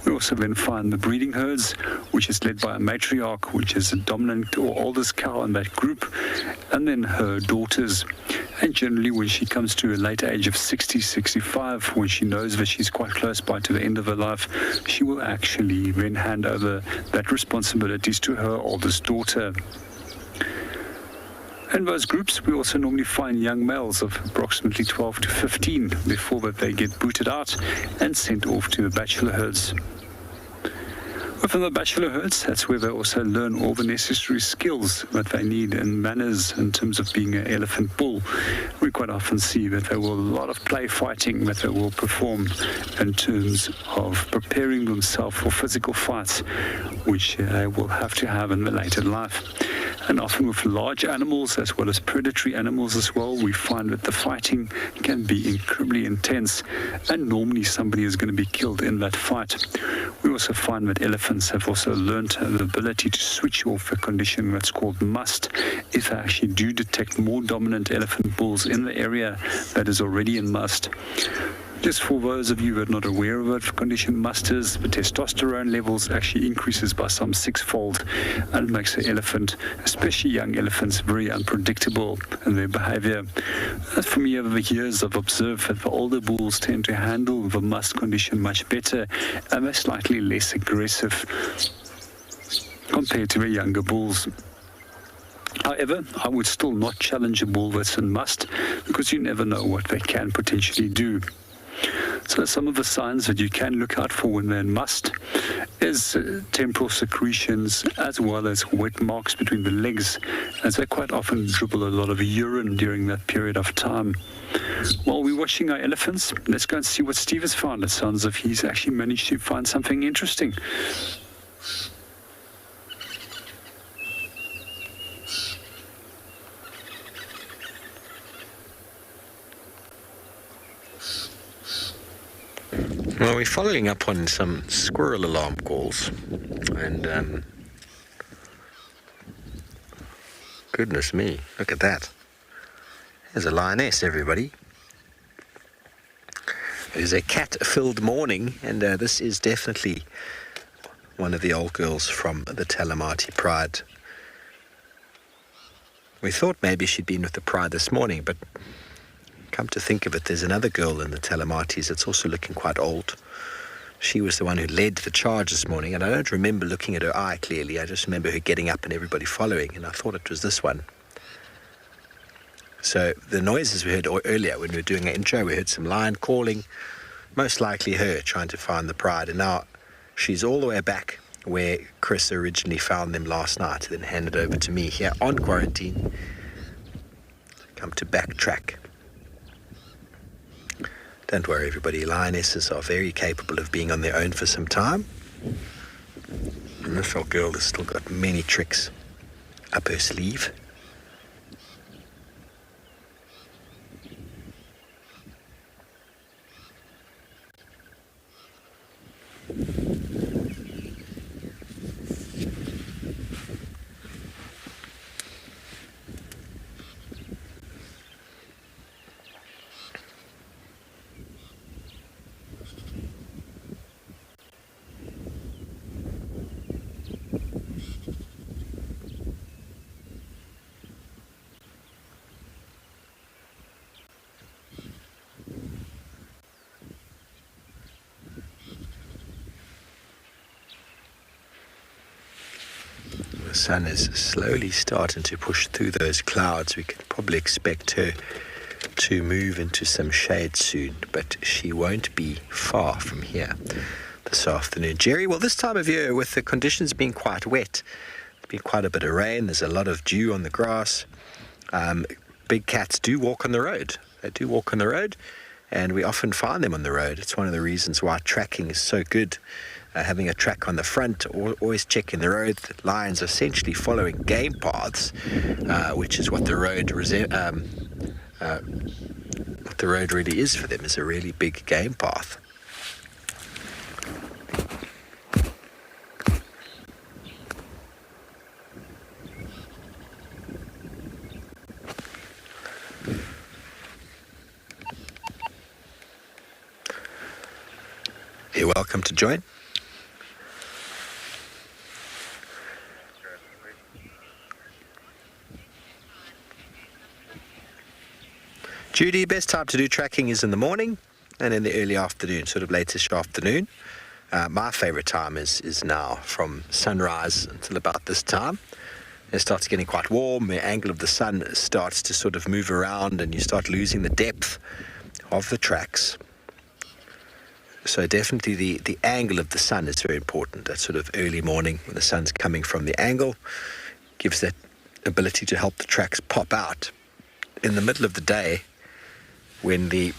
We also then find the breeding herds, which is led by a matriarch, which is a dominant or oldest cow in that group, and then her daughters. And generally when she comes to a late age of 60, 65, when she knows that she's quite close by to the end of her life, she will actually then hand over that responsibilities to her oldest daughter. In those groups, we also normally find young males of approximately 12 to 15 before that they get booted out and sent off to the bachelor herds. Within the bachelor herds, that's where they also learn all the necessary skills that they need and manners in terms of being an elephant bull. We quite often see that there will a lot of play fighting that they will perform in terms of preparing themselves for physical fights, which they will have to have in the later life. And often with large animals as well as predatory animals as well, we find that the fighting can be incredibly intense, and normally somebody is going to be killed in that fight. We also find that elephants have also learned the ability to switch off a condition that's called must if they actually do detect more dominant elephant bulls in the area that is already in must. Just for those of you who are not aware of what condition must is, the testosterone levels actually increases by some 6-fold and makes the elephant, especially young elephants, very unpredictable in their behavior. As for me, over the years, I've observed that the older bulls tend to handle the must condition much better and they're slightly less aggressive compared to the younger bulls. However, I would still not challenge a bull that's in must because you never know what they can potentially do. So some of the signs that you can look out for when they're in must is temporal secretions as well as wet marks between the legs, as they quite often dribble a lot of urine during that period of time. While we're watching our elephants, let's go and see what Steve has found. It sounds as if he's actually managed to find something interesting. Well, we're following up on some squirrel alarm calls, and goodness me, look at that. There's a lioness, everybody. It is a cat-filled morning, and this is definitely one of the old girls from the Talamati Pride. We thought maybe she'd been with the Pride this morning, but come to think of it, there's another girl in the Talamatis that's also looking quite old. She was the one who led the charge this morning, and I don't remember looking at her eye clearly. I just remember her getting up and everybody following, and I thought it was this one. So the noises we heard earlier when we were doing our intro, we heard some lion calling, most likely her trying to find the Pride, and now she's all the way back where Chris originally found them last night, then handed over to me here on quarantine. Come to backtrack. Don't worry, everybody. Lionesses are very capable of being on their own for some time. And this old girl has still got many tricks up her sleeve. The sun is slowly starting to push through those clouds. We can probably expect her to move into some shade soon, but she won't be far from here this afternoon. Jerry, well, this time of year, with the conditions being quite wet, there's been quite a bit of rain, there's a lot of dew on the grass. Big cats do walk on the road. They do walk on the road, and we often find them on the road. It's one of the reasons why tracking is so good. Having a track on the front, or always checking the road. The lions are essentially following game paths, which is what the road really is for them, is a really big game path. You're welcome to join. Judy, best time to do tracking is in the morning and in the early afternoon, sort of latish afternoon. My favourite time is now, from sunrise until about this time. It starts getting quite warm, the angle of the sun starts to sort of move around, and you start losing the depth of the tracks. So definitely the angle of the sun is very important. That sort of early morning when the sun's coming from the angle gives that ability to help the tracks pop out. In the middle of the day, when the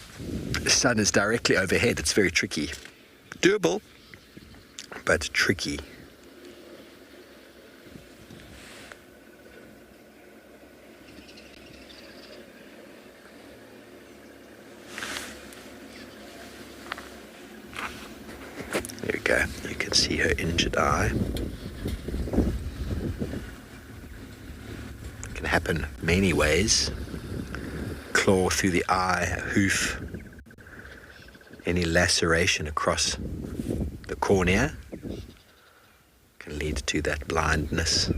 sun is directly overhead, it's very tricky. Doable, but tricky. There we go. You can see her injured eye. It can happen many ways. Claw through the eye, a hoof, any laceration across the cornea can lead to that blindness.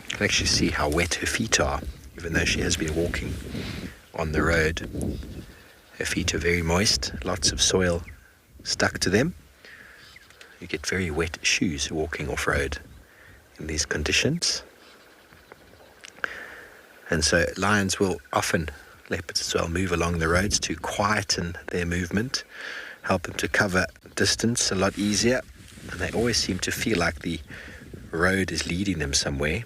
You can actually see how wet her feet are, even though she has been walking on the road. Her feet are very moist, lots of soil stuck to them. You get very wet shoes walking off-road in these conditions. And so lions will often, leopards as well, move along the roads to quieten their movement, help them to cover distance a lot easier, and they always seem to feel like the road is leading them somewhere,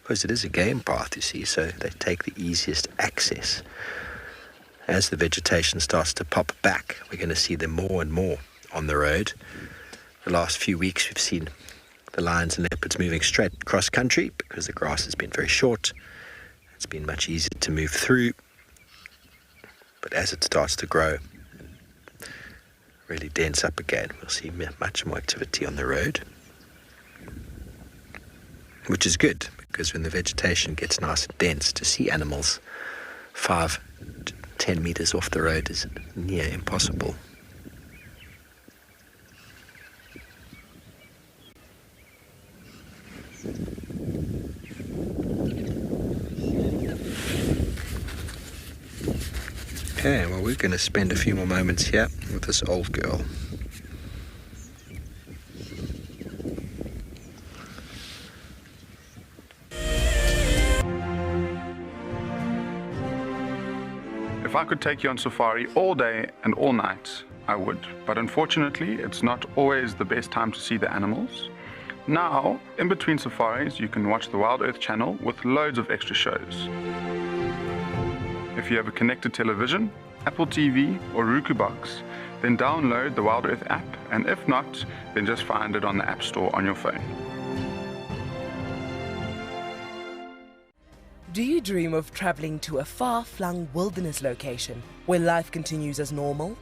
because it is a game path, you see, so they take the easiest access. As the vegetation starts to pop back, we're going to see them more and more on the road. The last few weeks we've seen the lions and leopards moving straight across country because the grass has been very short. It's been much easier to move through. But as it starts to grow, really dense up again, we'll see much more activity on the road. Which is good, because when the vegetation gets nice and dense, to see animals 5 to 10 meters off the road is near impossible. Okay, well, we're going to spend a few more moments here with this old girl. If I could take you on safari all day and all night, I would. But unfortunately, it's not always the best time to see the animals. Now, in between safaris, you can watch the WildEarth Channel with loads of extra shows. If you have a connected television, Apple TV or Roku box, then download the WildEarth app, and if not, then just find it on the App Store on your phone. Do you dream of traveling to a far-flung wilderness location where life continues as normal?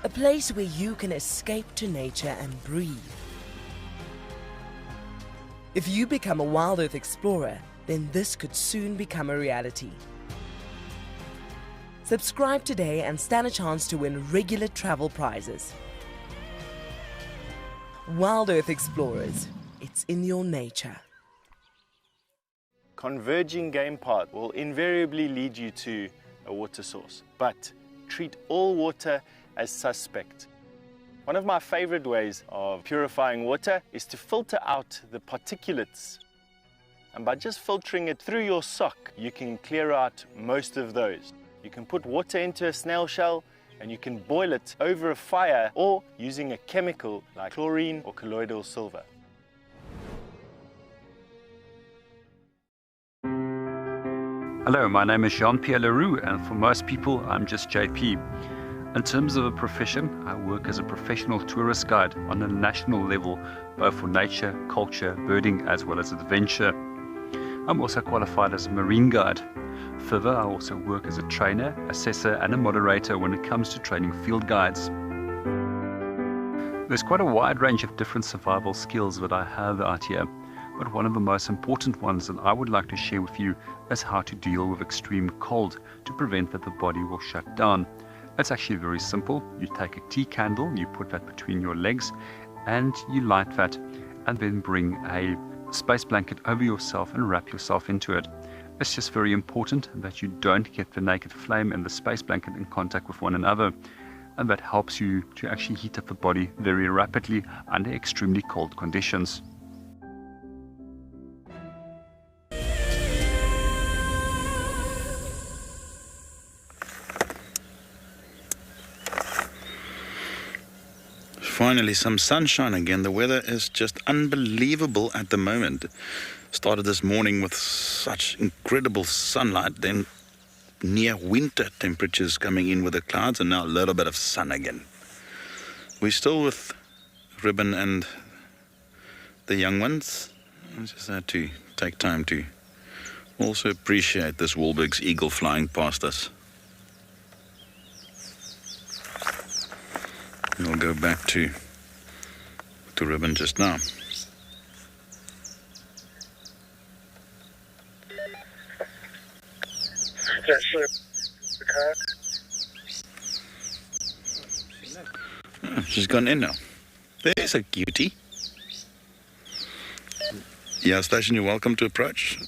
A place where you can escape to nature and breathe. If you become a WildEarth explorer, then this could soon become a reality. Subscribe today and stand a chance to win regular travel prizes. WildEarth Explorers, it's in your nature. converging game path will invariably lead you to a water source, but treat all water as suspect. One of my favorite ways of purifying water is to filter out the particulates. And by just filtering it through your sock, you can clear out most of those. You can put water into a snail shell and you can boil it over a fire or using a chemical like chlorine or colloidal silver. Hello, my name is Jean-Pierre Leroux, and for most people, I'm just JP. In terms of a profession, I work as a professional tourist guide on a national level, both for nature, culture, birding, as well as adventure. I'm also qualified as a marine guide. Further, I also work as a trainer, assessor, and a moderator when it comes to training field guides. There's quite a wide range of different survival skills that I have out here. But one of the most important ones that I would like to share with you is how to deal with extreme cold to prevent that the body will shut down. It's actually very simple. You take a tea candle, you put that between your legs and you light that, and then bring a space blanket over yourself and wrap yourself into it. It's just very important that you don't get the naked flame and the space blanket in contact with one another, and that helps you to actually heat up the body very rapidly under extremely cold conditions. Finally, some sunshine again. The weather is just unbelievable at the moment. Started this morning with such incredible sunlight, then near winter temperatures coming in with the clouds, and now a little bit of sun again. We're still with Ribbon and the young ones. I just had to take time to also appreciate this Wahlberg's eagle flying past us. We'll go back to Ribbon just now. Oh, she's gone in now. There's a cutie. Yeah, station, you're welcome to approach.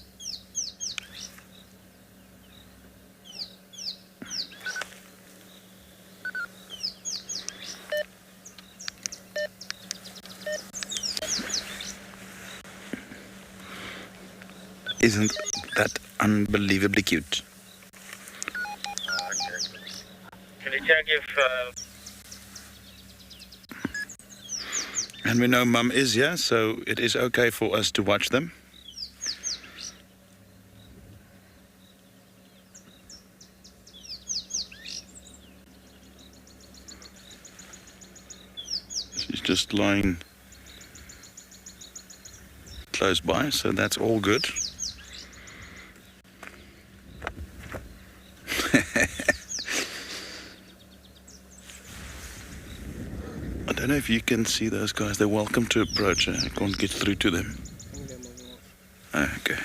Isn't that unbelievably cute? Can you check if... And we know Mum is here, so it is okay for us to watch them. She's just lying close by, so that's all good. I don't know if you can see those guys. They're welcome to approach. I can't get through to them. Okay.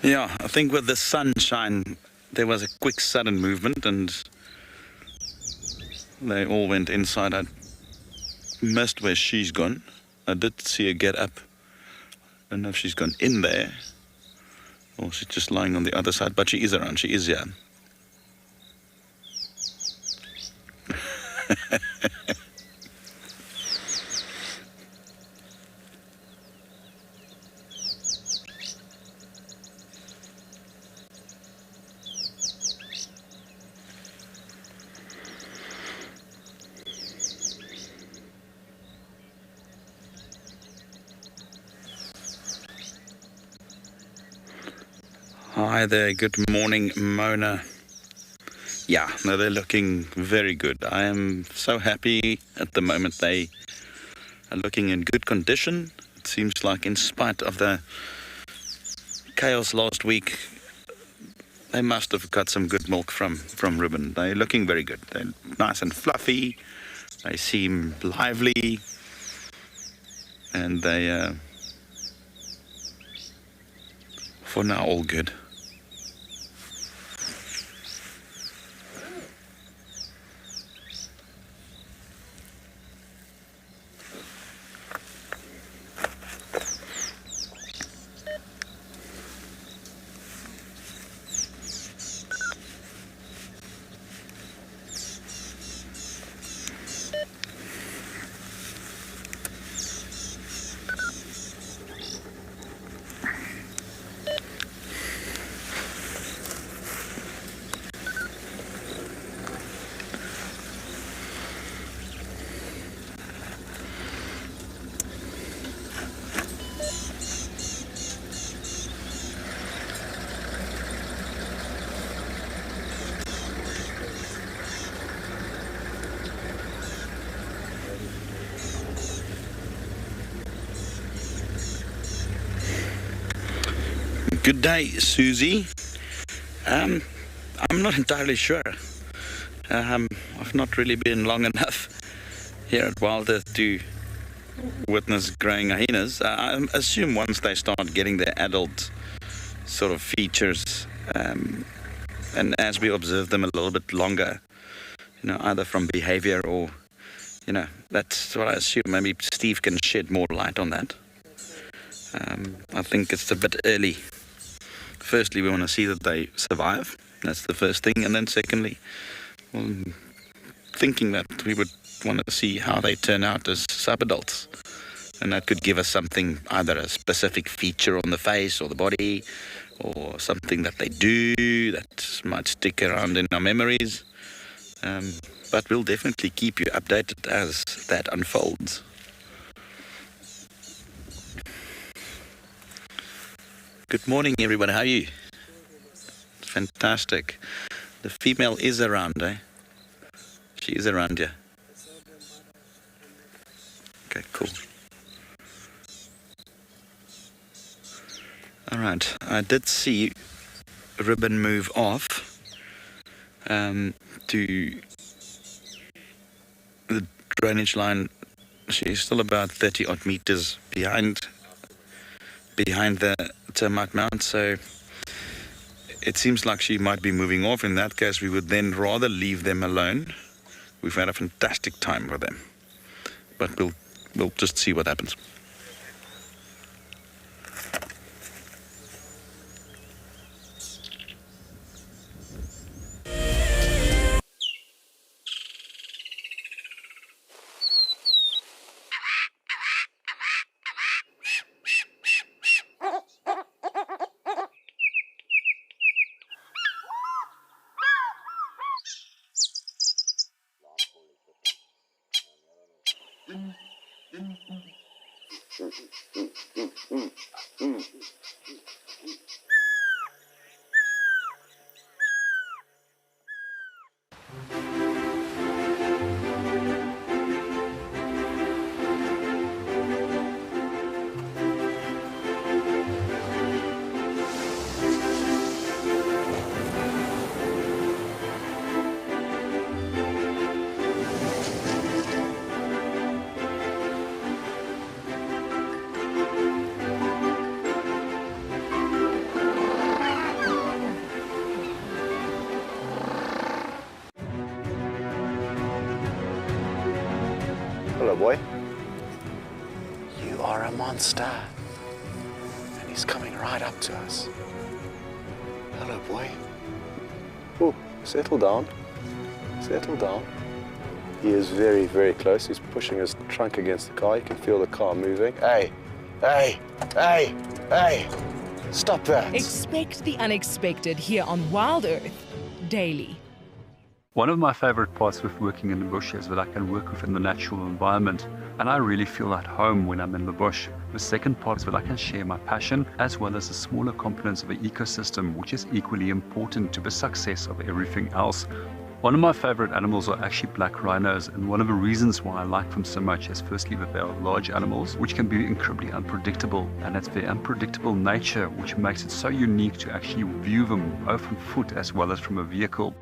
Yeah, I think with the sunshine, there was a quick sudden movement and they all went inside. I missed where she's gone. I did see her get up. I don't know if she's gone in there or she's just lying on the other side, but she is around. She is here. Hi there, good morning, Mona. Yeah, no, they're looking very good. I am so happy at the moment. They are looking in good condition. It seems like in spite of the chaos last week, they must have got some good milk from Ribbon. They're looking very good. They're nice and fluffy. They seem lively. And they, for now, all good. Good day, Susie. I'm not entirely sure. I've not really been long enough here at WildEarth to witness growing hyenas. I assume once they start getting their adult sort of features, and as we observe them a little bit longer, you know, either from behavior or, you know, that's what I assume. Maybe Steve can shed more light on that. I think it's a bit early. Firstly, we want to see that they survive. That's the first thing. And then secondly, well, thinking that we would want to see how they turn out as sub-adults. And that could give us something, either a specific feature on the face or the body, or something that they do that might stick around in our memories. But we'll definitely keep you updated as that unfolds. Good morning, everybody. How are you? Fantastic. The female is around, eh? She is around here. Okay, cool. All right. I did see Ribbon move off to the drainage line. She's still about 30 odd meters behind the termite mound, so it seems like she might be moving off. In that case, we would then rather leave them alone. We've had a fantastic time with them, but we'll just see what happens. Hello, boy. You are a monster. And he's coming right up to us. Hello, boy. Oh, settle down. Settle down. He is very, very close. He's pushing his trunk against the car. You can feel the car moving. Hey, hey, hey, hey. Stop that. Expect the unexpected here on WildEarth Daily. One of my favorite parts with working in the bush is that I can work within the natural environment, and I really feel at home when I'm in the bush. The second part is that I can share my passion as well as the smaller components of the ecosystem, which is equally important to the success of everything else. One of my favorite animals are actually black rhinos, and one of the reasons why I like them so much is firstly that they are large animals which can be incredibly unpredictable, and it's their unpredictable nature which makes it so unique to actually view them both on foot as well as from a vehicle.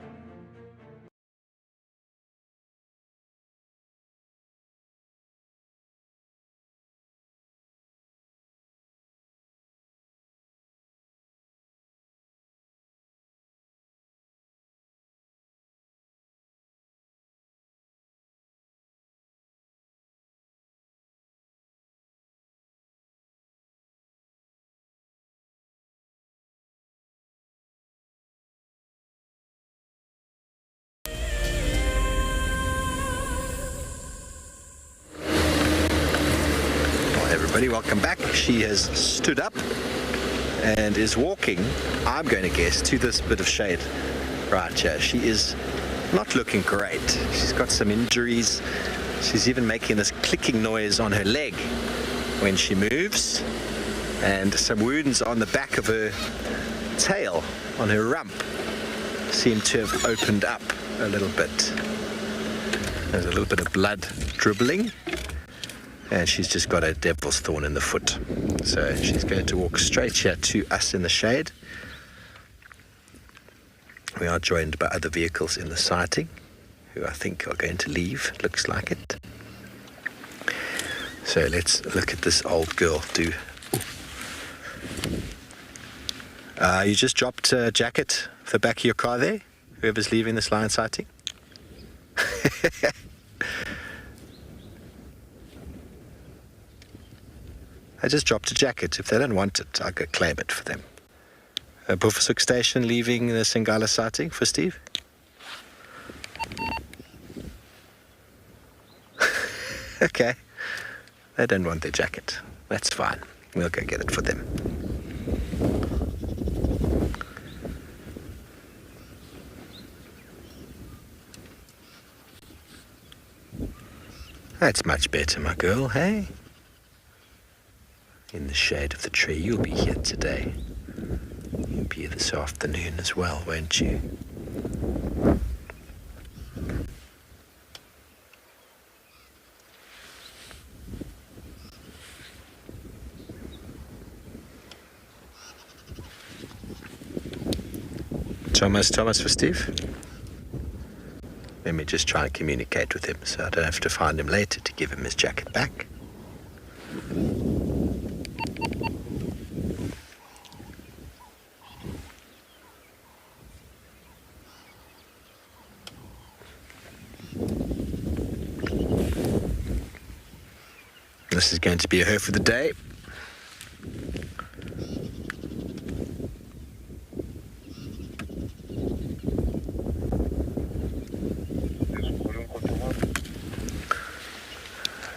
Everybody, welcome back. She has stood up and is walking, I'm going to guess, to this bit of shade right here. She is not looking great. She's got some injuries. She's even making this clicking noise on her leg when she moves, and some wounds on the back of her tail, on her rump, seem to have opened up a little bit. There's a little bit of blood dribbling. And she's just got a devil's thorn in the foot. So she's going to walk straight here to us in the shade. We are joined by other vehicles in the sighting, who I think are going to leave, looks like it. So let's look at this old girl do. You just dropped a jacket off the back of your car there, whoever's leaving this lion sighting. I just dropped a jacket. If they don't want it, I'll go claim it for them. Buffersook Station leaving the Singala sighting for Steve. Okay. They don't want their jacket. That's fine. We'll go get it for them. That's much better, my girl, hey? In the shade of the tree, you'll be here today. You'll be here this afternoon as well, won't you? Thomas for Steve. Let me just try and communicate with him so I don't have to find him later to give him his jacket back. This is going to be her for the day.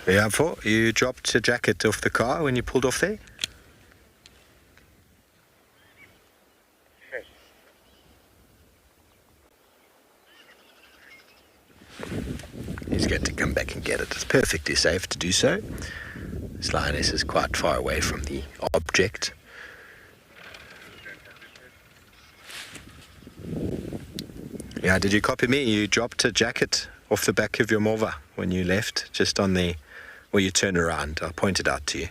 Yeah, you dropped a jacket off the car when you pulled off there? Yes. He's going to come back and get it. It's perfectly safe to do so. This lioness is quite far away from the object. Yeah, did you copy me? You dropped a jacket off the back of your Morva when you left, just on the, where you turn around. I'll point it out to you.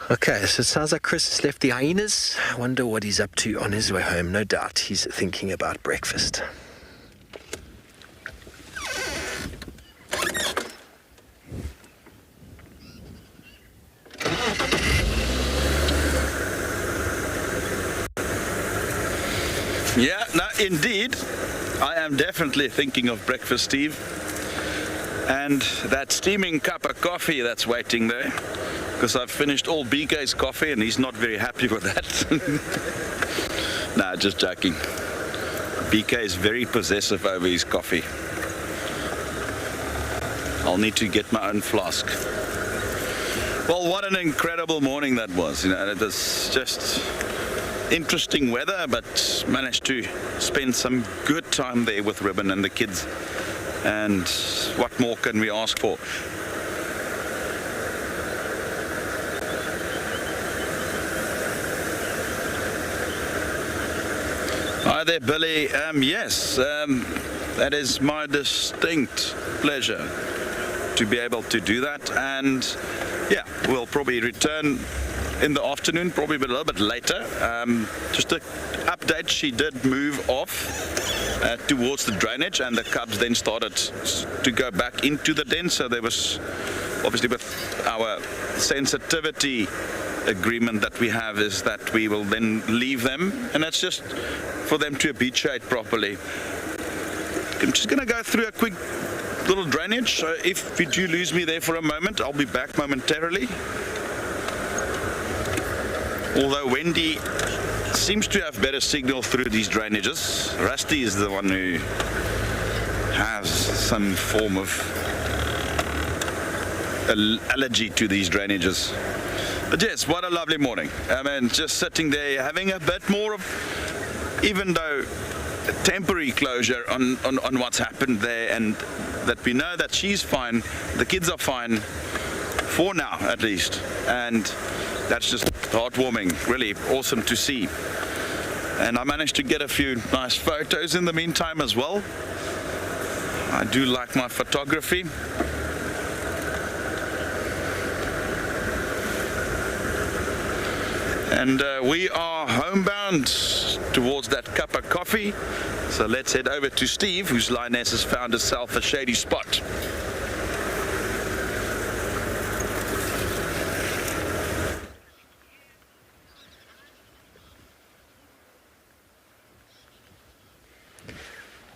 Okay, so it sounds like Chris has left the hyenas. I wonder what he's up to on his way home. No doubt he's thinking about breakfast. Yeah, no, indeed. I am definitely thinking of breakfast, Steve. And that steaming cup of coffee that's waiting there, because I've finished all BK's coffee and he's not very happy with that. Nah, just joking. BK is very possessive over his coffee. I'll need to get my own flask. Well, what an incredible morning that was. You know, it was just interesting weather, but managed to spend some good time there with Ribbon and the kids. And what more can we ask for? Hi there, Billy. Yes, that is my distinct pleasure to be able to do that. And yeah, we'll probably return in the afternoon, probably a little bit later. Just an update, she did move off towards the drainage, and the cubs then started to go back into the den. So there was, obviously with our sensitivity agreement that we have, is that we will then leave them, and that's just for them to habituate properly. I'm just going to go through a quick little drainage, so if you do lose me there for a moment, I'll be back momentarily. Although Wendy seems to have better signal through these drainages, Rusty is the one who has some form of allergy to these drainages. But yes, what a lovely morning. I mean, just sitting there having a bit more of, even though temporary closure on what's happened there, and that we know that she's fine, the kids are fine, for now at least. And that's just heartwarming, really awesome to see. And I managed to get a few nice photos in the meantime as well. I do like my photography. And we are homebound towards that cup of coffee. So let's head over to Steve, whose Lioness has found herself a shady spot.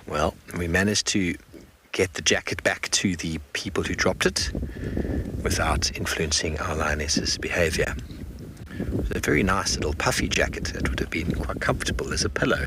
Well, we managed to get the jacket back to the people who dropped it without influencing our Lioness's behavior. It was a very nice little puffy jacket. It would have been quite comfortable as a pillow.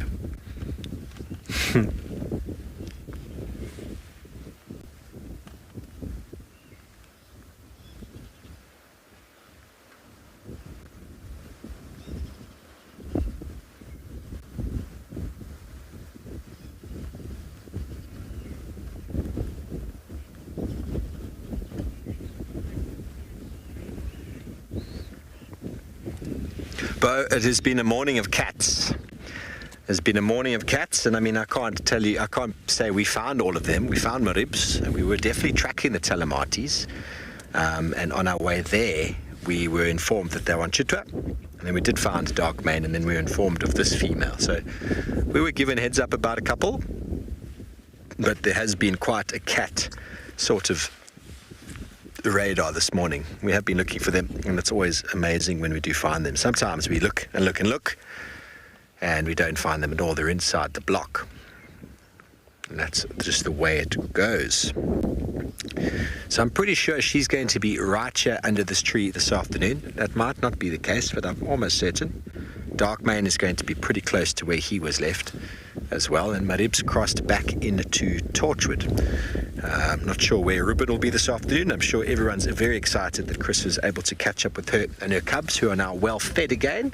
But it has been a morning of cats. There's been a morning of cats, and I mean, I can't say we found all of them. We found Maribs, and we were definitely tracking the Telematis. And on our way there, we were informed that they were on Chitwa, and then we did find a dark mane, and then we were informed of this female. So we were given heads up about a couple, but there has been quite a cat sort of radar this morning. We have been looking for them, and it's always amazing when we do find them. Sometimes we look and look and look, and we don't find them at all. They're inside the block, and that's just the way it goes. So I'm pretty sure she's going to be right here under this tree this afternoon. That might not be the case, but I'm almost certain. Darkmane is going to be pretty close to where he was left as well, and Marib's crossed back into Torchwood. I'm not sure where Ruben will be this afternoon. I'm sure everyone's very excited that Chris was able to catch up with her and her cubs, who are now well fed again.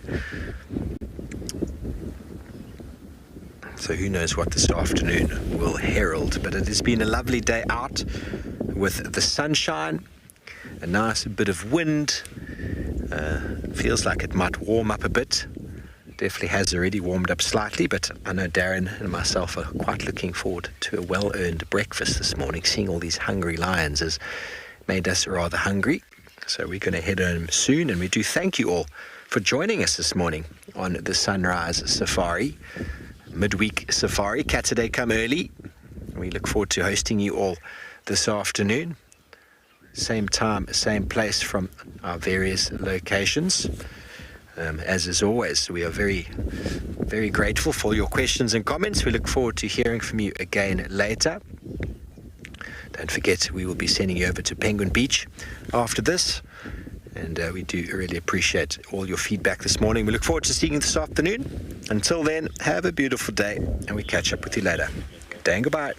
So who knows what this afternoon will herald. But it has been a lovely day out with the sunshine, a nice bit of wind. Feels like it might warm up a bit. Definitely has already warmed up slightly, but I know Darren and myself are quite looking forward to a well-earned breakfast this morning. Seeing all these hungry lions has made us rather hungry. So we're going to head home soon, and we do thank you all for joining us this morning on the Sunrise Safari, midweek safari. Saturday come early. We look forward to hosting you all this afternoon. Same time, same place from our various locations. As is always, we are very, very grateful for your questions and comments. We look forward to hearing from you again later. Don't forget, we will be sending you over to Penguin Beach after this. And we do really appreciate all your feedback this morning. We look forward to seeing you this afternoon. Until then, have a beautiful day, and we catch up with you later. Good day and goodbye.